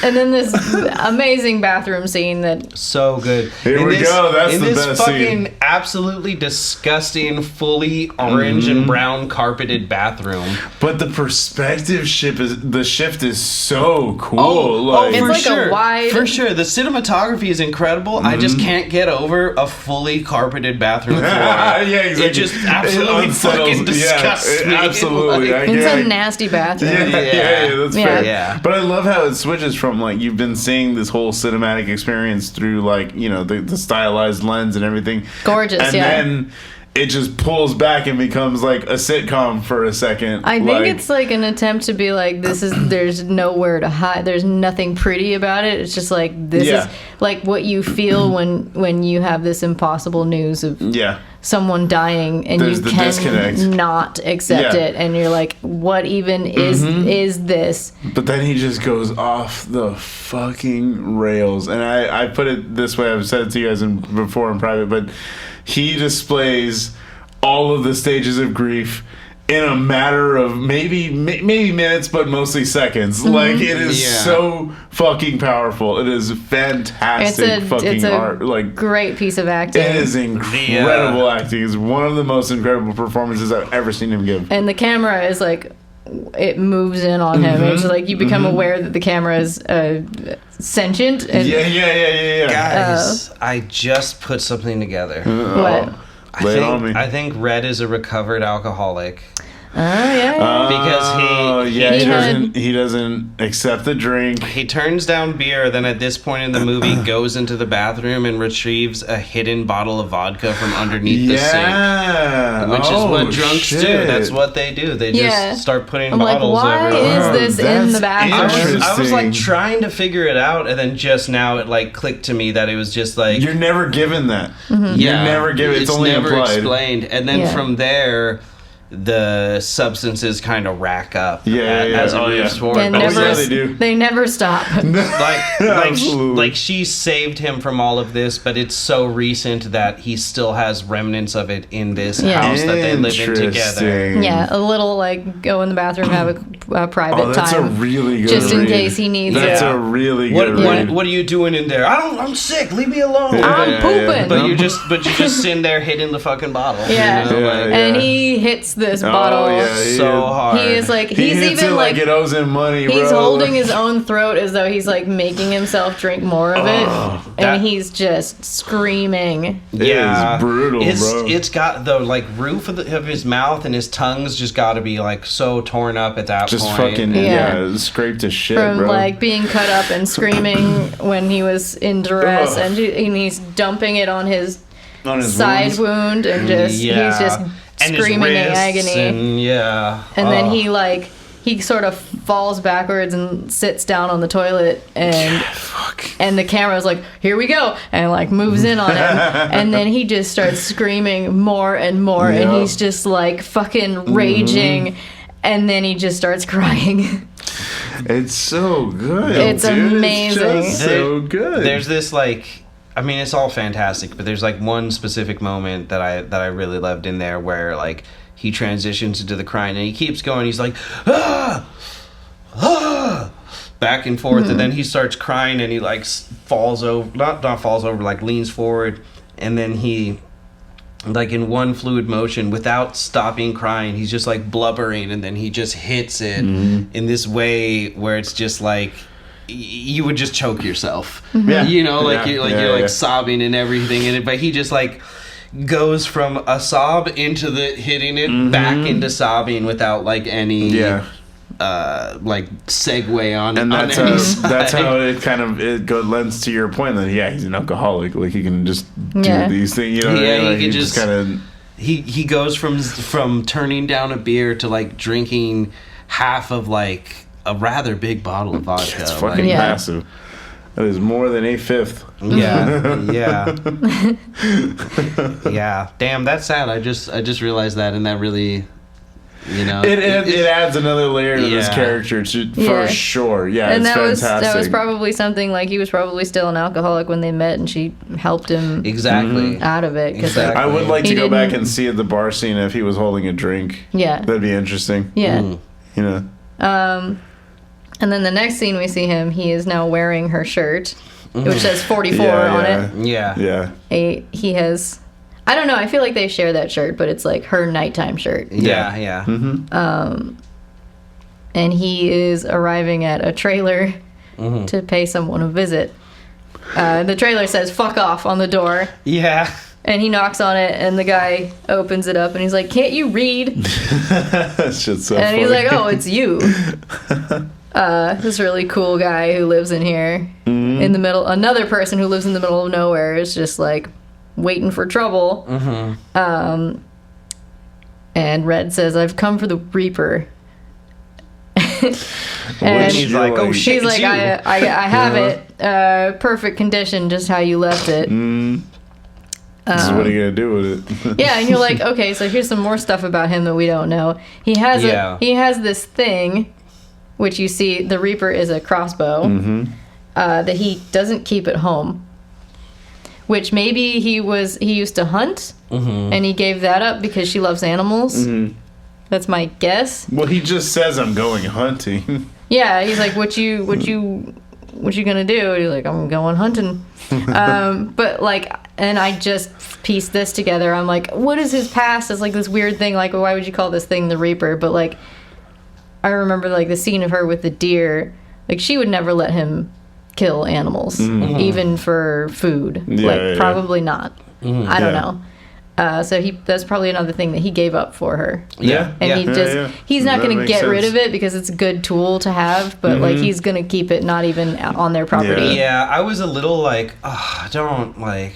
And then this amazing bathroom scene that... So good. Here we go. That's the best fucking scene. absolutely disgusting, fully orange and brown carpeted bathroom. But the perspective shift is so cool. It's for like sure. a wide... For sure. The cinematography is incredible. I just can't get over a fully carpeted bathroom floor. yeah, exactly. It just absolutely fucking disgusts me. Absolutely. Like, It's a nasty bathroom. Yeah, that's fair. Yeah. But I love how it switches from like you've been seeing this whole cinematic experience through like, you know, the stylized lens and everything. Gorgeous, and then it just pulls back and becomes like a sitcom for a second. I think it's like an attempt to be like, there's nowhere to hide. There's nothing pretty about it. It's just like, this is like what you feel when you have this impossible news of someone dying and There's you the can disconnect. not accept it. And you're like, what even is this? But then he just goes off the fucking rails. And I put it this way, I've said it to you guys before in private, but he displays all of the stages of grief in a matter of maybe minutes, but mostly seconds. Like, it is so fucking powerful. It is fantastic fucking art. Like, great piece of acting. It is incredible acting. It's one of the most incredible performances I've ever seen him give. And the camera is like, it moves in on him. It's like you become aware that the camera is sentient. And, Guys, I just put something together. What? I think Red is a recovered alcoholic. Oh yeah. Because he doesn't accept the drink. He turns down beer, then at this point in the movie goes into the bathroom and retrieves a hidden bottle of vodka from underneath the sink. Which is what drunks do. That's what they do. They just start putting bottles everywhere. Why is this in the bathroom? I was like trying to figure it out, and then just now it like clicked to me that it was just like, you're never given that. Mm-hmm. You're never given. It's only never implied. Explained, and then from there, the substances kind of rack up as it moves forward. They never stop. like she saved him from all of this, but it's so recent that he still has remnants of it in this house that they live in together. Yeah, a little like go in the bathroom, have a private time. That's a really good just in read. case he needs That's it. a really good read. What are you doing in there? I'm sick. Leave me alone. I'm pooping. But you just sitting there hitting the fucking bottle. Yeah, you know, and he hits this bottle so hard. He is like he hits even it like it owes him money. He's bro. holding his own throat as though he's like making himself drink more of it, and he's just screaming. Yeah, it's brutal, bro. It's got the like roof of his mouth and his tongue's just got to be like so torn up at that just point. Fucking scraped to shit, from bro. like being cut up and screaming when he was in duress, and he's dumping it on his side wound, and just he's just screaming in agony. And then he sort of falls backwards and sits down on the toilet, and the camera's like, here we go, and like moves in on him, and then he just starts screaming more and more, and he's just like fucking raging, and then he just starts crying. It's so good. It's amazing. It's just so good. There's this like, I mean, it's all fantastic, but there's like one specific moment that I really loved in there where like he transitions into the crying, and he keeps going. He's like, ah, ah, back and forth, and then he starts crying, and he like falls over, not falls over, like leans forward, and then he, like in one fluid motion, without stopping crying, he's just like blubbering, and then he just hits it in this way where it's just like you would just choke yourself. Yeah. You know, like Yeah. you're like sobbing and everything in it, but he just like goes from a sob into the hitting it back into sobbing without like any like segue on, and on that's any side. that's how it kind of lends to your point that he's an alcoholic, like he can just do these things, you know. Yeah, like, he can just kind of he goes from turning down a beer to like drinking half of like a rather big bottle of vodka. it's fucking like, massive. That is more than 1/5. Yeah. Damn, that's sad. I just realized that, and that really, you know, it adds another layer to this character for sure. Yeah, and it's fantastic. that was probably something like he was probably still an alcoholic when they met, and she helped him out of it. I would like to go back and see at the bar scene if he was holding a drink. Yeah, that'd be interesting. Yeah, you know. And then the next scene we see him, he is now wearing her shirt, which says 44 on it. Yeah. He has, I don't know, I feel like they share that shirt, but it's like her nighttime shirt. Yeah. And he is arriving at a trailer to pay someone a visit. The trailer says "fuck off" on the door. Yeah. And he knocks on it, and the guy opens it up, and he's like, "Can't you read?" That shit's so and funny. he's like, "Oh, it's you." This really cool guy who lives in here in the middle. Another person who lives in the middle of nowhere is just like waiting for trouble. And Red says, "I've come for the Reaper." And he's like, "Oh shit!" She's like, I have it, perfect condition, just how you left it. So what are you gonna do with it? Yeah, and you're like, okay, so here's some more stuff about him that we don't know. He has this thing, which you see, the Reaper is a crossbow that he doesn't keep at home. Which maybe he used to hunt, and he gave that up because she loves animals. That's my guess. Well, he just says, "I'm going hunting." Yeah, he's like, what you gonna do? And he's like, "I'm going hunting." But like, and I just pieced this together. I'm like, what is his past? It's like this weird thing. Like, why would you call this thing the Reaper? But like, I remember like the scene of her with the deer. Like, she would never let him kill animals, even for food. Probably not. I don't know. So that's probably another thing that he gave up for her. Yeah. And he's not going to get rid of it because it's a good tool to have, but like he's going to keep it not even on their property. Yeah, I was a little like, don't like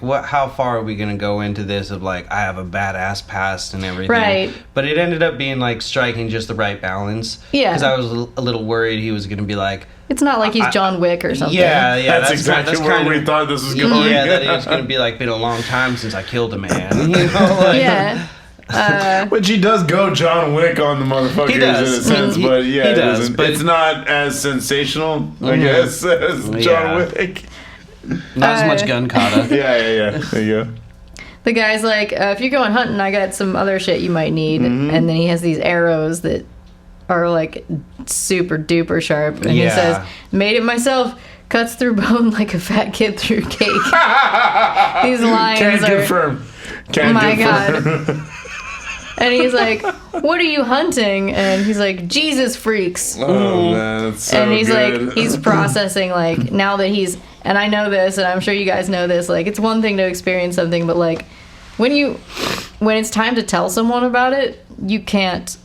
what? How far are we going to go into this of like I have a badass past and everything? Right. But it ended up being like striking just the right balance. Yeah. Because I was a little worried he was going to be like. It's not like he's John Wick or something. Yeah, that's exactly where we thought this was going. Yeah, that it was going to be like, been a long time since I killed a man. You know, like, yeah. Which he does go John Wick on the motherfuckers in a sense, but yeah, but it's not as sensational, I guess, as John Wick. Not as much gun kata. Yeah. There you go. The guy's like, if you're going hunting, I got some other shit you might need. And then he has these arrows that are like super duper sharp, and he says, "Made it myself, cuts through bone like a fat kid through cake." These lines Can't confirm. God. And he's like, "What are you hunting?" And he's like, "Jesus freaks." Oh man, that's so and he's good. like, he's processing like now that he's, and I know this, and I'm sure you guys know this. Like, it's one thing to experience something, but like when it's time to tell someone about it, you can't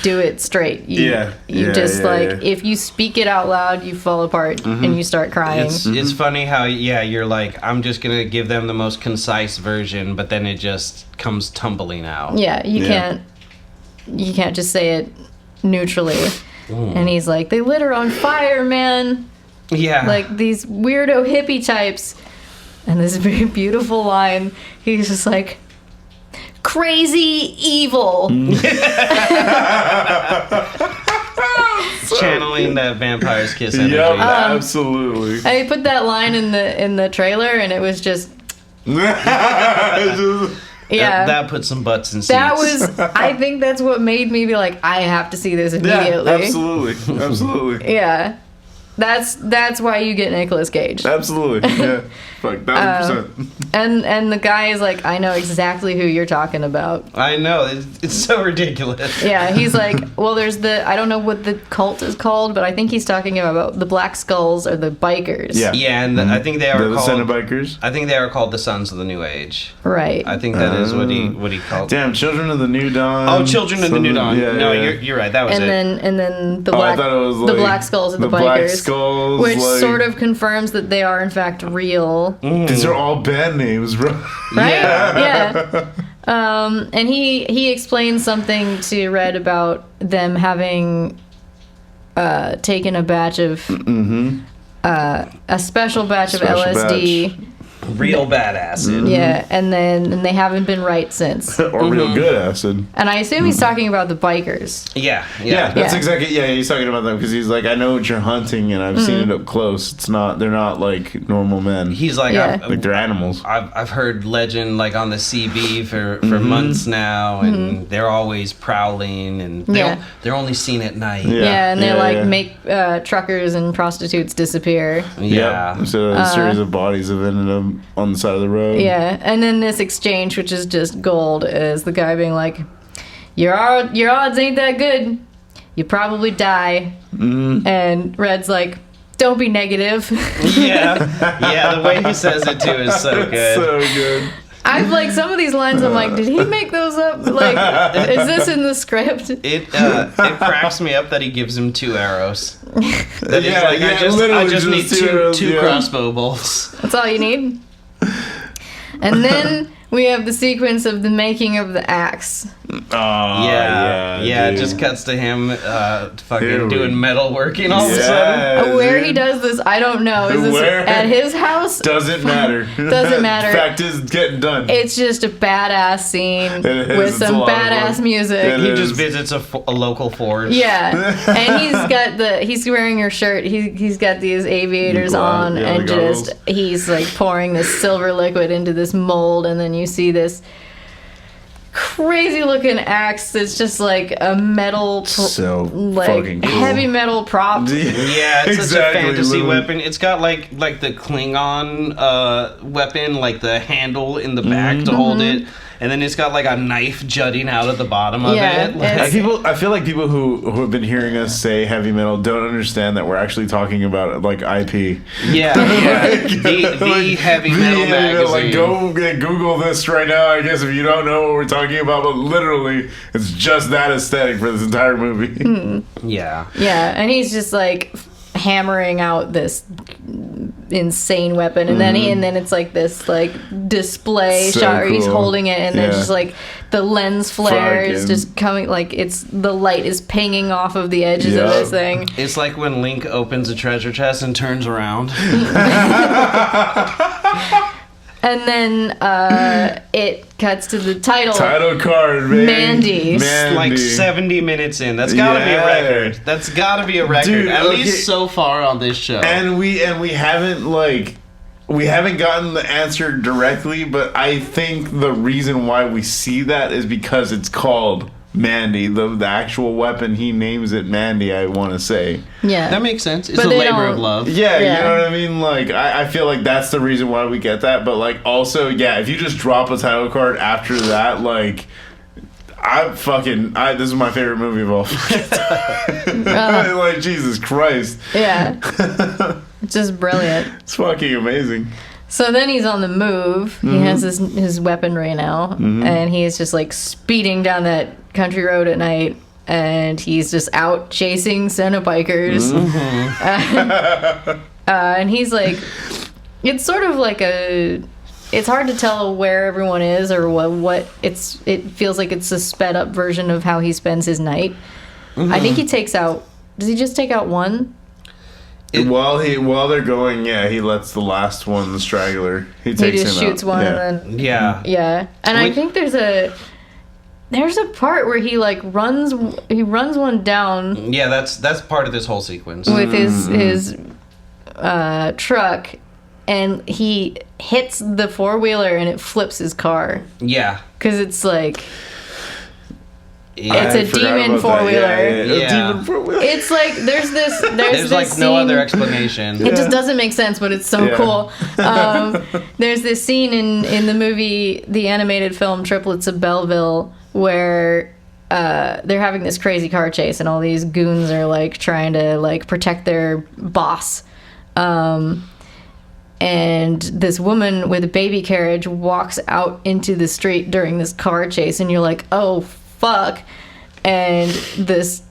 do it straight. If you speak it out loud, you fall apart and you start crying. It's funny how you're like, I'm just gonna give them the most concise version, but then it just comes tumbling out. Yeah, you can't just say it neutrally. And he's like, "They lit her on fire, man." Yeah, like these weirdo hippie types. And this very beautiful line, he's just like, "Crazy evil." Channeling that vampire's kiss energy. Yep, absolutely. I put that line in the trailer, and it was just Yeah. That put some butts in seats. That was, I think that's what made me be like, I have to see this immediately. Yeah, absolutely. Yeah. That's why you get Nicolas Cage. Absolutely. Yeah. Fuck, 1,000%. And the guy is like, I know exactly who you're talking about. I know. It's so ridiculous. Yeah, he's like, well, there's I don't know what the cult is called, but I think he's talking about the Black Skulls or the bikers. Yeah. Yeah, and I think they are They're the called Cenobikers. I think they are called the Sons of the New Age. Right. I think that is what he called. Damn, Children of the New Dawn. Oh, Children of the New Dawn. Yeah, no, yeah. you're right. That was it. And then the I black thought it was the like Black Skulls are the Black bikers, Skulls, which like, sort of confirms that they are in fact real. These are all band names, bro. Right? Yeah. Yeah. And he explains something to Red about them having taken a batch of a special batch of LSD. Real bad acid. Yeah, and they haven't been right since. Or real good acid. And I assume he's talking about the bikers. Yeah. Yeah, that's Yeah. exactly. Yeah, he's talking about them because he's like, I know what you're hunting, and I've seen it up close. They're not like normal men. He's like, Yeah. Like they're animals. I've heard legend like on the CB for months now, and they're always prowling, and they're only seen at night. Yeah, and they yeah. make truckers and prostitutes disappear. Yeah. Yep. So a series of bodies have ended up on the side of the road. Yeah, and then this exchange, which is just gold, is the guy being like, your odds ain't that good. You probably die. And Red's like, don't be negative. Yeah, the way he says it too is so good. So good. I've like some of these lines. I'm like, did he make those up? Like, is this in the script? It cracks me up that he gives him 2 arrows. That he's Yeah, like, yeah, I literally just need just 2 arrows, two yeah. crossbow bolts. That's all you need. And then we have the sequence of the making of the axe. Oh, Yeah, it dude. just cuts to him fucking Here we- doing metal working all of a Yeah, sudden. Where dude. he does this, I don't know. Is this Where? at his house? Doesn't matter. Doesn't matter. Fact is, it's getting done. It's just a badass scene It is. with It's some a lot of badass fun. music. It He is. just visits a local forge. Yeah, and he's wearing your shirt. He's got these aviators on, Yeah, and the goggles. just he's like pouring this silver liquid into this mold, and then you see this crazy looking axe that's just like a metal, So like fucking cool. heavy metal prop. Yeah, it's such a Exactly, fantasy literally. weapon. It's got like the Klingon weapon, like the handle in the back to hold it, and then it's got like a knife jutting out of the bottom of Yeah, it. it's- I feel like people who have been hearing us say heavy metal don't understand that we're actually talking about like IP. Yeah, the heavy metal magazine. Like go Google this right now. I guess if you don't know what we're talking about, but literally it's just that aesthetic for this entire movie. Yeah. Yeah, and he's just like hammering out this insane weapon, and then it's like this like display So shot where he's cool. holding it, and then Yeah. just like the lens flare is Fucking- just coming, like the light is pinging off of the edges of Yep. this thing. It's like when Link opens a treasure chest and turns around. And then it cuts to the title Title card, man. Mandy. Like 70 minutes in. That's gotta be a Yeah. record. That's gotta be a record. Dude, At okay. least so far on this show. And we haven't we haven't gotten the answer directly, but I think the reason why we see that is because it's called Mandy. The actual weapon, he names it Mandy, I want to say. Yeah, that makes sense. It's But a they labor don't- of love. Yeah, Yeah. you know what I mean? Like, I feel like that's the reason why we get that, but like also, yeah, if you just drop a title card after that, like, this is my favorite movie of all time. Like, Jesus Christ. yeah, it's just brilliant. It's fucking amazing. So then he's on the move. He has his weaponry now, and he's just like speeding down that country road at night, and he's just out chasing Cenobikers. And he's like, it's sort of like it's hard to tell where everyone is or what it feels like it's a sped up version of how he spends his night. I think he takes out. Does he just take out one? While they're going, yeah, he lets the last one, the straggler. He takes just him shoots out. one Yeah. and then Yeah. and I think there's a part where he like runs one down Yeah, that's part of this whole sequence. with his truck, and he hits the four-wheeler and it flips his car. Yeah. Because it's like... Yeah, it's a demon four-wheeler. Yeah. Demon four-wheeler. It's like there's this like scene, no other explanation. It just doesn't make sense, but it's so cool. There's this scene in the movie, the animated film Triplets of Belleville, where they're having this crazy car chase, and all these goons are like trying to like protect their boss. And this woman with a baby carriage walks out into the street during this car chase, and you're like, oh fuck. And this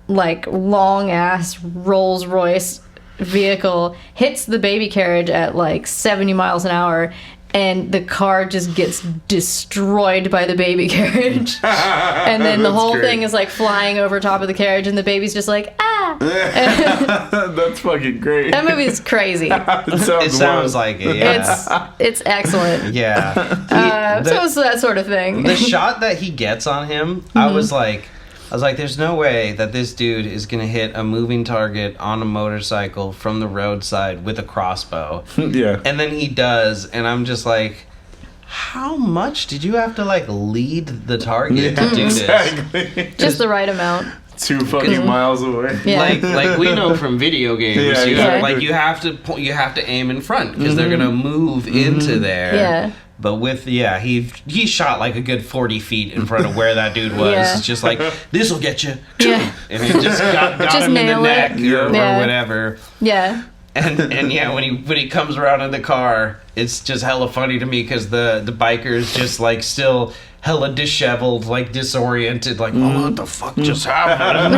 like long ass Rolls Royce vehicle hits the baby carriage at like 70 miles an hour, and the car just gets destroyed by the baby carriage. And then the whole thing is like flying over top of the carriage, and the baby's just like, ah. That's fucking great. That movie is crazy. It sounds like it, yeah. It's excellent. Yeah. So it's that sort of thing. The shot that he gets on him, I was like, there's no way that this dude is going to hit a moving target on a motorcycle from the roadside with a crossbow. Yeah. And then he does, and I'm just like, how much did you have to, like, lead the target to do this? Just the right amount. 2 fucking miles away. Yeah. Like we know from video games, Yeah, you exactly. you have to aim in front because they're gonna move into there. Yeah. But with he shot like a good 40 feet in front of where that dude was. Yeah. It's just like, this'll get you. Yeah. And it just got Just him in the nail neck it. or Yeah. whatever. Yeah. And yeah, when he comes around in the car, it's just hella funny to me because the biker's just like still hella disheveled, like disoriented, like, oh, what the fuck just happened?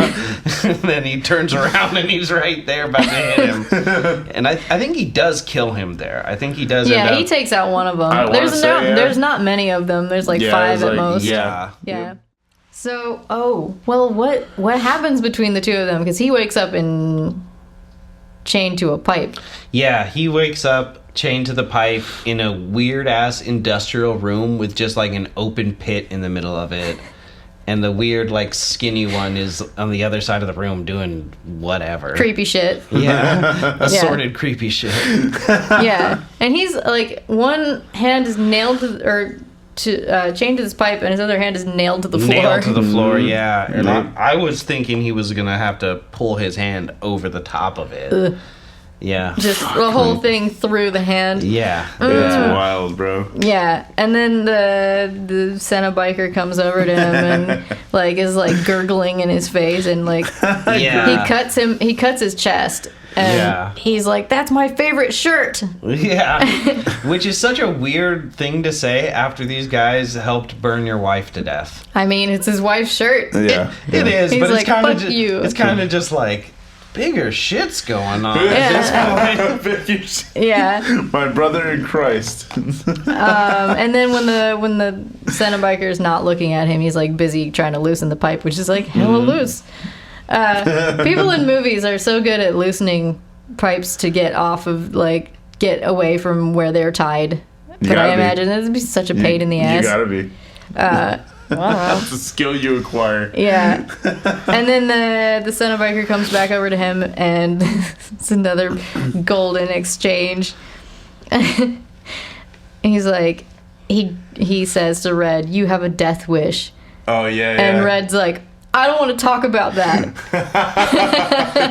And then he turns around and he's right there about to hit him. And I think he does kill him there. I think he does. Yeah, he takes out one of them. I wanna say, yeah. There's not many of them. There's like 5 at like, most. Yeah. So, what happens between the two of them? Because he wakes up and chained to a pipe. Yeah, he wakes up chained to the pipe in a weird ass industrial room with just like an open pit in the middle of it. And the weird, like, skinny one is on the other side of the room doing whatever. Creepy shit. Yeah. Assorted creepy shit. Yeah. And he's like, one hand is nailed to chained to this pipe, and his other hand is nailed to the floor. Nailed to the floor, yeah. And I was thinking he was going to have to pull his hand over the top of it. Ugh. Yeah. Just the whole thing through the hand. Yeah. It's wild, bro. Yeah, and then the Senna biker comes over to him and like is like gurgling in his face, and like Yeah. he cuts his chest, and he's like, "That's my favorite shirt." Yeah. Which is such a weird thing to say after these guys helped burn your wife to death. I mean, it's his wife's shirt. Yeah. It is, He's but like, it's kind of "Fuck you." it's kind of just like bigger shit's going on at this point. Yeah. My brother in Christ. And then when the Senna biker is not looking at him, he's like busy trying to loosen the pipe, which is like hella loose. People in movies are so good at loosening pipes to get away from where they're tied. But I imagine it'd be such a pain in the ass. You gotta be. That's a skill you acquire. Yeah. And then the Senna biker comes back over to him, and it's another golden exchange. He's like, he says to Red, "You have a death wish." Oh, yeah. And Red's like, "I don't want to talk about that."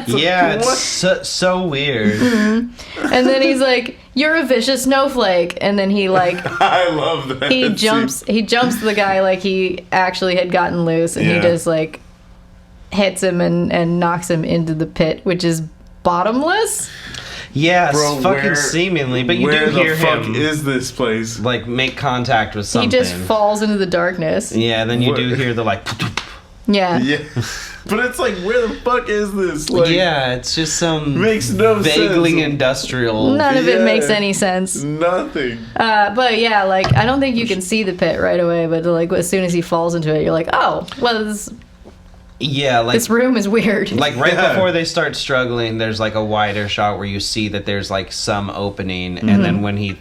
Yeah, it's so weird. Mm-hmm. And then he's like, "You're a vicious snowflake." And then he like I love that. he jumps the guy like he actually had gotten loose, and he just like hits him and knocks him into the pit, which is bottomless. Yes, Bro, fucking seemingly, but you do hear where the fuck him is this place? like make contact with something. He just falls into the darkness. Yeah, then you do hear the like. Yeah. Yeah. But it's like, where the fuck is this? Like, Yeah, it's just some makes no vaguely sense. industrial. None of it Yeah. makes any sense. Nothing. But yeah, like I don't think you can see the pit right away, but like as soon as he falls into it, you're like, "Oh, well, this room is weird." Like right before they start struggling, there's like a wider shot where you see that there's like some opening, and then when he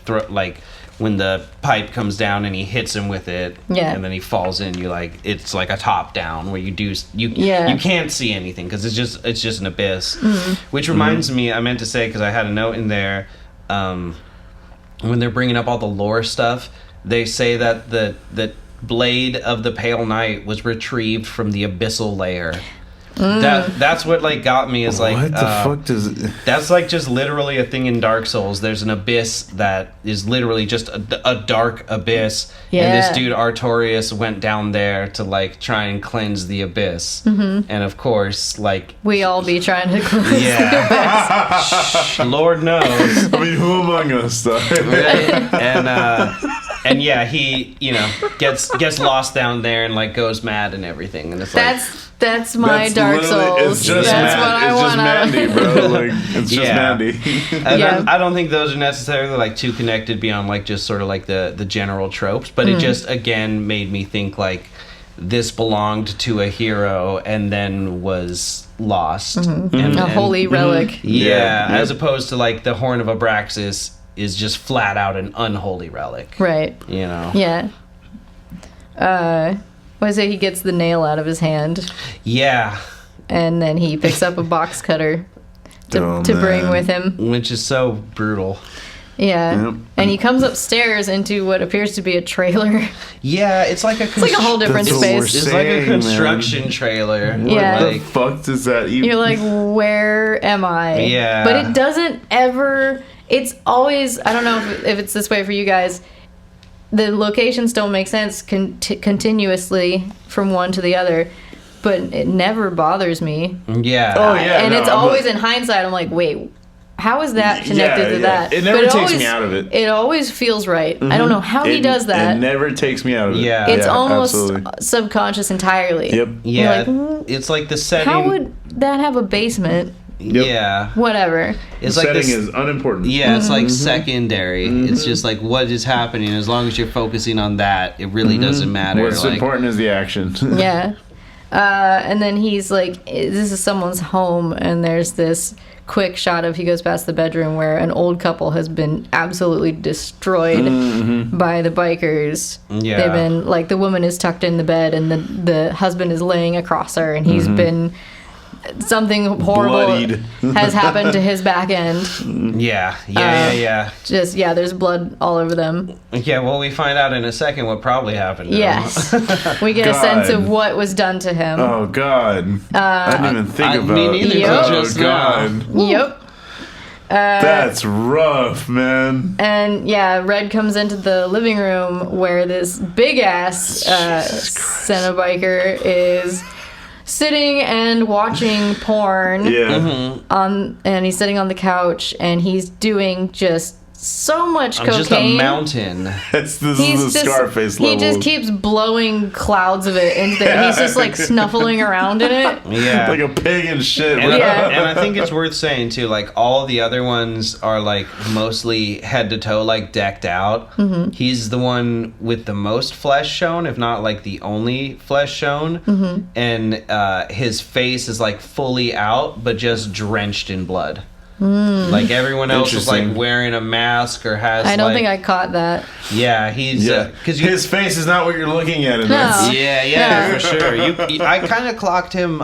when the pipe comes down and he hits him with it, and then he falls in, it's like a top down where you can't see anything because it's just an abyss. Which reminds me, I meant to say, because I had a note in there, when they're bringing up all the lore stuff, they say that the blade of the Pale Knight was retrieved from the abyssal layer. That's what like got me is like what the fuck does that's like just literally a thing in Dark Souls. There's an abyss that is literally just a dark abyss, and this dude Artorias went down there to like try and cleanse the abyss, and of course like we all be trying to cleanse the abyss. Lord knows. I mean, who among us though? And yeah, he gets lost down there and like goes mad and everything, and it's that's my Dark Souls. It's just that's what I want out of Mandy, bro. Like, it's just Mandy. I don't think those are necessarily like too connected beyond like just sort of like the general tropes, but it just again made me think like this belonged to a hero and then was lost. And a holy relic. As opposed to like the Horn of Abraxas is just flat out an unholy relic. Right. You know? Yeah. What is it? He gets the nail out of his hand. Yeah. And then he picks up a box cutter to bring with him. Which is so brutal. Yeah. Yep. And he comes upstairs into what appears to be a trailer. Yeah, it's like a whole different space. It's like a construction trailer. Yeah. What the fuck does that even... You're like, where am I? Yeah. But it doesn't ever... It's always... I don't know if it's this way for you guys. The locations don't make sense continuously from one to the other, but it never bothers me. Yeah. Oh, yeah. And it's always in hindsight, I'm like, wait, how is that connected to that? It never takes me out of it. It always feels right. I don't know how he does that. It never takes me out of it. Yeah. It's almost absolutely. Subconscious entirely. Yep. Yeah. Like, it's like the setting. How would that have a basement? Yep. Yeah. Whatever. It's the like setting is unimportant. Yeah, it's like secondary. It's just like what is happening. As long as you're focusing on that, it really doesn't matter. What's like, important is the action. Yeah. And then he's like, this is someone's home, and there's this quick shot of he goes past the bedroom where an old couple has been absolutely destroyed by the bikers. Yeah. They've been, like, the woman is tucked in the bed, and the husband is laying across her, and he's been... Something horrible Bloodied. has happened to his back end. Yeah. Just, there's blood all over them. Yeah, well, we find out in a second what probably happened to him. Yes. We get a sense of what was done to him. Oh, God. I didn't even think about me neither. Yep. Just God. Yep. That's rough, man. And Red comes into the living room where this big ass Cenobiker is sitting and watching porn. Yeah. And he's sitting on the couch and he's doing just so much cocaine. Just a mountain. This is the Scarface level. He just keeps blowing clouds of it into there. He's just like snuffling around in it. Yeah. Like a pig and shit. And, and I think it's worth saying too, like all the other ones are like mostly head to toe like decked out. He's the one with the most flesh shown, if not like the only flesh shown. And his face is like fully out, but just drenched in blood. Like everyone else is like wearing a mask or has. I don't think I caught that. Yeah, he's because his face is not what you're looking at in No. this. Yeah, for sure. I kind of clocked him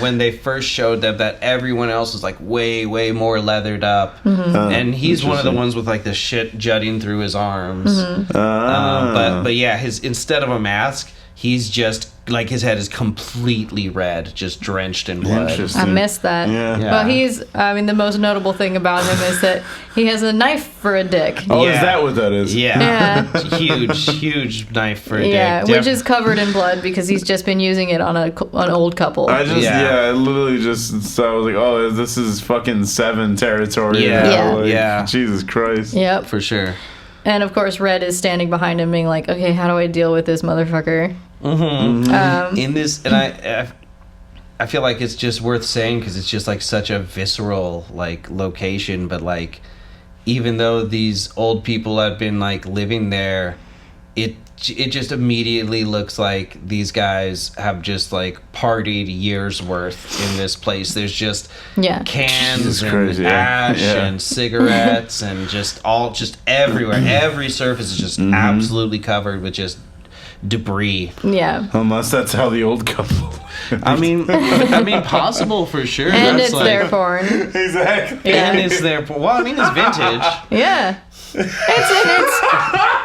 when they first showed them that everyone else was like way more leathered up, and he's one of the ones with like the shit jutting through his arms. But yeah, instead of a mask, he's just like his head is completely red, just drenched in blood. I missed that. Yeah. Well, the most notable thing about him is that he has a knife for a dick. Oh, is that what that is? Yeah. huge knife for a dick. Yeah, which is covered in blood because he's just been using it on an old couple. I literally just I was like, oh, this is fucking Seven territory. Yeah. Jesus Christ. Yep. For sure. And of course, Red is standing behind him, being like, "Okay, how do I deal with this motherfucker?" In this, and I feel like it's just worth saying because it's just like such a visceral like location. But like, even though these old people have been like living there, it just immediately looks like these guys have just like partied years worth in this place. There's just cans and ash and cigarettes and just everywhere. Every surface is just absolutely covered with just debris. Yeah. Unless that's how the old couple. I mean, possible for sure. And that's it's like, their porn. Exactly. Yeah. And it's their porn. Well, I mean, it's vintage. Yeah. It's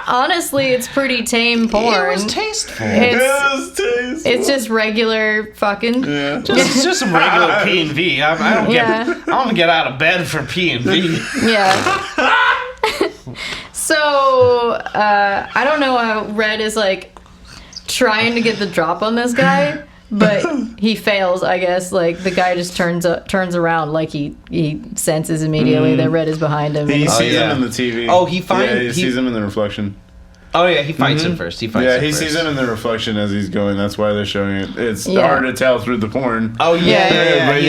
honestly, it's pretty tame porn. It was tasteful. It's just regular fucking. Yeah. Just some regular P&V. I don't get out of bed for P&V. Yeah. So I don't know how Red is like trying to get the drop on this guy, but he fails. I guess like the guy just turns around, like he senses immediately that Red is behind him. He sees him in the TV. Oh, he sees him in the reflection. Oh yeah, he fights him first. He sees him in the reflection as he's going. That's why they're showing it. It's hard to tell through the porn. Oh yeah. But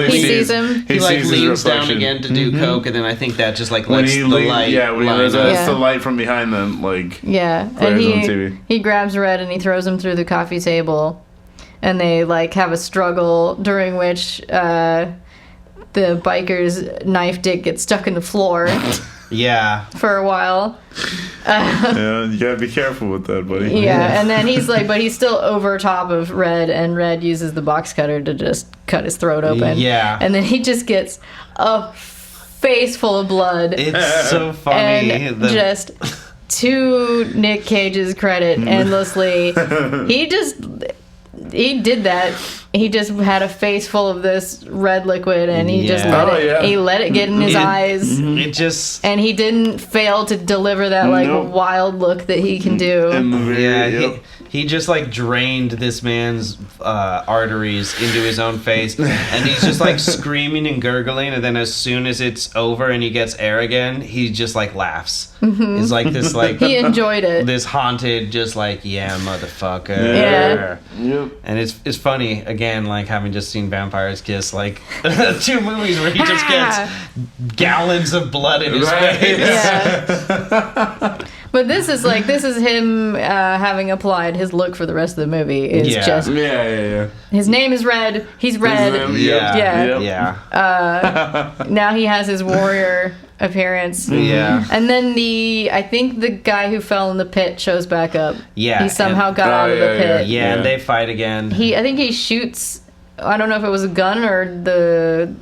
he sees him. He like leans down again to do coke, and then I think that just like lets the light. Yeah, when he lets the light from behind them, like and he grabs Red and he throws him through the coffee table, and they like have a struggle during which the biker's knife dick gets stuck in the floor. Yeah. For a while. Yeah, you gotta be careful with that, buddy. Yeah, and then he's like, but he's still over top of Red, and Red uses the box cutter to just cut his throat open. Yeah. And then he just gets a face full of blood. It's so funny. And just to Nick Cage's credit, endlessly, he did that. He just had a face full of this red liquid, and he just let it get in his eyes. And he didn't fail to deliver that wild look that he can do. He just like drained this man's arteries into his own face, and he's just like screaming and gurgling. And then as soon as it's over and he gets air again, he just like laughs. It's like this like he enjoyed it. This haunted, just like motherfucker. Yeah. Yep. And it's funny again, like having just seen vampires kiss, like 2 movies where he just gets gallons of blood in his face. Yeah. But this is him having applied his look for the rest of the movie. His name is Red. He's Red. Now he has his warrior appearance. Yeah. And then I think the guy who fell in the pit shows back up. Yeah. He somehow got out of the pit. Yeah, and they fight again. I think he shoots. I don't know if it was a gun or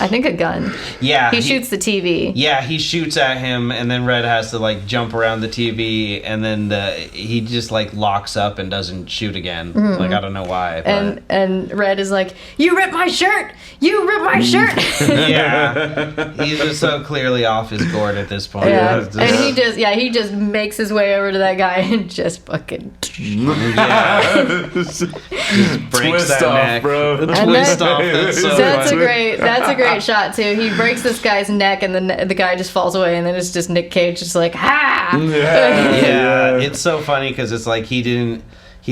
I think a gun. Yeah. He shoots the TV. Yeah, he shoots at him, and then Red has to like jump around the TV, and then he just like locks up and doesn't shoot again. Like I don't know why. But. And Red is like, "You ripped my shirt! You ripped my shirt!" Yeah, he's just so clearly off his gourd at this point. Yeah, and he just makes his way over to that guy and just fucking just breaks that neck, bro. Twist off. That's a great shot too. He breaks this guy's neck, and then the guy just falls away, and then it's just Nick Cage just like Yeah, it's so funny because it's like he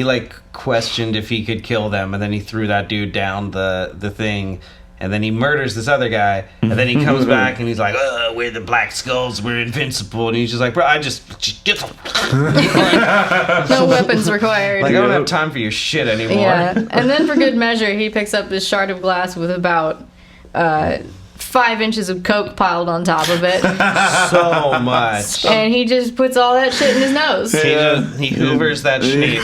like questioned if he could kill them, and then he threw that dude down the thing, and then he murders this other guy, and then he comes back and he's like, we're the Black Skulls, we're invincible, and he's just like, bro, I just get some no weapons required. Like I don't have time for your shit anymore. Yeah, and then for good measure, he picks up this shard of glass with about 5 inches of coke piled on top of it. So much. And he just puts all that shit in his nose. He hoovers that schneef.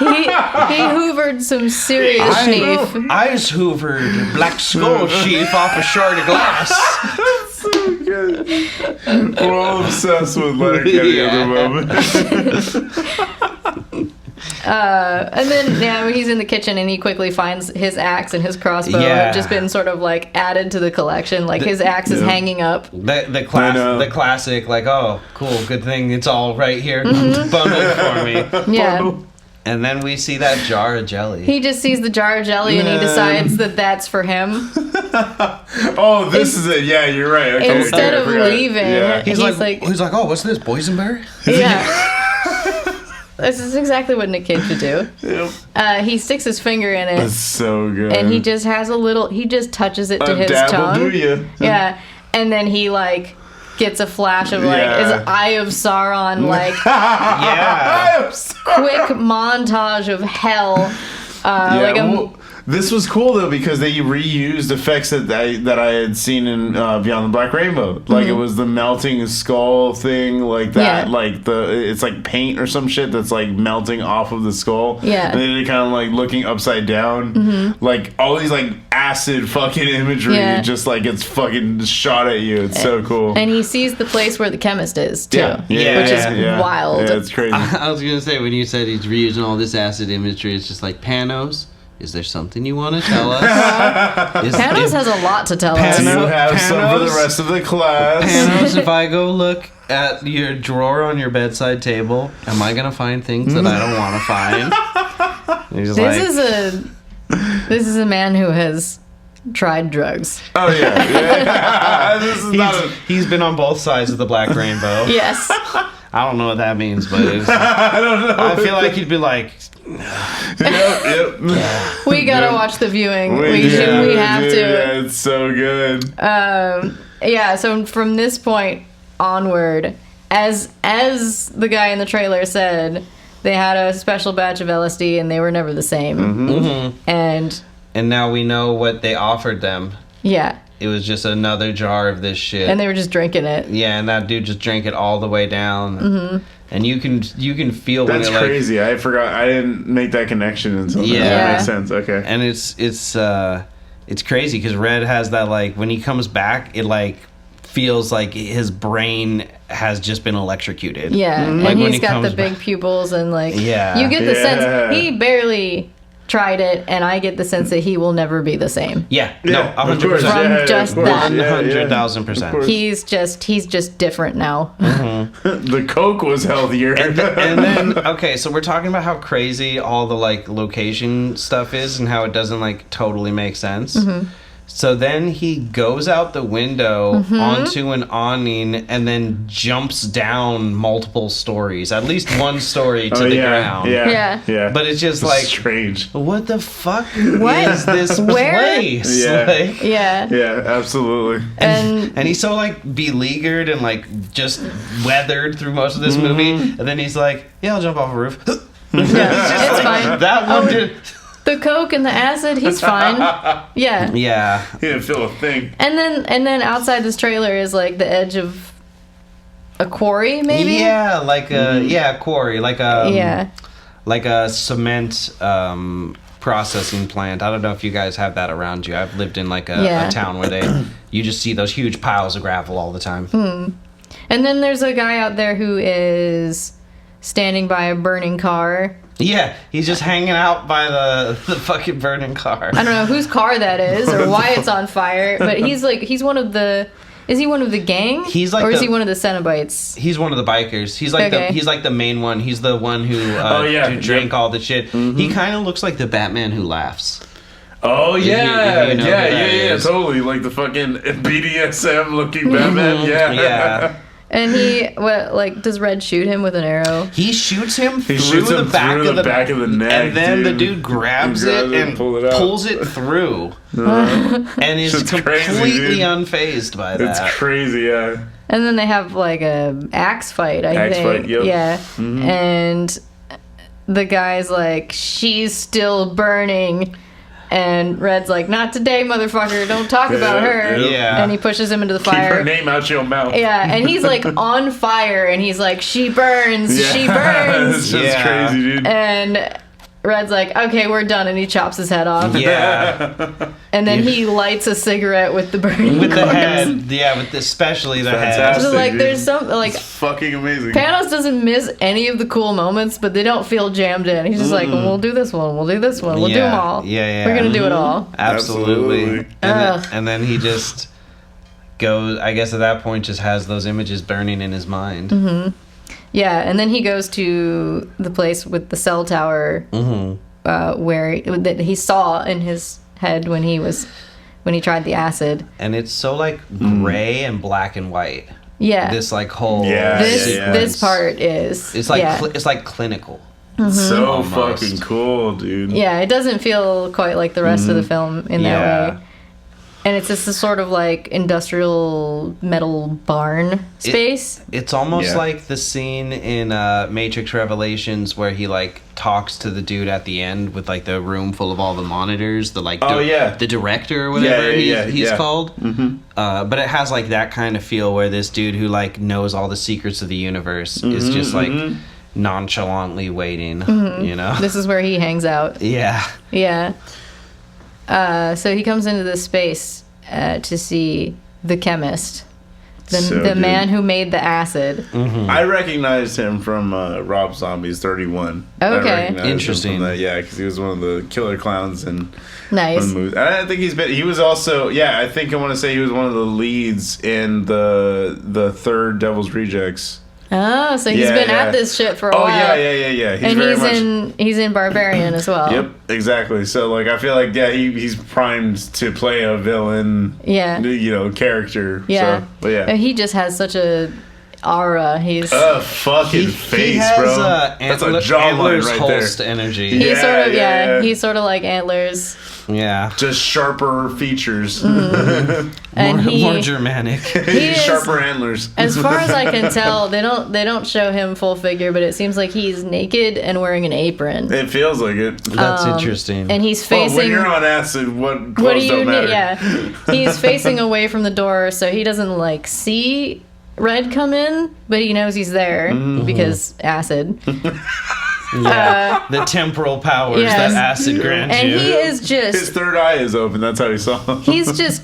He hoovered some serious schneef. I just hoovered Black Skull sheaf off a shard of glass. So good. We're all obsessed with Letterkenny at the moment. And then he's in the kitchen and he quickly finds his axe and his crossbow have just been sort of like added to the collection. Like his axe is hanging up. The classic, like, oh, cool, good thing it's all right here bundled for me. Yeah. And then we see that jar of jelly. He just sees the jar of jelly and he decides that that's for him. Oh, this is it. Yeah, you're right. Okay, instead of leaving, he's like, oh, what's this, boysenberry? Yeah. This is exactly what Nick Cage would do. Yep. He sticks his finger in it. That's so good. And he just has he just touches it to his tongue. Do you? Yeah. And then he like gets a flash of like his Eye of Sauron, like quick montage of hell. This was cool though because they reused effects that I had seen in Beyond the Black Rainbow. Like it was the melting skull thing, like that. Like it's like paint or some shit that's like melting off of the skull. Yeah, and then it kind of like looking upside down. Like all these like acid fucking imagery. Yeah. Just like it's fucking shot at you. It's so cool. And he sees the place where the chemist is too, which is wild. Yeah, it's crazy. I was gonna say, when you said he's reusing all this acid imagery, it's just like, Panos, is there something you want to tell us? Panos has a lot to tell us. Do you have some for the Panos? rest of the class? Panos, if I go look at your drawer on your bedside table, am I gonna find things that I don't want to find? And he's like, This is a man who has tried drugs. Oh yeah. This is not a... He's been on both sides of the black rainbow. Yes. I don't know what that means, but I don't know. I feel like he'd be like, Yep. We gotta watch The Viewing. We do, have dude. to. Yeah, it's so good. Yeah, so from this point onward, as the guy in the trailer said, they had a special batch of LSD and they were never the same. And now we know what they offered them. yeah, It was just another jar of this shit. and they were just drinking it. Yeah, and that dude just drank it all the way down. And you can feel when That's it like, crazy. I forgot. I didn't make that connection until now. Yeah. That makes sense. Okay. and it's crazy because Red has that, like, when he comes back, it like feels like his brain has just been electrocuted. Yeah, Like and when he's he got the comes big back. pupils and like Yeah. you get the Yeah. sense he barely tried it, and I get the sense that he will never be the same. Yeah, Yeah, no, of 100%. course. From Yeah, just of course. that. Yeah, 100,000%. Of course. He's just different now. The Coke was healthier. And then okay, so we're talking about how crazy all the like location stuff is and how it doesn't like totally make sense. So then he goes out the window onto an awning and then jumps down multiple stories, at least one story to the ground. Yeah. Yeah. But it's just It's like, strange. what the fuck What? is this Where? place? Yeah. Like, Yeah, Yeah, absolutely. and and he's so like beleaguered and like just weathered through most of this movie, and then he's like, "Yeah, I'll jump off a roof." yeah, it's fine. That one did. The coke and the acid, he's fine. Yeah. Yeah, He didn't feel a thing. And then outside this trailer is like the edge of a quarry, maybe. yeah, like a quarry, like a Yeah. like a cement processing plant. I don't know if you guys have that around you. I've lived in like a town where you just see those huge piles of gravel all the time. And then there's a guy out there who is standing by a burning car. Yeah, he's just hanging out by the fucking burning car. I don't know whose car that is or why it's on fire, but he's one of the. Is he one of the gang? He's like or is the- he one of the Cenobites? He's one of the bikers. He's like Okay. he's like the main one. He's the one who who drank all the shit. He kind of looks like the Batman who laughs. Oh If you know yeah, who that yeah, is. totally. Like the fucking BDSM looking Batman. Yeah, Yeah. And does Red shoot him with an arrow? He shoots him through shoots him the back through of the the back of the neck, and then the dude. dude grabs He grabs it and pull it out. pulls it through, and is Shit's crazy, completely dude. unfazed by that. It's crazy. Yeah. And then they have like a axe fight, I Axe think. fight, yep. Yeah. And the guy's like, she's still burning. And Red's like, not today, motherfucker. Don't talk about her. Yeah. And he pushes him into the Keep her fire. name out your mouth. Yeah, and he's like on fire, and he's like, she burns, Yeah. she It's burns. just Yeah. crazy, dude. And Red's like, okay, we're done, and he chops his head off. Yeah, And then he lights a cigarette with the burning with the corpse. head. Yeah, with especially the Fantastic. So like, dude. there's some like It's fucking amazing. Panos doesn't miss any of the cool moments, but they don't feel jammed in. He's just like, we'll do this one, we'll do this one, we'll do them all. Yeah. We're gonna do it all. Absolutely. Absolutely. And then he just goes. I guess at that point, just has those images burning in his mind. Yeah, and then he goes to the place with the cell tower, where that he saw in his head when he tried the acid. And it's so like gray and black and white. Yeah, This like whole Yeah, this part is. It's like yeah. it's like clinical. So Almost. fucking cool, dude. Yeah, it doesn't feel quite like the rest of the film in that Yeah. way. And it's just a sort of like industrial metal barn space. It's almost Yeah. like the scene in Matrix Revelations where he like talks to the dude at the end with like the room full of all the monitors. The like the director or whatever he's called. But it has like that kind of feel where this dude who like knows all the secrets of the universe is just like nonchalantly waiting. You know. This is where he hangs out. Yeah. Yeah. So he comes into this space to see the chemist, the man who made the acid. Mm-hmm. I recognized him from Rob Zombie's 31. Okay, interesting. Yeah, because he was one of the killer clowns in nice. one of the movies. I think he was also, I think I want to say he was one of the leads in the third Devil's Rejects. Oh, so he's been at this shit for a while. Yeah. He's in Barbarian as well. Yep, exactly. So like, I feel like he's primed to play a villain. Yeah. Character. Yeah. So, but yeah. He just has such a aura. He's fucking face, he has, bro. That's a jawline Antlers right Holst there. energy. He's He's sort of like Antlers. Yeah. Just sharper features. And more Germanic. Sharper antlers. As far as I can tell, they don't show him full figure, but it seems like he's naked and wearing an apron. It feels like it. That's interesting. And he's facing. When you're on acid, what clothes don't matter. Yeah, he's facing away from the door, so he doesn't see Red come in, but he knows he's there because acid. The temporal powers that acid grants and you. he is just his third eye is open. That's how he saw him. He's just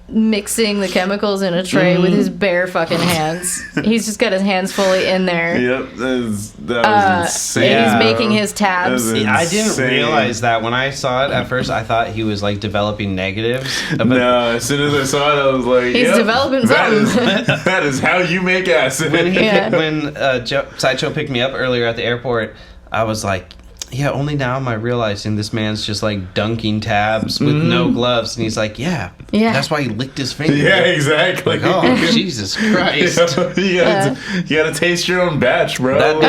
mixing the chemicals in a tray with his bare fucking hands. He's just got his hands fully in there. Yep, that was insane. And he's making his tabs. I didn't realize that when I saw it at first. I thought he was developing negatives. No, as soon as I saw it, I was like, he's developing something. That is how you make acid. When Sideshow picked me up earlier at the airport, I was like, yeah, only now am I realizing this man's just dunking tabs with no gloves. And he's like, yeah. That's why he licked his finger. Yeah, exactly. Oh, Jesus Christ. You gotta taste your own batch, bro.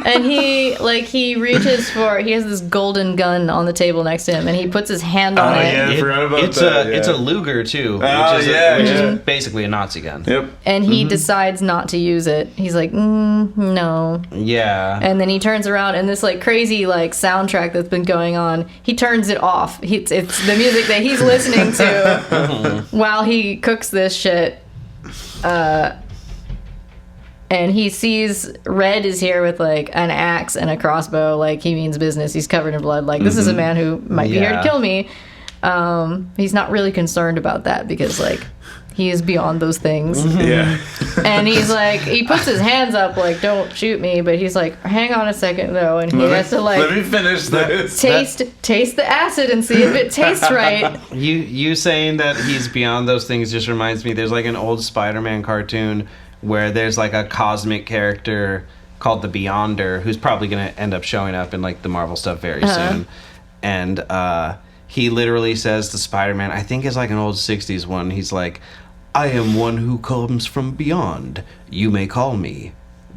And he reaches for, he has this golden gun on the table next to him, and he puts his hand on it. Yeah, I forgot about that. It's a Luger, too, which is basically a Nazi gun. Yep. And he decides not to use it. He's like, no. Yeah. And then he turns around, and this crazy soundtrack that's been going on, he turns it off. It's the music that he's listening to while he cooks this shit. And he sees Red is here with an axe and a crossbow. He means business. He's covered in blood. This is a man who might be here to kill me. He's not really concerned about that because he is beyond those things. Yeah. And he's he puts his hands up don't shoot me, but he's hang on a second though, and he has to let me finish this. Taste the acid and see if it tastes right. You saying that he's beyond those things just reminds me, there's an old Spider-Man cartoon where there's a cosmic character called the Beyonder who's probably going to end up showing up in the Marvel stuff very soon. And he literally says to Spider-Man, I think it's an old 60s one, he's like, I am one who comes from beyond. You may call me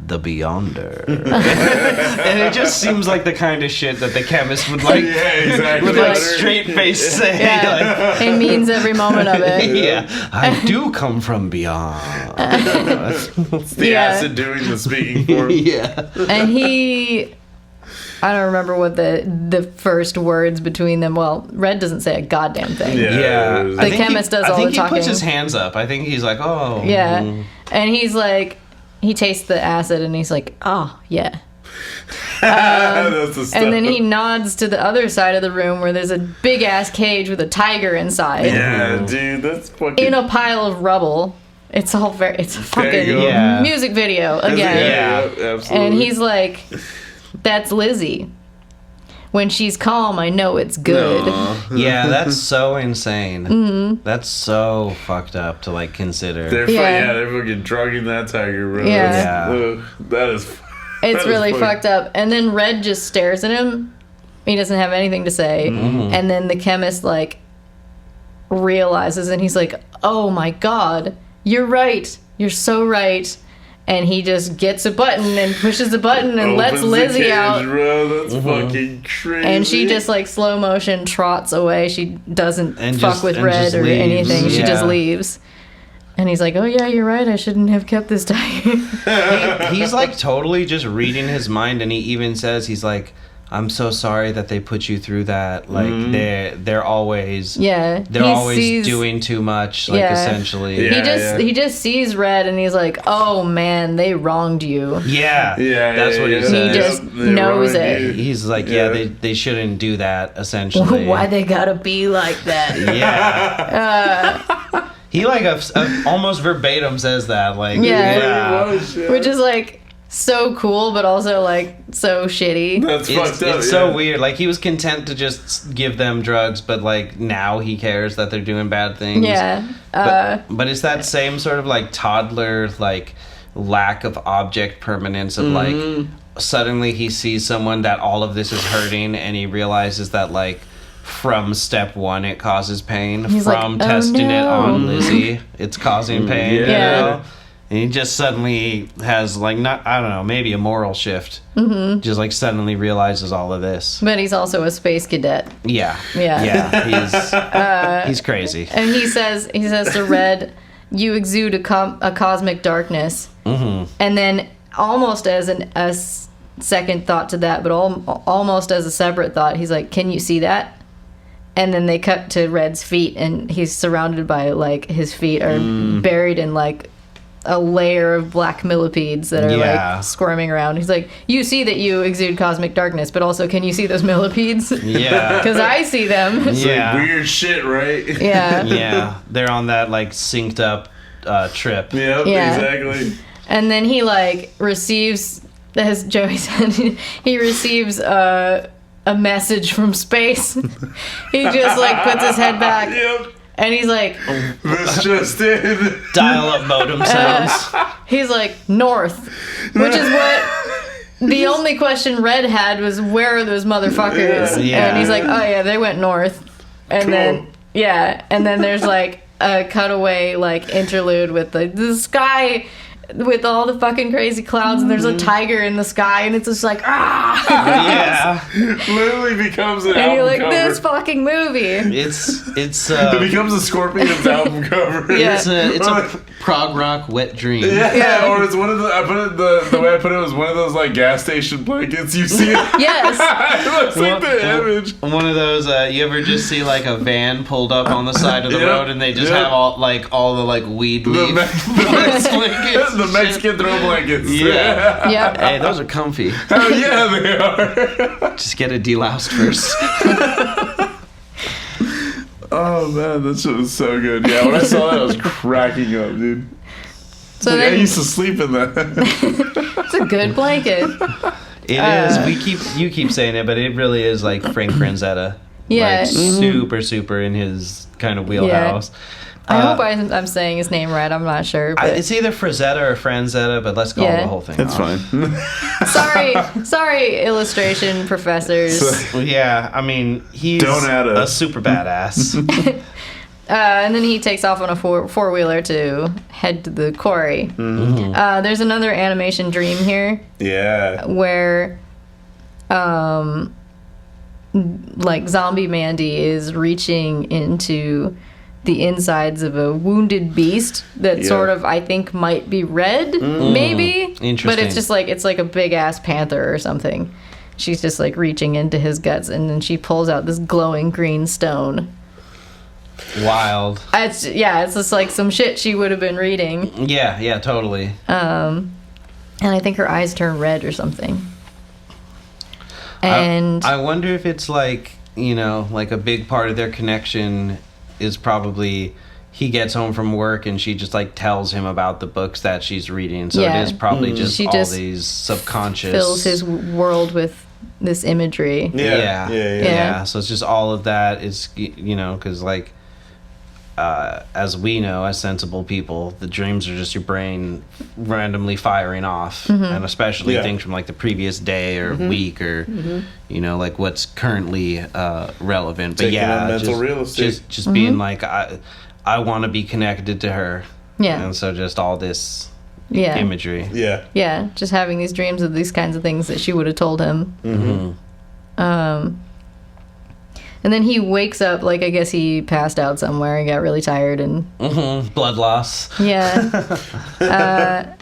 the Beyonder. And it just seems like the kind of shit that the chemist would would straight face say. Yeah. It means every moment of it. Yeah, I do come from beyond. It's the acid doing the speaking for him. Yeah. And I don't remember what the first words between them. Well, Red doesn't say a goddamn thing. Yeah. The chemist does all the talking. I think he puts his hands up. I think he's like, oh. Yeah. And he's he tastes the acid and he's like, oh, yeah. That's the stuff. And then he nods to the other side of the room where there's a big ass cage with a tiger inside. Yeah, dude, that's fucking... In a pile of rubble. It's a fucking music video again. Yeah, absolutely. And he's like, that's Lizzie. When she's calm, I know it's good. Yeah, that's so insane. Mm-hmm. That's so fucked up to consider. They're fucking drugging that tiger, bro. Yeah. That is. It's really fucked up. And then Red just stares at him. He doesn't have anything to say. Mm-hmm. And then the chemist realizes, and he's like, "Oh my god, you're right. You're so right." And he just gets a button and pushes the button and lets Lizzie out. Bro. That's fucking crazy. And she just slow motion trots away. She doesn't fuck with Red or anything. Yeah. She just leaves. And he's like, oh yeah, you're right. I shouldn't have kept this tiger. He's totally just reading his mind, and he even says, he's like, I'm so sorry that they put you through that. Like they're always they're he always sees, doing too much. Like essentially, he just sees Red and he's like, oh man, they wronged you. That's what he says. He just knows it. He's like, they shouldn't do that. Essentially, why they gotta be like that? He like almost verbatim says that. Like which is like so cool, but also like so shitty. That's fucked up. It's so weird. Like he was content to just give them drugs, but like now he cares that they're doing bad things. But it's that same sort of like toddler like lack of object permanence of like suddenly he sees someone that all of this is hurting and he realizes that like from step one it causes pain. He's from like, testing it on Lizzie it's causing pain. You know? And he just suddenly has like I don't know, maybe a moral shift. Just like suddenly realizes all of this. But he's also a space cadet. Yeah. He's crazy. And he says to Red, "You exude a cosmic darkness." And then almost as a second thought to that, but almost as a separate thought, he's like, "Can you see that?" And then they cut to Red's feet, and he's surrounded by like his feet are buried in like a layer of black millipedes that are like squirming around. He's like, you see that you exude cosmic darkness, but also can you see those millipedes? Yeah. Because I see them. It's like weird shit, right? Yeah. They're on that like synced up trip. Yep, exactly. And then he like receives, as Joey said, he receives a message from space. He just like puts his head back. Yep. And he's like, this just in. Dial-up modem sounds. He's like, north. Which is what the only question Red had was, where are those motherfuckers? Yeah. And he's like, oh yeah, they went north. And then there's like a cutaway like interlude with the sky with all the fucking crazy clouds, and there's a tiger in the sky, and it's just like, literally becomes an and album you're like, cover. this fucking movie. It's it becomes a Scorpions album cover. It's a prog rock wet dream. Or it's one of the the way I put it was one of those like gas station blankets you see. Yes. It looks like the image. One of those you ever just see like a van pulled up on the side of the road and they just have all the like weed leaf the Mexican throw blankets. Yep. Hey, those are comfy. Oh yeah, they are. Just get it deloused first. Oh man, that shit was so good. Yeah, when I saw that, I was cracking up, dude. So like, then, I used to sleep in that. It's a good blanket. It is. You keep saying it, but it really is like Frank Franzetta. Yeah. Like, super in his kind of wheelhouse. I hope I'm saying his name right. I'm not sure. But it's either Frazetta or Franzetta, but let's call the whole thing. It's off. fine. sorry, illustration professors. I mean, he's a super badass. And then he takes off on a four-wheeler to head to the quarry. There's another animation dream here. Yeah. Where, like Zombie Mandy is reaching into the insides of a wounded beast that sort of, I think, might be red, maybe. Interesting. But it's just like, it's like a big ass panther or something. She's just like reaching into his guts, and then she pulls out this glowing green stone. Wild. It's just like some shit she would have been reading. Yeah, totally. And I think her eyes turn red or something. And I wonder if it's like, like a big part of their connection is probably he gets home from work and she just like tells him about the books that she's reading. So it is probably just all these subconscious fills his world with this imagery. Yeah. So it's just all of that is, because like as we know, as sensible people, the dreams are just your brain randomly firing off, and especially things from like the previous day or week or like what's currently relevant. But mental real estate. just being like, I want to be connected to her. Yeah. And so just all this imagery. Yeah. Just having these dreams of these kinds of things that she would have told him. And then he wakes up, like, I guess he passed out somewhere and got really tired and... Blood loss. Yeah. I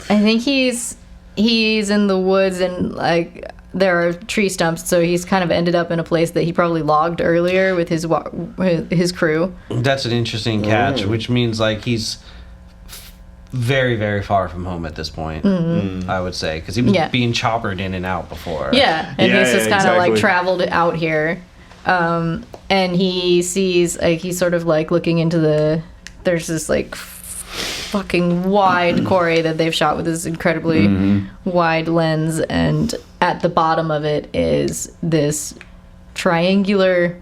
think he's in the woods and, like, there are tree stumps, so he's kind of ended up in a place that he probably logged earlier with his crew. That's an interesting catch, which means like he's very, very far from home at this point. I would say, because he was being choppered in and out before. Yeah, and he's just kind of like traveled out here, and he sees like he's sort of like looking into there's this like fucking wide quarry that they've shot with this incredibly wide lens, and at the bottom of it is this triangular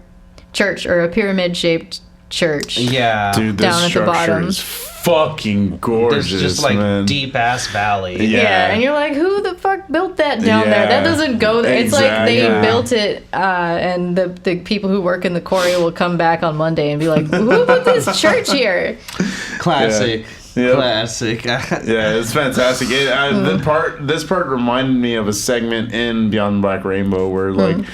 church or a pyramid shaped church. Yeah, dude, this down at the bottom is fucking gorgeous. There's just like deep ass valley. Yeah, and you're like, who the fuck built that down there? That doesn't go there. It's like they built it, and the people who work in the quarry will come back on Monday and be like, who put this church here? Classic. Yep. Classic. Yeah, it's fantastic. This part reminded me of a segment in Beyond the Black Rainbow where like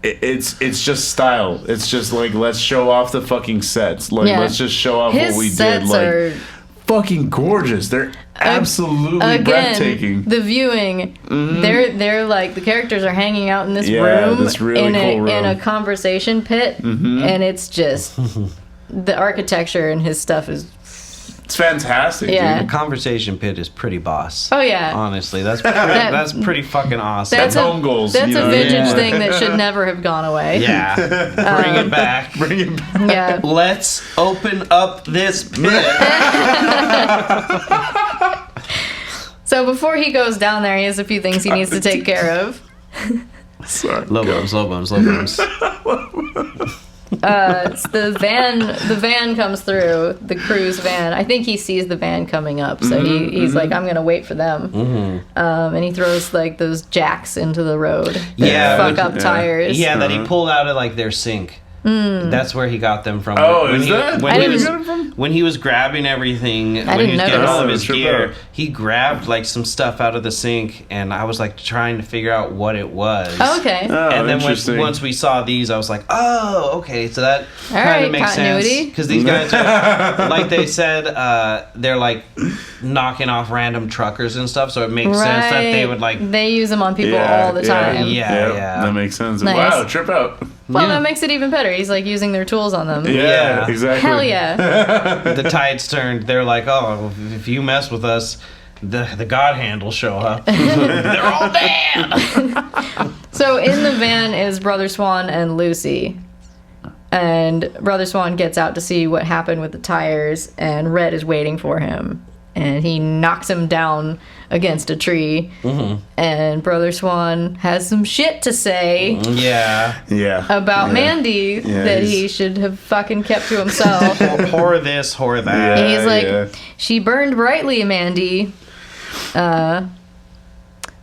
it's just style. It's just like, let's show off the fucking sets. Like let's just show off what we did. Like, fucking gorgeous. They're absolutely breathtaking. The viewing, they're like, the characters are hanging out in this room, this really cool room in a conversation pit, and it's just the architecture and his stuff is. It's fantastic, Yeah. dude. The conversation pit is pretty boss. Oh yeah, Honestly, that's pretty fucking awesome. That's home goals. That's a vintage thing that should never have gone away. Yeah. Bring it back. Bring it back. Yeah. Let's open up this pit. So before he goes down there, he has a few things he needs to take care of. Sorry. Low booms. The van comes through, the crew's van. I think he sees the van coming up, so he's like, I'm gonna wait for them. And he throws like those jacks into the road. Fuck up tires. Yeah, that he pulled out of like their sink. That's where he got them from. Oh, is that? Where did he get them from? When he was grabbing everything, when he was getting all of his gear, he grabbed like some stuff out of the sink, and I was like trying to figure out what it was. Oh, okay. And then once we saw these, I was like, oh, okay, so that kind of makes sense. Because these guys are, like they said, they're like knocking off random truckers and stuff, so it makes sense that they would like... They use them on people all the time. Yeah. That makes sense. Nice. Wow, trip out. Well, that makes it even better. He's like using their tools on them. Yeah, exactly. Hell yeah. The tide's turned. They're like, oh, if you mess with us, the God hand will show up. They're all dead. So in the van is Brother Swan and Lucy. And Brother Swan gets out to see what happened with the tires, and Red is waiting for him. And he knocks him down against a tree. And Brother Swan has some shit to say about Mandy that he should have fucking kept to himself. Whore this, whore that. And he's like, she burned brightly, Mandy. But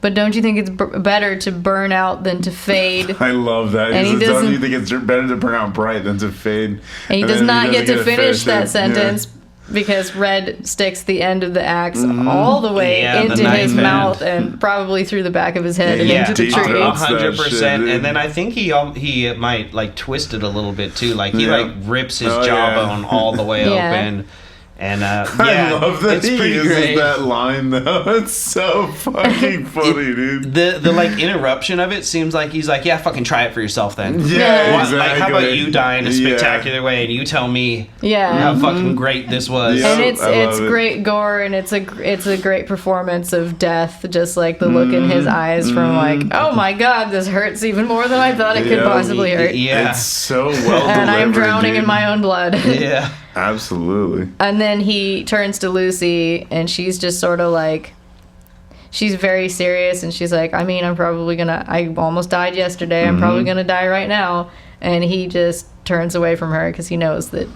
don't you think it's better to burn out than to fade? I love that. And he says, don't you think it's better to burn out bright than to fade? And he does not get to finish that sentence. Because Red sticks the end of the axe all the way into his mouth and probably through the back of his head and into the tree. 100%. And then I think he might like twist it a little bit too. Like he like rips his jawbone all the way open. And I love that it's he pretty uses great. that line though. It's so fucking funny, dude. The like interruption of it seems like he's like, yeah, fucking try it for yourself then. Yeah, exactly. Like, how about you die in a spectacular way and you tell me how fucking great this was. And it's great gore, and it's a great performance of death. Just like the look in his eyes from like, oh my god, this hurts even more than I thought it could possibly hurt. Yeah, it's so well delivered. And I'm drowning in my own blood. Yeah. Absolutely. And then he turns to Lucy, and she's just sort of like, she's very serious, and she's like, I mean, I almost died yesterday. I'm probably gonna die right now. And he just turns away from her because he knows that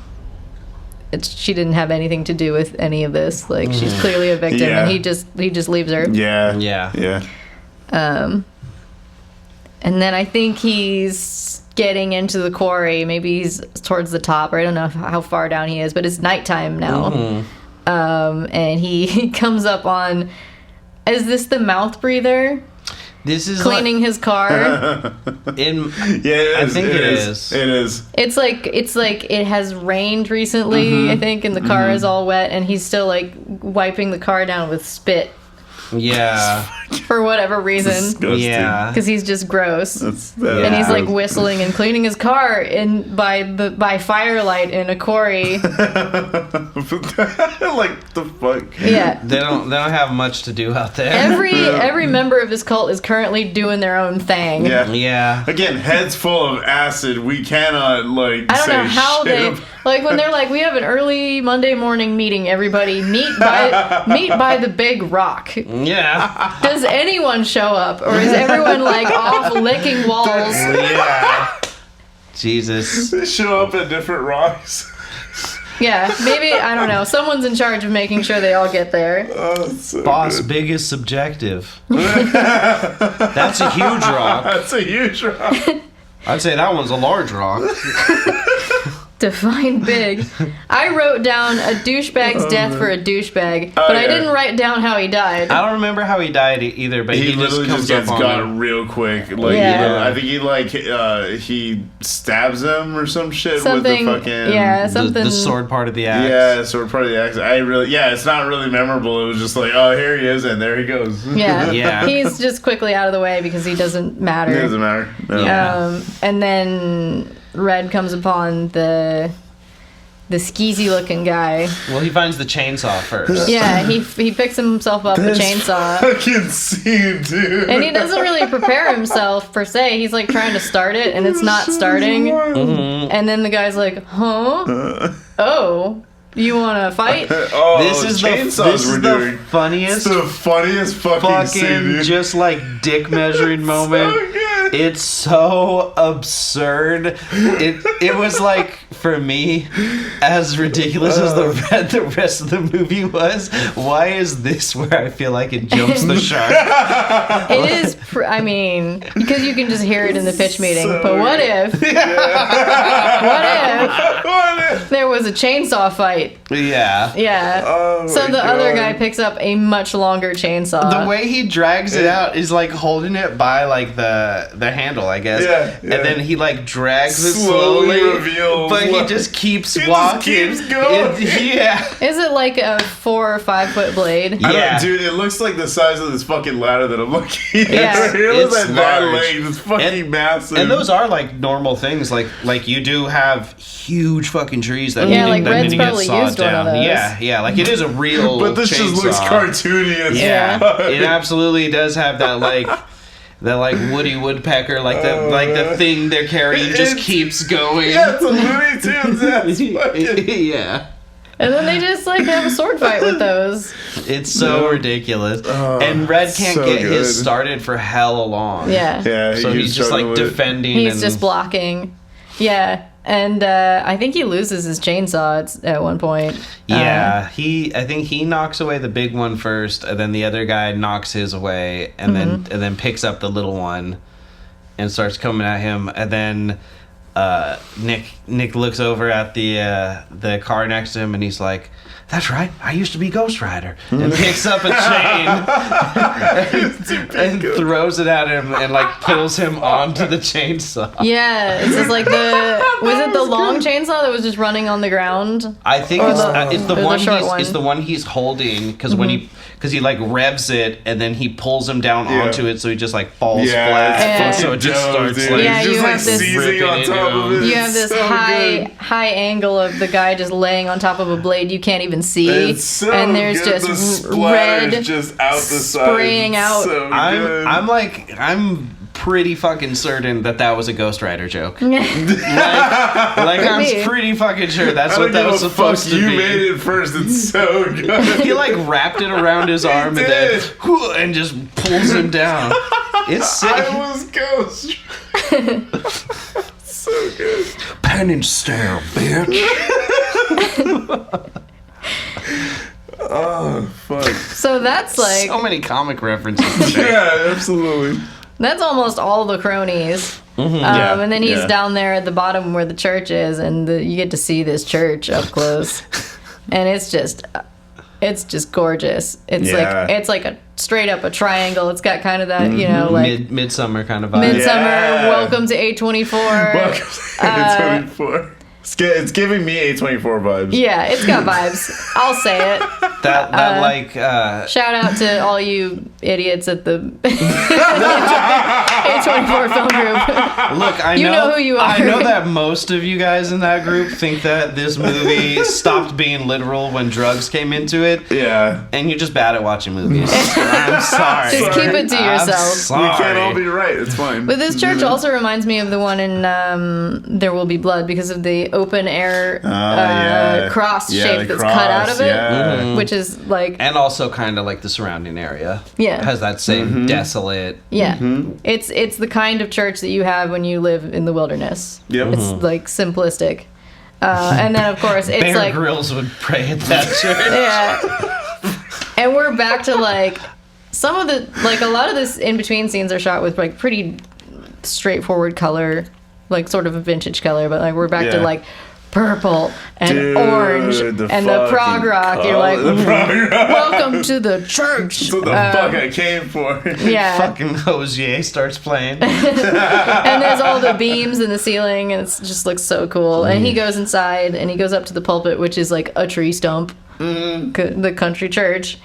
she didn't have anything to do with any of this. Like, she's clearly a victim, and he just leaves her. Yeah. And then I think he's getting into the quarry. Maybe he's towards the top, or I don't know how far down he is, but it's nighttime now. And he comes up on, is this the mouth breather? This is cleaning his car. I think it is. It is. It's like it has rained recently, I think, and the car is all wet, and he's still like wiping the car down with spit. Yeah. for whatever reason. Disgusting. Yeah. Because he's just gross. That And he's like gross. whistling and cleaning his car by firelight in a quarry. Like the fuck. Yeah. They don't have much to do out there. Every member of this cult is currently doing their own thing. Yeah. Yeah. Again, heads full of acid. We cannot I don't know how they like when they're like, we have an early Monday morning meeting. Everybody meet by the big rock. Yeah. Does anyone show up, or is everyone like off licking walls? Yeah. Jesus. They show up at different rocks. Yeah, maybe I don't know. Someone's in charge of making sure they all get there. Oh, it's so Boss, good. big is subjective. That's a huge rock. That's a huge rock. I'd say that one's a large rock. Define big. I wrote down a douchebag's death for a douchebag, but I yeah. didn't write down how he died. I don't remember how he died either, but He he just literally comes just gets up on got him. real quick. Like, Yeah. I think he stabs him or some shit Something, with the fucking something. The sword part of the axe. Yeah, sort of part of the axe. It's not really memorable. It was just like, oh, here he is, and there he goes. Yeah. Yeah. He's just quickly out of the way because he doesn't matter. It doesn't matter. No. Yeah. And then Red comes upon the skeezy looking guy. Well, he finds the chainsaw first. Yeah, he picks himself up a This chainsaw. fucking scene, dude. And he doesn't really prepare himself per se. He's like trying to start it and it's not starting. And then the guy's like, huh? Oh, you want to fight? Oh, This is chainsaws we're doing. funniest It's the funniest fucking scene, fucking dude. just like dick measuring moment. So good. It's so absurd. It was like, for me, as ridiculous as the rest of the movie was, why is this where I feel like it jumps the shark? It is, I mean, because you can just hear it in the pitch meeting. So But what if What if- there was a chainsaw fight? Yeah. Yeah. Oh So my the other God. guy picks up a much longer chainsaw. The way he drags it out is like holding it by like the handle, I guess. Yeah, yeah. And then he like drags it Slowly slowly, reveals but he what- just keeps He just walking. keeps going. Yeah. Is it like a 4 or 5 foot blade? Yeah. I don't, dude, it looks like the size of this fucking ladder that I'm looking at. Yeah. It looks It's like that large. length. It's fucking massive. And those are like normal things. Like you do have huge fucking trees that Yeah, need, like that Red's need to get probably sawed used one of down. those. Yeah. Like it is a real. But this just looks chainsaw. cartoony as Yeah, fuck. it absolutely does have that like. That like Woody Woodpecker, like the thing they're carrying just It's- keeps going. Yeah, it's a Looney Tunes ass fucking. Yeah. And then they just like have a sword fight with those. It's so ridiculous. And Red can't so get good. his started for hell long. Yeah. Yeah, So he's just like struggling with it. defending. He's and, just blocking. Yeah. And I think he loses his chainsaw at one point. Yeah, I think he knocks away the big one first, and then the other guy knocks his away, and then picks up the little one, and starts coming at him. And then Nick looks over at the car next to him, and he's like, "That's right, I used to be Ghost Rider," and picks up a chain and throws it at him, and like pulls him onto the chainsaw. Yeah. It's just like was it the long chainsaw that was just running on the ground? I think Or it's or the one short he's one. it's the one he's holding because when he like revs it and then he pulls him down Yeah. onto it so he just like falls Yeah, flat. Yeah. So it just dope, starts dude. like Yeah, He's you just like have this- seizing ripping on into top of him. it. You have this So good. high angle of the guy just laying on top of a blade you can't even see, It's so and there's good. just The splatter's red just out the side. spraying out. So good. I'm pretty fucking certain that was a Ghost Rider joke. Yeah. Like Could I'm be. pretty fucking sure that's I what don't that give was a supposed fuck. to You be. made it first. It's so good. He like wrapped it around his arm and then did. and just pulls him down. It's sick. I was Ghost. So good. Pen and stare, bitch. Oh fuck. So that's like So many comic references. Today. Yeah, absolutely. that's almost all the cronies. Yeah, And then he's yeah. down there at the bottom where the church is, and you get to see this church up close, and it's just gorgeous. It's like a straight up a triangle. It's got kind of that like Midsummer kind of vibe. Midsummer. Yeah. Welcome to A24. Welcome to 24. It's giving me A24 vibes. Yeah, it's got vibes. I'll say it. Shout out to all you idiots at the A24 film group. Look, I know who you are. I know that most of you guys in that group think that this movie stopped being literal when drugs came into it. Yeah. And you're just bad at watching movies. I'm sorry. Just keep it to yourself. We can't all be right. It's fine. But this church also reminds me of the one in There Will Be Blood because of the open air cross shape that's cut out of it, which is like, and also kind of like the surrounding area. Yeah, has that same desolate. Yeah, it's the kind of church that you have when you live in the wilderness. Yep. It's like simplistic, and then of course it's Bear like Grylls would pray at that church. Yeah, and we're back to like some of the a lot of this in between scenes are shot with like pretty straightforward color. Like sort of a vintage color, but like we're back to like purple and orange and the prog rock. You're like, welcome to the church. That's what the fuck I came for. Yeah. Fucking Hosier starts playing. And there's all the beams in the ceiling, and it just looks so cool. And he goes inside, and he goes up to the pulpit, which is like a tree stump, the country church.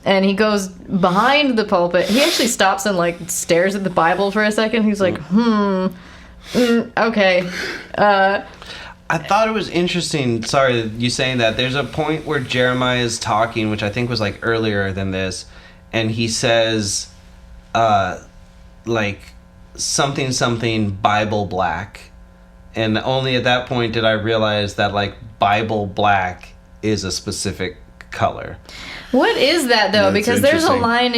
And he goes behind the pulpit. He actually stops and like stares at the Bible for a second. He's like, okay. I thought it was interesting. Sorry, you saying that. There's a point where Jeremiah is talking, which I think was like earlier than this, and he says, like something Bible black, and only at that point did I realize that like Bible black is a specific color. What is that though? That's because there's a line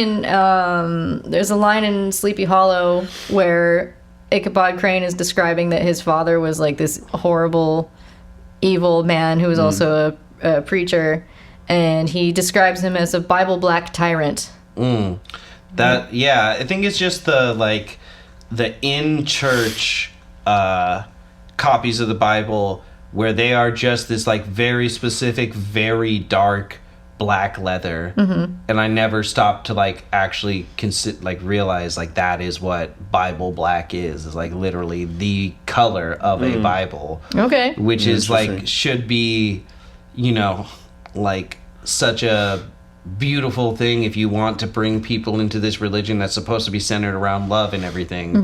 in Sleepy Hollow where Ichabod Crane is describing that his father was like this horrible, evil man who was also a preacher, and he describes him as a Bible black tyrant. I think it's just the in church copies of the Bible where they are just this like very specific, very dark black leather, and I never stopped to like actually realize like that is what Bible black is like literally the color of a Bible, which is like should be, you know, like such a beautiful thing if you want to bring people into this religion that's supposed to be centered around love and everything,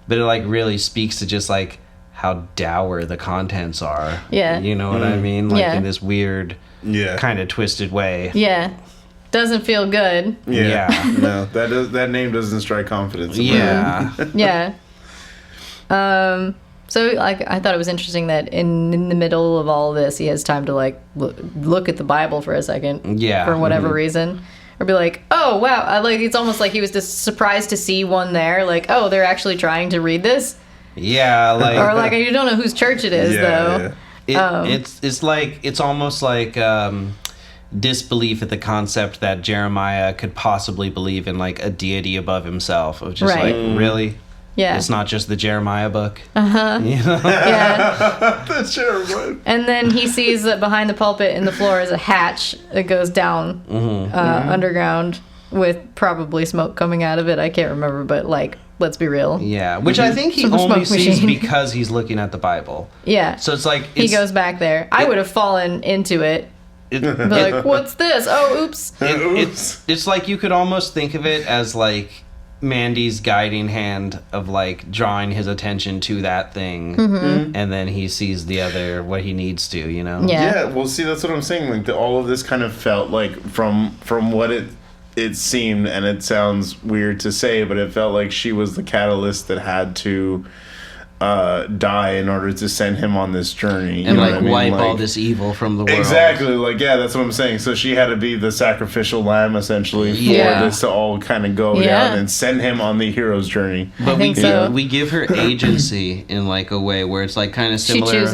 but it like really speaks to just like how dour the contents are. You know what I mean, like in this weird kind of twisted way. Doesn't feel good. No, that name doesn't strike confidence. So like I thought it was interesting that in the middle of all this he has time to like look at the Bible for a second for whatever reason, or be like, oh wow, like it's almost like he was just surprised to see one there, like, oh, they're actually trying to read this, or like you don't know whose church it is though. It's almost like disbelief at the concept that Jeremiah could possibly believe in like a deity above himself, of just like, really? It's not just the Jeremiah book. The Jeremiah. And then he sees that behind the pulpit in the floor is a hatch that goes down underground with probably smoke coming out of it. I can't remember, but like, let's be real. Which I think he only sees because he's looking at the Bible. So it's like he goes back there. I would have fallen into it. Be like, what's this? Oh, oops. It's like you could almost think of it as like Mandy's guiding hand of like drawing his attention to that thing, and then he sees the other what he needs to, you know. Well, see, that's what I'm saying. Like all of this kind of felt like from what it seemed, and it sounds weird to say, but it felt like she was the catalyst that had to die in order to send him on this journey, and like wipe all this evil from the world. Exactly, like that's what I'm saying. So she had to be the sacrificial lamb essentially for this to all kind of go down and send him on the hero's journey. But we give her agency in like a way where it's like kind of similar.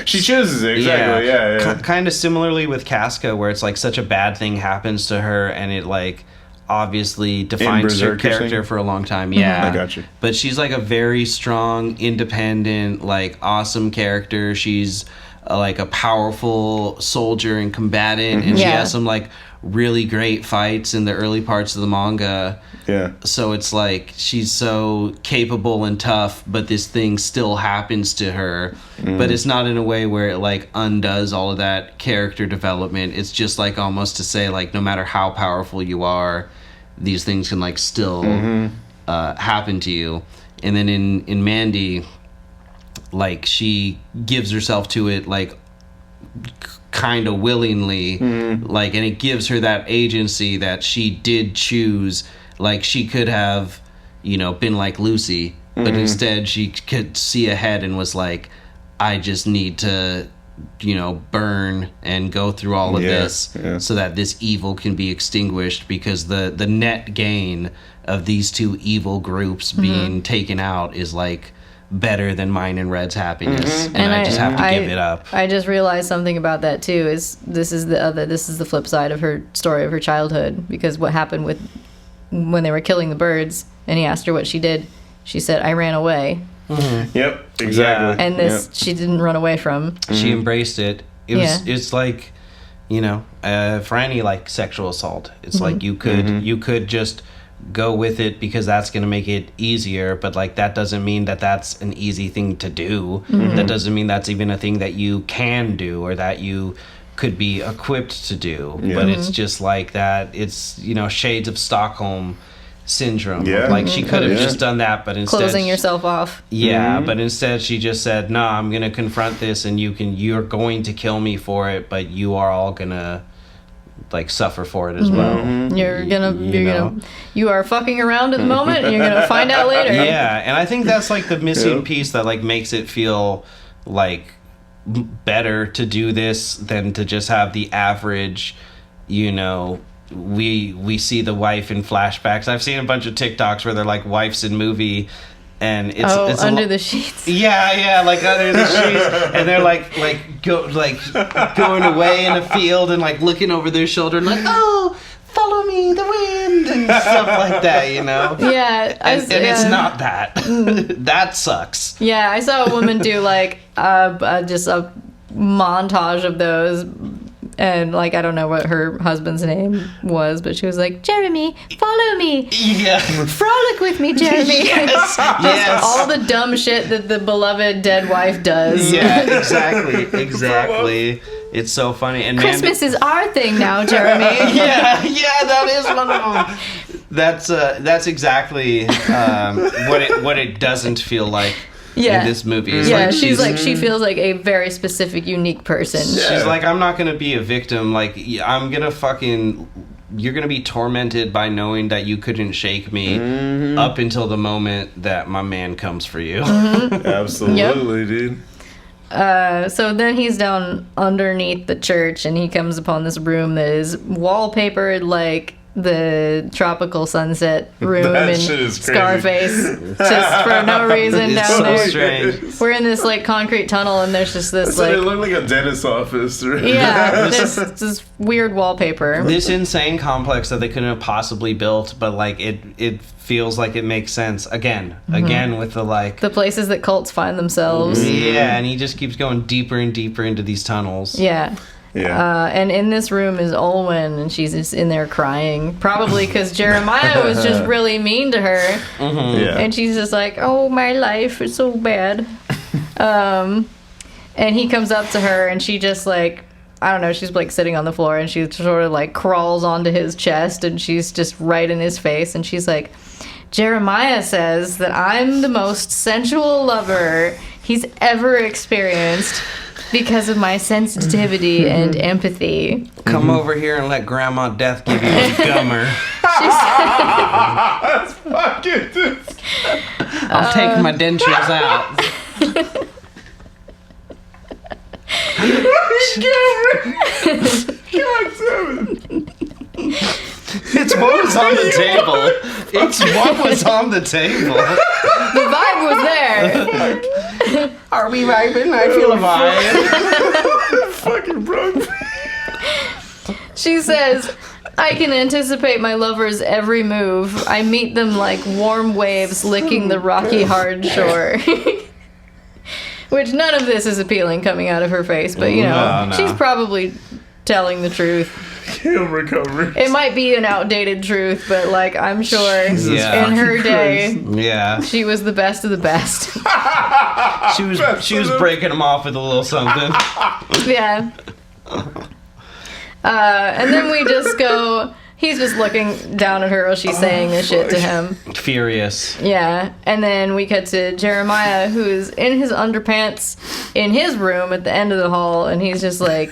She chooses it. Exactly. Kind of similarly with Casca, where it's like such a bad thing happens to her, and it like obviously defines her character for a long time. I got you. But she's like a very strong, independent, like awesome character. She's like a powerful soldier and combatant, and she Yeah. has some like really great fights in the early parts of the manga. Yeah. So it's like she's so capable and tough, but this thing still happens to her. But it's not in a way where it like undoes all of that character development. It's just like almost to say like no matter how powerful you are, these things can like still happen to you. And then in Mandy, like she gives herself to it like kind of willingly, like, and it gives her that agency that she did choose. Like she could have, you know, been like Lucy, but instead she could see ahead and was like, I just need to, you know, burn and go through all of this so that this evil can be extinguished, because the net gain of these two evil groups being taken out is like better than mine and Red's happiness, and I just have to give it up. I just realized something about that too. Is this is the flip side of her story of her childhood, because what happened with when they were killing the birds, and he asked her what she did, she said, "I ran away." Yep, exactly. And this she didn't run away from. She embraced it. It's like, you know, for any like sexual assault, it's like you could just go with it because that's going to make it easier, but like that doesn't mean that that's an easy thing to do. That doesn't mean that's even a thing that you can do or that you could be equipped to do. But it's just like that, it's, you know, shades of Stockholm syndrome. Like she could have just done that, but instead Closing yourself off. but instead she just said, no, I'm going to confront this, and you're going to kill me for it, but you are all going to like suffer for it as well. You are fucking around at the moment, and you're gonna find out later. Yeah, and I think that's like the missing piece that like makes it feel like better to do this than to just have the average, you know, we see the wife in flashbacks. I've seen a bunch of TikToks where they're like wives in movie, and it's under the sheets. Yeah, like under the sheets, and they're like going away in a field and like looking over their shoulder and like, oh, follow me, the wind, and stuff like that, you know. Yeah, and it's not that. That sucks. Yeah, I saw a woman do like just a montage of those. And, like, I don't know what her husband's name was, but she was like, Jeremy, follow me. Yeah. Frolic with me, Jeremy. Yes. All the dumb shit that the beloved dead wife does. Yeah, exactly. It's so funny. And Christmas is our thing now, Jeremy. yeah, that is one of them. That's exactly what it doesn't feel like. In this movie. It's like she feels like a very specific, unique person. She's like, I'm not gonna be a victim. Like, I'm gonna you're gonna be tormented by knowing that you couldn't shake me up until the moment that my man comes for you. Absolutely, dude. So then he's down underneath the church, and he comes upon this room that is wallpapered like the tropical sunset room in Scarface, just for no reason down so there. Strange. We're in this like concrete tunnel, and there's just this it looked like a dentist's office. Yeah, this weird wallpaper. This insane complex that they couldn't have possibly built, but like it feels like it makes sense again with the like the places that cults find themselves. Yeah, and he just keeps going deeper and deeper into these tunnels. Yeah. Yeah. And in this room is Olwen, and she's just in there crying, probably because Jeremiah was just really mean to her. And she's just like, oh, my life is so bad. And he comes up to her, and she just like, I don't know, she's like sitting on the floor, and she sort of like crawls onto his chest, and she's just right in his face, and she's like, Jeremiah says that I'm the most sensual lover he's ever experienced because of my sensitivity and empathy. Come over here and let Grandma Death give you a gummer. That's fucking disgusting. I'll take my dentures out. It's what was on the table. It's what was on the table. The vibe was there. Are we vibing? I feel a vibe. Fucking broke. She says, I can anticipate my lover's every move. I meet them like warm waves licking the rocky hard shore. Which none of this is appealing coming out of her face, but No. she's probably telling the truth. Kill recovery. It might be an outdated truth, but like I'm sure Yeah. in her day, Yeah. she was the best of the best. She was breaking them off with a little something. Yeah. And then we just go. He's just looking down at her while she's saying this shit to him. Furious. Yeah. And then we cut to Jeremiah, who's in his underpants in his room at the end of the hall, and he's just like,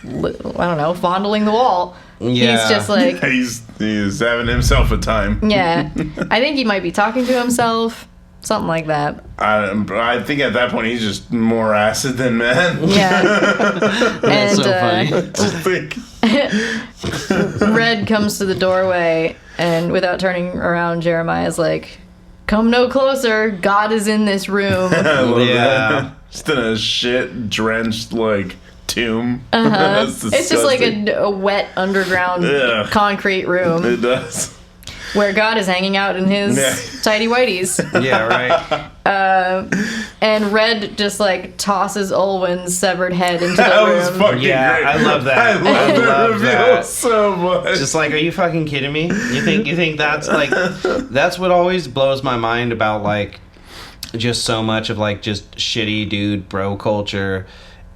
I don't know, fondling the wall. Yeah. He's just like, He's having himself a time. yeah. I think he might be talking to himself. Something like that. I think at that point he's just more acid than man. Yeah. That's And so funny. I think. Red comes to the doorway, and without turning around, Jeremiah's like, "Come no closer. God is in this room." I love Yeah. that. Just in a shit drenched like tomb. It's just like a wet underground Ugh. concrete room It does. where God is hanging out in his Yeah. tidy whities. Yeah, right. And Red just like tosses Olwen's severed head into the That was room. fucking Yeah, great. I love that. I love I that love reveal that. so much. Just like, are you fucking kidding me? You think that's like, that's what always blows my mind about like, just so much of like just shitty dude bro culture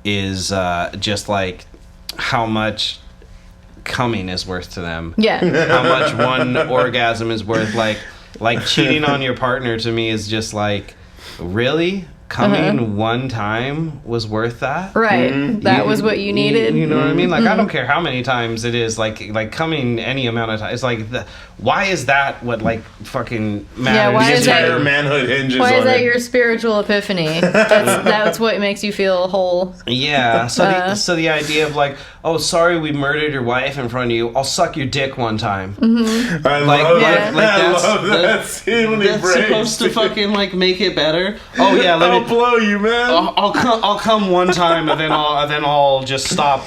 is just like how much coming is worth to them. Yeah. How much one orgasm is worth. Like cheating on your partner to me is just like, really? Coming one time was worth that? Right. That was what you needed. You know what I mean? Like, I don't care how many times it is. Like coming any amount of time. It's like, why is that what like fucking matters? Yeah, why His is that- entire manhood hinges Why on is that it. your spiritual epiphany? That's what makes you feel whole. Yeah. So the idea of like, oh, sorry, we murdered your wife in front of you. I'll suck your dick one time. I Like, love like, that. like I that's love that scene when he that's breaks. supposed to fucking like make it better. Oh yeah, let I'll me. blow you, man. I'll come one time and then I'll just stop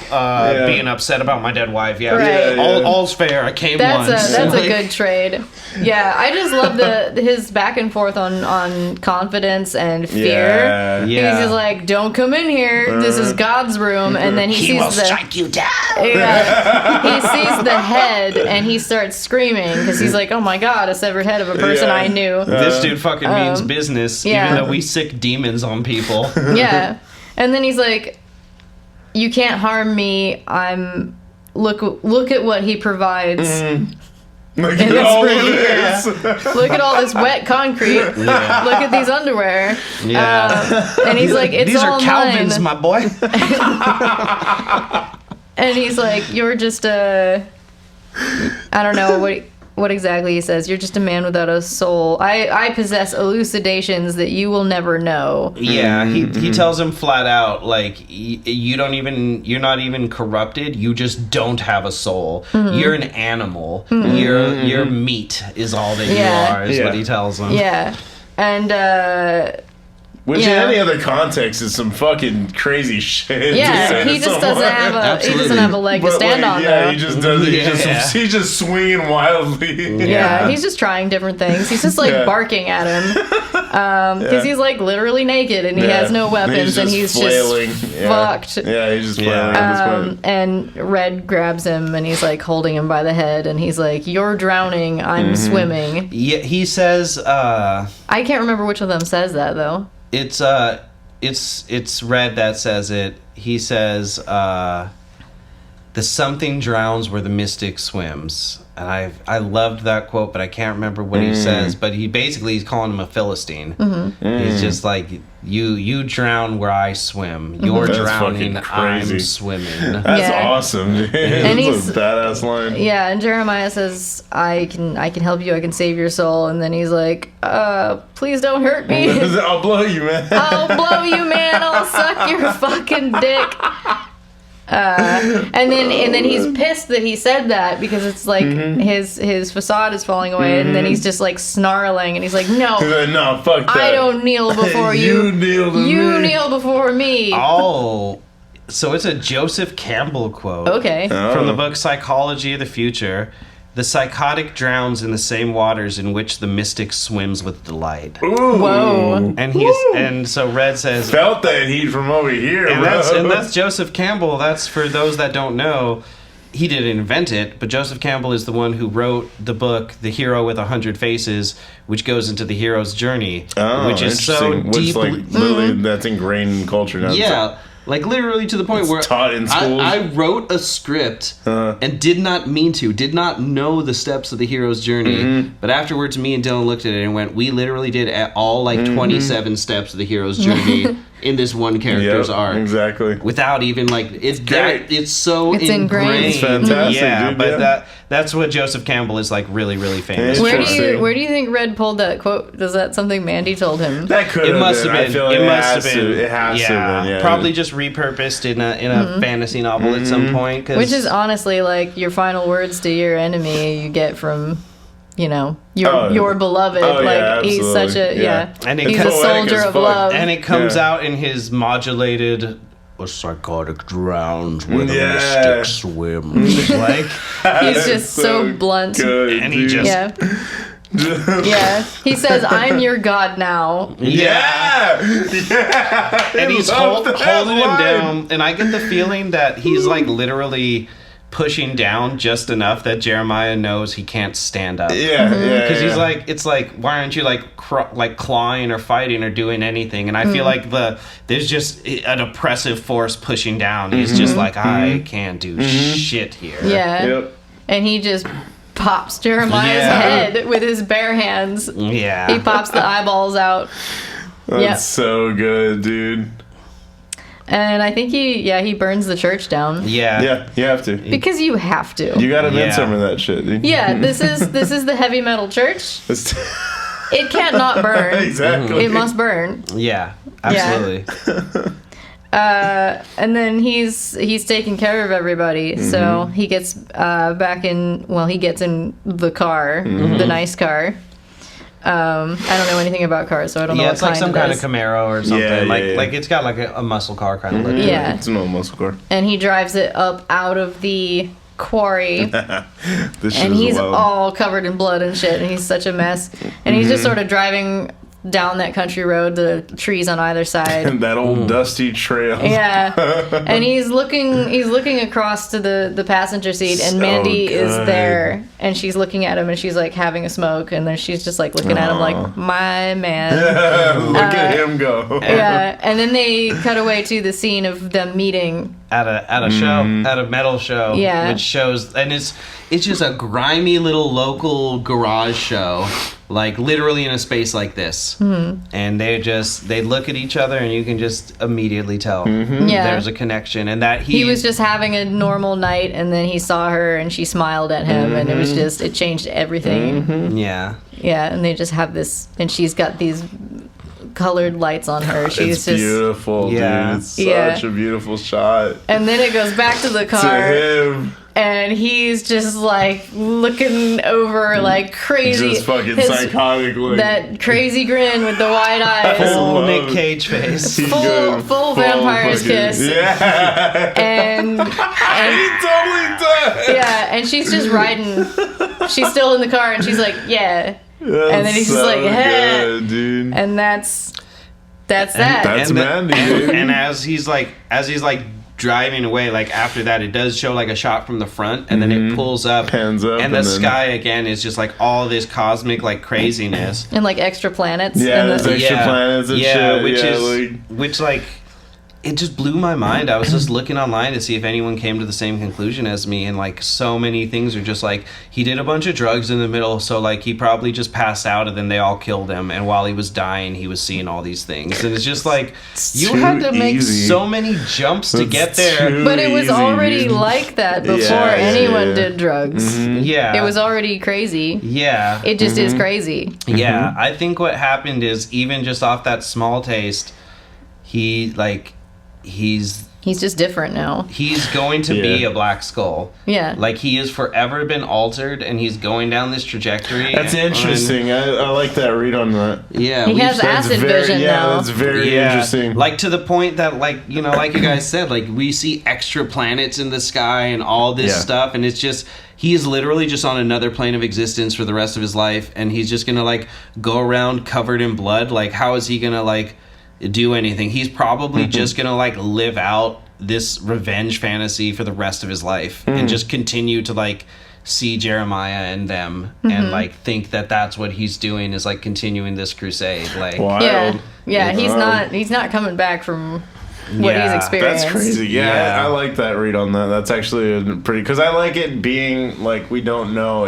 being upset about my dead wife. Yeah, Right. all's fair. I came That's once. a Like, good trade. Yeah, I just love his back and forth on confidence and fear. Yeah. Yeah. He's just like, "Don't come in here. This is God's room." And then he sees you down. yeah, he sees the head and he starts screaming because he's like, "Oh my God, a severed head of a person Yeah. I knew." This dude fucking means business, yeah. even though we sick demons on people. Yeah, and then he's like, "You can't harm me. I'm look at what he provides. Look And at it's all of pretty- this. Look at all this wet concrete. Yeah. Look at these underwear." Yeah. And he's like, "It's These all are Calvins, mine." my boy. And he's like, "You're just I don't know what exactly he says. You're just a man without a soul. I possess elucidations that you will never know." Yeah, he tells him flat out, like, you're not even corrupted, you just don't have a soul. You're an animal. Your meat is all that Yeah. you are, is what Yeah. he tells him. Yeah. And Which Yeah. in any other context is some fucking crazy shit. to yeah, say he to just doesn't someone. have Absolutely. a leg to But, stand like, on yeah, though. he just does. Yeah. He's just swinging wildly. Yeah, Yeah. he's just trying different things. He's just like Yeah. barking at him because he's like literally naked and he Yeah. has no weapons and he's flailing. just Yeah. fucked. Yeah, he's just flailing Yeah. at this point. And Red grabs him and he's like holding him by the head and he's like, "You're drowning, I'm swimming." Yeah, he says, I can't remember which of them says that though. it's Red that says it. He says, the something drowns where the mystic swims. And I loved that quote, but I can't remember what he says. But he's calling him a Philistine. He's just like, you drown where I swim. You're That's drowning, fucking crazy. I'm swimming. That's Yeah. awesome, dude. And That's he's- a badass line. Yeah, and Jeremiah says, I can help you, I can save your soul." And then he's like, "Please don't hurt me. I'll blow you, man. I'll blow you, man. I'll suck your fucking dick." And then he's pissed that he said that because it's like his facade is falling away, and then he's just like snarling, and he's like, He's "No, like, no, fuck that. I don't kneel before you. You kneel to You me." kneel before me." Oh, so it's a Joseph Campbell quote. Okay. Oh. From the book Psychology of the Future. The psychotic drowns in the same waters in which the mystic swims with delight. Ooh. Whoa. And so Red says, Felt that heat from over here, and bro. that's Joseph Campbell. That's for those that don't know. He didn't invent it, but Joseph Campbell is the one who wrote the book The Hero with 100 Faces, which goes into the hero's journey, which is so deeply... Like, literally, that's ingrained in culture now. Yeah, like literally to the point where taught in schools. I wrote a script and did not know the steps of the hero's journey. But afterwards, me and Dylan looked at it and went, we literally did all 27 steps of the hero's journey in this one character's arc. Exactly. Without even it's so It's ingrained. It's fantastic, yeah, dude, but that's what Joseph Campbell is like really, really famous for. Where do you think Red pulled that quote? Is that something Mandy told him? That could It have must been. have been. I feel like It must have been. It has to have been, yeah. Probably just repurposed in a fantasy novel at some point. Which is honestly like your final words to your enemy you get from, your beloved. He's such a And it he's a poetic soldier as of fuck. love. And it comes out in his modulated. A psychotic drowns where the mystic swims. Like he's just so blunt. Good, and he dude. just Yeah. He says, "I'm your god now." Yeah. And he's holding him down, and I get the feeling that he's like literally pushing down just enough that Jeremiah knows he can't stand up. Yeah, Because he's like, it's like, why aren't you like clawing or fighting or doing anything? And I feel like there's just an oppressive force pushing down. He's just like, I can't do shit here. Yeah. Yep. And he just pops Jeremiah's head with his bare hands. Yeah. He pops the eyeballs out. That's so good, dude. And I think he burns the church down. Yeah. Yeah, you have to. Because you have to. You gotta midsummer that shit, dude. Yeah, this is the heavy metal church. It can't not burn. Exactly. It must burn. Yeah. Absolutely. And then he's taking care of everybody. So he gets back in. Well, he gets in the car, the nice car. I don't know anything about cars, so I don't know what it's like some kind of is. Camaro or something. Yeah, like it's got like a muscle car kind of look. Yeah. It's an old muscle car. And he drives it up out of the quarry. This shit And is he's wild. all covered in blood and shit, and he's such a mess. And he's just sort of driving down that country road, the trees on either side. that old dusty trail. Yeah, and he's looking across to the passenger seat, and Mandy is there, and she's looking at him, and she's like having a smoke, and then she's just like looking at him like, my man. Look at him go. Yeah, and then they cut away to the scene of them meeting. At a show, at a metal show, Yeah. which shows, and it's just a grimy little local garage show, like literally in a space like this, and they look at each other, and you can just immediately tell Yeah. there's a connection, and that He was just having a normal night, and then he saw her, and she smiled at him, and it changed everything. yeah. Yeah, and they just have this, and she's got these colored lights on her. She's It's just beautiful, Yeah. dude. It's such a beautiful shot. And then it goes back to the To car, him, and he's just like looking over like crazy. just fucking His- psychotic. Like, That crazy grin with the wide eyes. Full love- Nick Cage face. he's full- good. full vampire's kiss. Yeah. And He totally does. yeah, and she's just riding. She's still in the car, and she's like, yeah. That's And then he's just so like, "Hey." good, dude. And that's that. That's Mandy, dude. And as he's like driving away, like after that, it does show like a shot from the front, and then it pulls up, Pans up, and the and then- sky again is just like all this cosmic like craziness. And like extra planets. Yeah, and there's extra planets and shit. which Yeah, is like- which like it just blew my mind. I was just looking online to see if anyone came to the same conclusion as me, and like so many things are just like he did a bunch of drugs in the middle, so like he probably just passed out, and then they all killed him, and while he was dying he was seeing all these things, and it's just like you too had to make easy. so many jumps to That's get there. too But it was easy, already dude. like that before Yeah, anyone yeah. did drugs. Yeah, It was already crazy. yeah, It just is crazy. yeah. I think what happened is even just off that small taste, he like he's just different now. He's going to be a Black Skull. Yeah. Like, he has forever been altered, and he's going down this trajectory. That's interesting. I like that read on that. Yeah. He has acid vision now. Yeah, that's very interesting. Like, to the point that, like, you know, like you guys said, like, we see extra planets in the sky and all this stuff, and it's just... He is literally just on another plane of existence for the rest of his life, and he's just gonna, like, go around covered in blood. Like, how is he gonna, like... do anything? He's probably just gonna like live out this revenge fantasy for the rest of his life and just continue to like see Jeremiah and them and like think that that's what he's doing is like continuing this crusade. Like, wild. He's not coming back from what he's experienced. That's crazy. Yeah, I like that read on that. That's actually a pretty, because I like it being like, we don't know.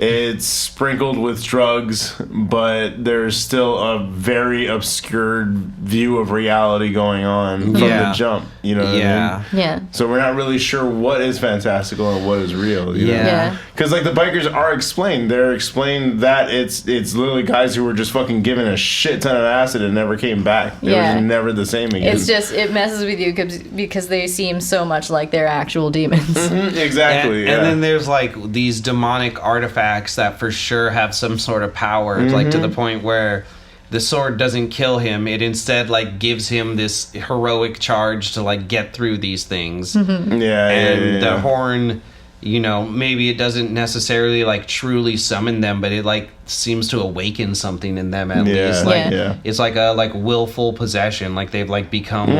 It's sprinkled with drugs, but there's still a very obscured view of reality going on from the jump. You know what I mean? Yeah. So we're not really sure what is fantastical and what is real. You know? Because like the bikers are explained. They're explained that it's literally guys who were just fucking given a shit ton of acid and never came back. It was never the same again. It's just, it messes with you because they seem so much like they're actual demons. Exactly. And then there's like these demonic artifacts that for sure have some sort of power, like to the point where the sword doesn't kill him. It instead like gives him this heroic charge to like get through these things. The horn, you know, maybe it doesn't necessarily like truly summon them, but it like seems to awaken something in them at least. Like it's like a like willful possession. Like they've like become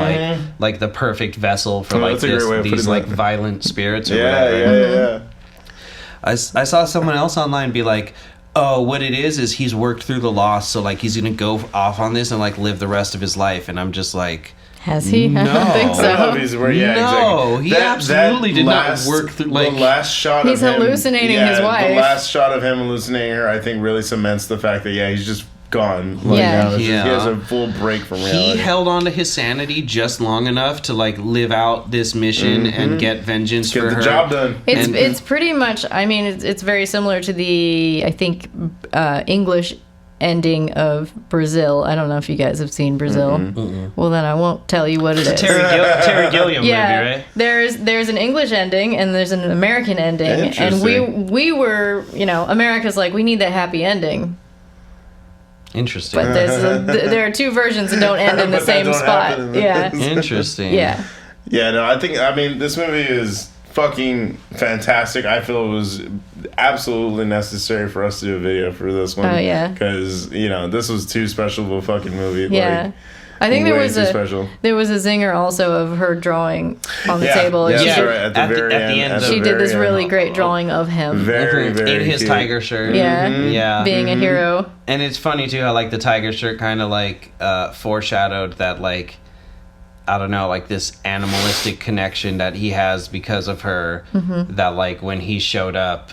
like the perfect vessel for like these like violent spirits or whatever. I saw someone else online be like, oh, what it is he's worked through the loss, so like he's gonna go off on this and like live the rest of his life. And I'm just like, has he? No. I don't think so. He absolutely did not work through. Like, the last shot he's of him, hallucinating his wife. The last shot of him hallucinating her, I think, really cements the fact that he's just gone. Like, he has a full break from reality. He held on to his sanity just long enough to like live out this mission and get vengeance for her. Get the job done. It's pretty much. I mean, it's very similar to the English ending of Brazil. I don't know if you guys have seen Brazil. Well, then I won't tell you what it is. Terry Gilliam movie, right? There's an English ending and there's an American ending, and we were, you know, America's like, we need that happy ending. Interesting. But there are two versions that don't end in the same spot. Interesting. Yeah, no, I mean, this movie is fucking fantastic. I feel it was absolutely necessary for us to do a video for this one. Oh, yeah. Because, you know, this was too special of a fucking movie. Yeah. Like, I think there was a zinger also of her drawing on the table. Yeah, at the end. She did this really great drawing of him. Very, very in his cute. tiger shirt. Yeah. Being a hero. And it's funny too how like the tiger shirt kind of like foreshadowed that like, I don't know, like this animalistic connection that he has because of her. That like when he showed up,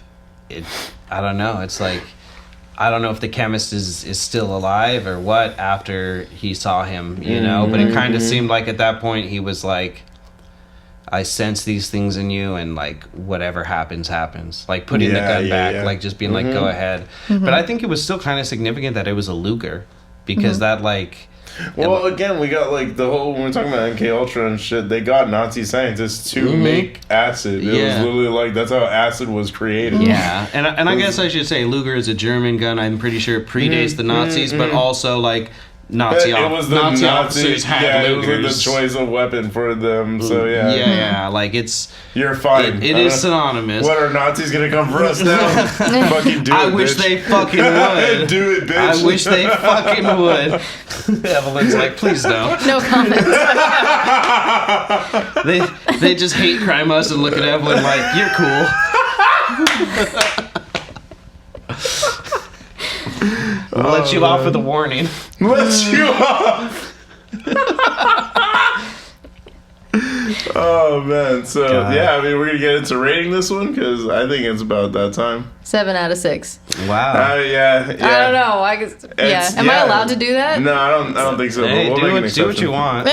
I don't know. It's like, I don't know if the chemist is still alive or what after he saw him, you know, but it kind of seemed like at that point he was like, I sense these things in you and like whatever happens. Like putting the gun back, like just being like, go ahead. But I think it was still kind of significant that it was a Luger because that like... Well, again, we got like the whole, when we're talking about MK Ultra and shit, they got Nazi scientists to make acid. It was literally like, that's how acid was created. Yeah, and I guess I should say Luger is a German gun. I'm pretty sure it predates the Nazis, but also like Nazi officers had Lugers. It was the choice of weapon for them, so yeah, like you're fine. It is synonymous. What, are Nazis gonna come for us now? Fucking do it, I wish they fucking would. Do it, bitch. I wish they fucking would. Evelyn's like, please don't. No comments. They just hate crime us and look at Evelyn like, you're cool. We'll let you off with a warning. Let you off. Oh man, so I mean, we're gonna get into rating this one because I think it's about that time. 7 out of 6. Wow. I don't know. I guess, Am I allowed to do that? No, I don't think so. Hey, but we'll do what you want.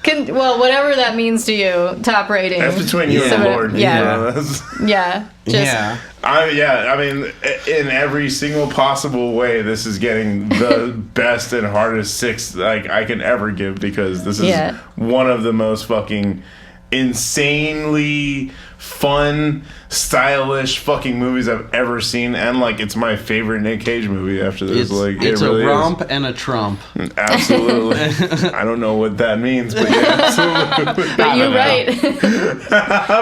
Well, whatever that means to you, top rating. That's between you and the Lord. Yeah. Yeah. I mean, in every single possible way, this is getting the best and hardest 6 like I can ever give, because this is one of the most fucking insanely fun, stylish fucking movies I've ever seen, and like it's my favorite Nick Cage movie after this. It's really a romp and a trump. Absolutely. I don't know what that means, but yeah, absolutely. But you're right.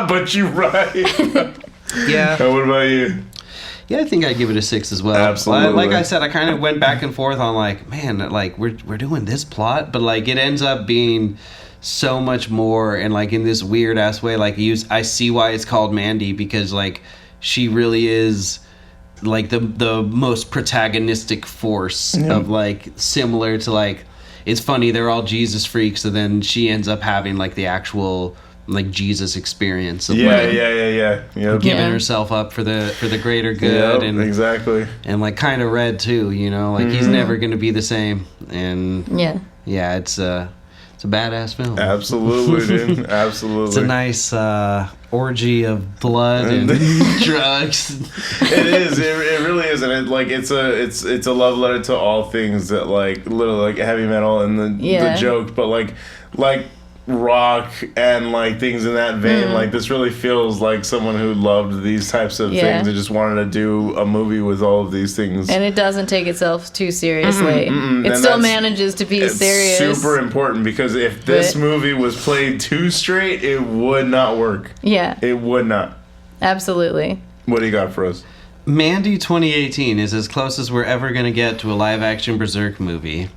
But you're right. Yeah. What about you? Yeah, I think I'd give it a 6 as well. Absolutely. Like I said, I kind of went back and forth on like, man, like we're doing this plot, but like it ends up being so much more, and like in this weird ass way, like I see why it's called Mandy, because like she really is like the most protagonistic force of like, similar to like, it's funny, they're all Jesus freaks, and then she ends up having like the actual like Jesus experience of giving herself up for the greater good, and exactly, and like kind of Red too, you know, like he's never gonna be the same, and it's a badass film. Absolutely, dude. Absolutely. It's a nice orgy of blood and drugs. It is. It really is, and it's a love letter to all things that like literally like heavy metal and the joke, but like rock and like things in that vein. Like this really feels like someone who loved these types of things and just wanted to do a movie with all of these things. And it doesn't take itself too seriously. It still manages to be serious. Super important, because if this movie was played too straight, it would not work. Yeah. It would not. Absolutely. What do you got for us? Mandy 2018 is as close as we're ever going to get to a live action Berserk movie.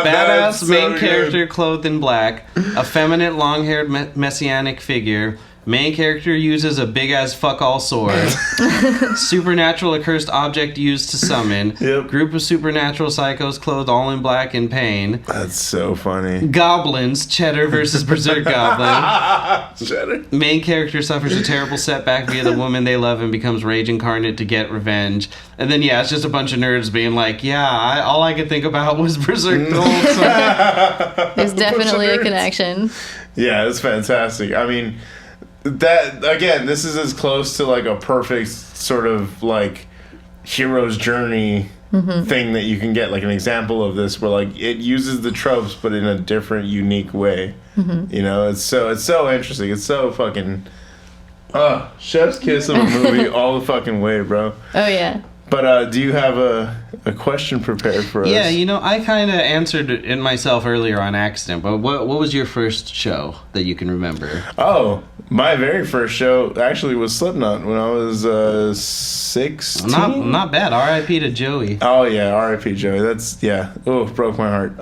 Badass main character clothed in black, effeminate long-haired messianic figure. Main character uses a big-ass fuck-all sword. Supernatural accursed object used to summon. Group of supernatural psychos clothed all in black in pain. That's so funny. Goblins, Cheddar versus Berserk Goblin. Cheddar. Main character suffers a terrible setback via the woman they love and becomes rage incarnate to get revenge. And then, it's just a bunch of nerds being like, all I could think about was Berserk the whole time. There's definitely a connection. Yeah, it's fantastic. I mean, that again, this is as close to like a perfect sort of like hero's journey thing that you can get, like an example of this where like it uses the tropes but in a different, unique way. You know, it's so interesting. It's so fucking chef's kiss of a movie all the fucking way, bro. Oh yeah. But do you have a question prepared for us? Yeah, I kind of answered it myself earlier on accident, but what was your first show that you can remember? Oh, my very first show actually was Slipknot when I was 16. Not bad. R.I.P. to Joey. Oh, yeah, R.I.P. Joey. That's, broke my heart.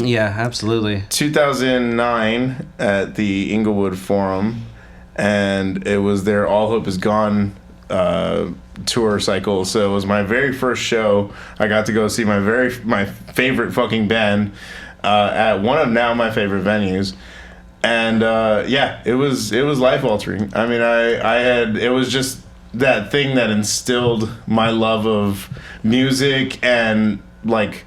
Yeah, absolutely. 2009 at the Inglewood Forum, and it was their All Hope Is Gone tour cycle. So it was my very first show. I got to go see my favorite fucking band at one of now my favorite venues, and it was life altering. I mean, it was just that thing that instilled my love of music and like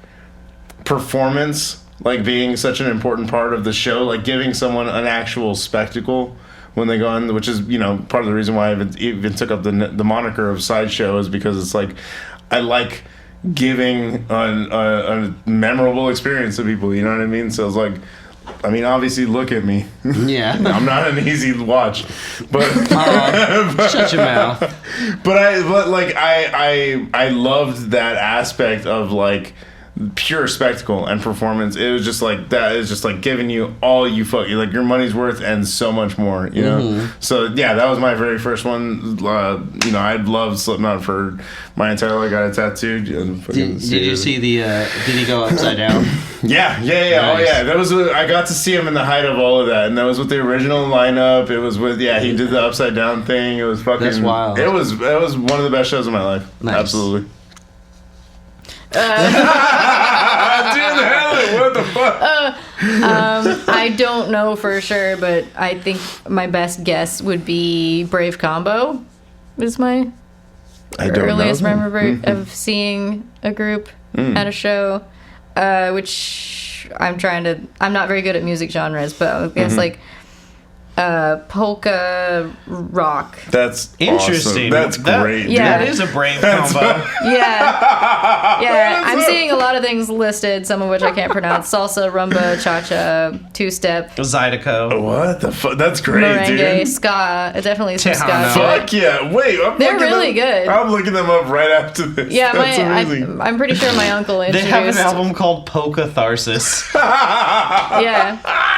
performance, like being such an important part of the show, like giving someone an actual spectacle when they go on, which is, part of the reason why I even took up the moniker of sideshow, is because it's like, I like giving a memorable experience to people, you know what I mean? So it's like, I mean, obviously, look at me. Yeah. I'm not an easy watch, but shut your mouth. But I loved that aspect of like pure spectacle and performance. It was just like that. It's just like giving you all you like your money's worth and so much more. You know. So that was my very first one. I'd loved Slipknot for my entire life. I got it tattooed. Did you see the? Did he go upside down? Yeah. Nice. Oh yeah. That was. I got to see him in the height of all of that, and that was with the original lineup. It was with he did the upside down thing. It was fucking. That's wild. It was one of the best shows of my life. Nice. Absolutely. Dude, Helen, what the fuck? I don't know for sure, but I think my best guess would be Brave Combo. Is my earliest memory of seeing a group at a show, which I'm not very good at music genres, but I guess like polka rock. That's interesting. Awesome. That's great. Yeah. That is a brave combo. Yeah. I'm seeing a lot of things listed, some of which I can't pronounce. Salsa, rumba, cha-cha, two-step. Zydeco. What the fuck? That's great, Merengue, dude. ska. It definitely some ska. Tejano. Fuck yeah. Wait, They're really good. I'm looking them up right after this. Yeah, That's amazing. I'm pretty sure my uncle They introduced. have an album called Polkatharsis. Yeah.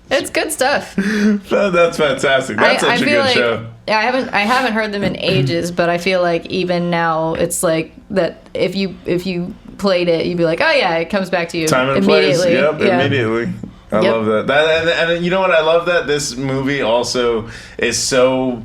It's good stuff. That's fantastic. That's such a good show. I haven't heard them in ages, but I feel like even now it's like that if you played it, you'd be like, oh yeah, it comes back to you Time and immediately. place. Yep, Yeah. immediately. I love that. And you know what? I love that this movie also is so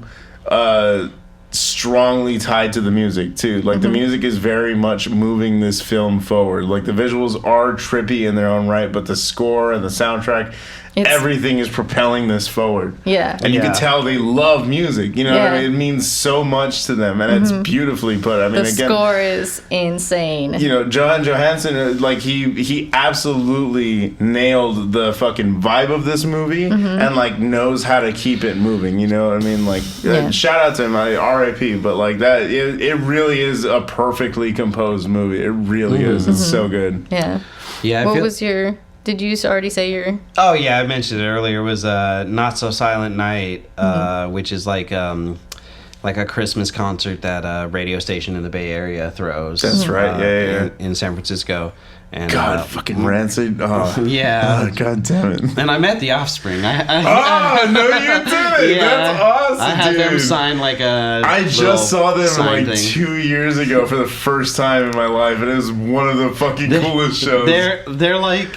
strongly tied to the music too. Like the music is very much moving this film forward. Like the visuals are trippy in their own right, but the score and the soundtrack, everything is propelling this forward. Yeah. And you can tell they love music. You know what I mean? It means so much to them, and it's beautifully put. I mean, the score is insane. You know, Johan Johansson, like he absolutely nailed the fucking vibe of this movie, and like knows how to keep it moving. You know what I mean? Like, shout out to him, R.I.P. But like that, it really is a perfectly composed movie. It really is. It's so good. Yeah. Yeah. What was your? Did you already say your? Oh yeah, I mentioned it earlier. It was Not So Silent Night, which is like a Christmas concert that a radio station in the Bay Area throws. That's right. Yeah. In San Francisco. And God, fucking Rancid. Oh yeah. Oh, God damn it. And I met The Offspring. No, you didn't. Yeah, That's awesome, I had dude. them sign like a. I just saw them sign like thing. 2 years ago for the first time in my life, and it was one of the fucking coolest shows. They're like.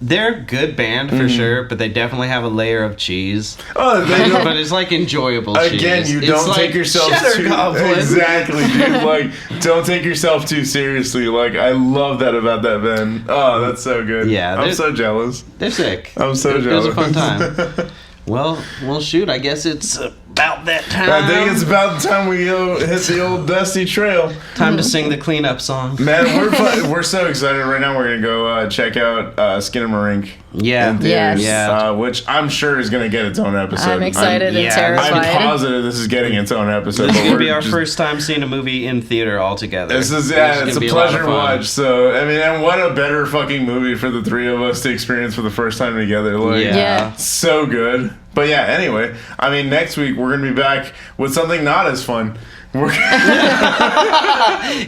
They're a good band for sure, but they definitely have a layer of cheese. Oh, they don't. But it's like enjoyable Again, cheese. you It's don't like take yourself cheddar too goblin. exactly, dude. Like, don't take yourself too seriously. Like, I love that about that band. Oh, that's so good. Yeah, I'm so jealous. They're sick. I'm so It jealous. was a fun time. Well, shoot. I guess it's about that time. I think it's about the time we hit the old dusty trail. time to sing the cleanup song. Man, we're so excited right now. We're gonna go check out Skinamarink. Yeah, in theaters, yeah. Which I'm sure is gonna get its own episode. I'm excited and terrified. I'm positive this is getting its own episode. This is but gonna we're be our just- first time seeing a movie in theater all together. This is gonna it's a be lot of pleasure fun. watch. So I mean, and what a better fucking movie for the three of us to experience for the first time together. Like, Yeah. so good. But yeah, anyway, I mean, next week we're gonna be back with something not as fun. We're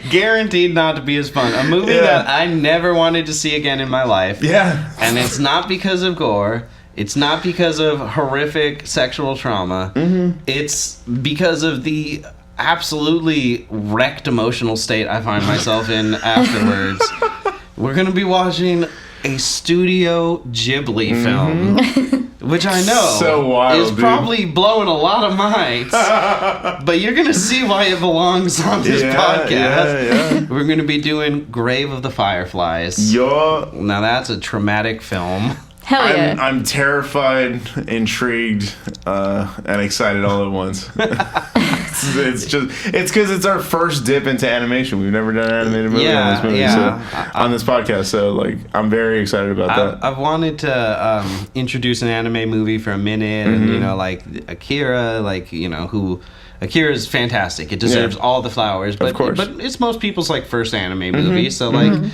Guaranteed not to be as fun. A movie that I never wanted to see again in my life. yeah. And it's not because of gore. It's not because of horrific sexual trauma. It's because of the absolutely wrecked emotional state I find myself in afterwards. We're going to be watching a Studio Ghibli film, which I know So wild, is dude. probably blowing a lot of minds. But you're going to see why it belongs on this podcast. Yeah. We're going to be doing Grave of the Fireflies. You're Now that's a traumatic film. Hell yeah. I'm terrified, intrigued, and excited all at once. it's because it's our first dip into animation. We've never done an animated movie on this movie, on this podcast. So like, I'm very excited about that. I've wanted to introduce an anime movie for a minute, and you know, like Akira, Akira is fantastic. It deserves all the flowers, but Of course. but it's most people's like first anime movie. So like,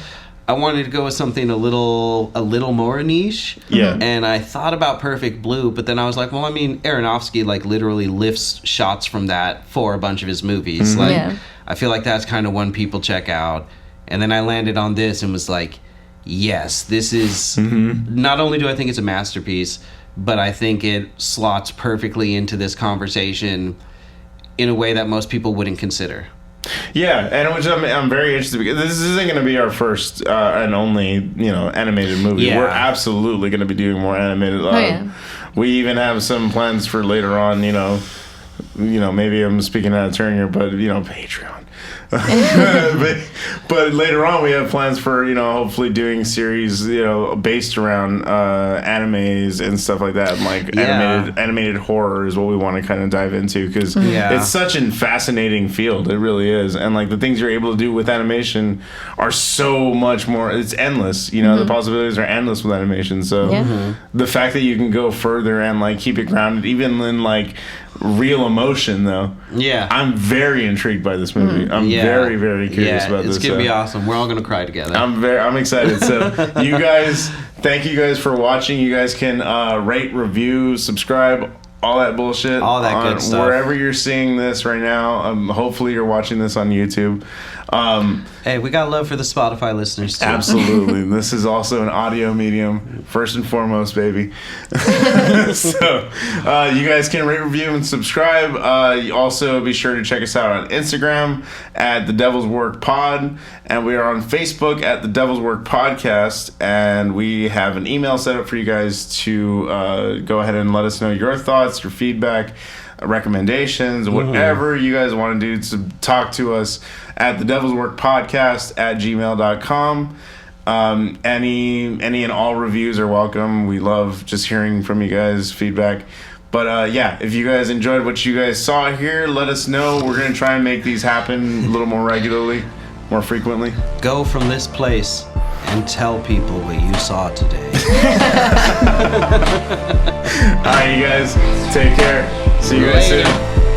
I wanted to go with something a little more niche. Yeah. And I thought about Perfect Blue, but then I was like, well, I mean, Aronofsky like literally lifts shots from that for a bunch of his movies. Like, Yeah. I feel like that's kind of one people check out. And then I landed on this and was like, yes, this is not only do I think it's a masterpiece, but I think it slots perfectly into this conversation in a way that most people wouldn't consider. Yeah, and which I'm very interested because this isn't going to be our first and only animated movie. Yeah. We're absolutely going to be doing more animated. yeah. We even have some plans for later on. Maybe I'm speaking out of turn here, but Patreon. but later on we have plans for, hopefully doing series, based around animes and stuff like that, and like animated horror is what we want to kind of dive into, because it's such a fascinating field. It really is. And like the things you're able to do with animation are so much more, it's endless. The possibilities are endless with animation. So the fact that you can go further and like keep it grounded even in like real emotion, though. I'm very intrigued by this movie. I'm very, very curious about this. It's gonna be awesome. We're all gonna cry together. I'm excited. So you guys, thank you guys for watching. You guys can rate, review, subscribe, all that bullshit, all that good stuff, wherever you're seeing this right now. Hopefully you're watching this on YouTube. Hey, we got love for the Spotify listeners too. Absolutely. This is also an audio medium, first and foremost, baby. So you guys can rate, review, and subscribe. Also be sure to check us out on Instagram at The Devil's Work Pod, and we are on Facebook at The Devil's Work Podcast, and we have an email set up for you guys to go ahead and let us know your thoughts, your feedback, recommendations, whatever you guys want to do to talk to us at the Devil's Work Podcast at gmail.com. Any and all reviews are welcome. We love just hearing from you guys, feedback. But if you guys enjoyed what you guys saw here, let us know. We're going to try and make these happen a little more regularly, more frequently. Go from this place and tell people what you saw today. All right, you guys, take care. See you guys soon.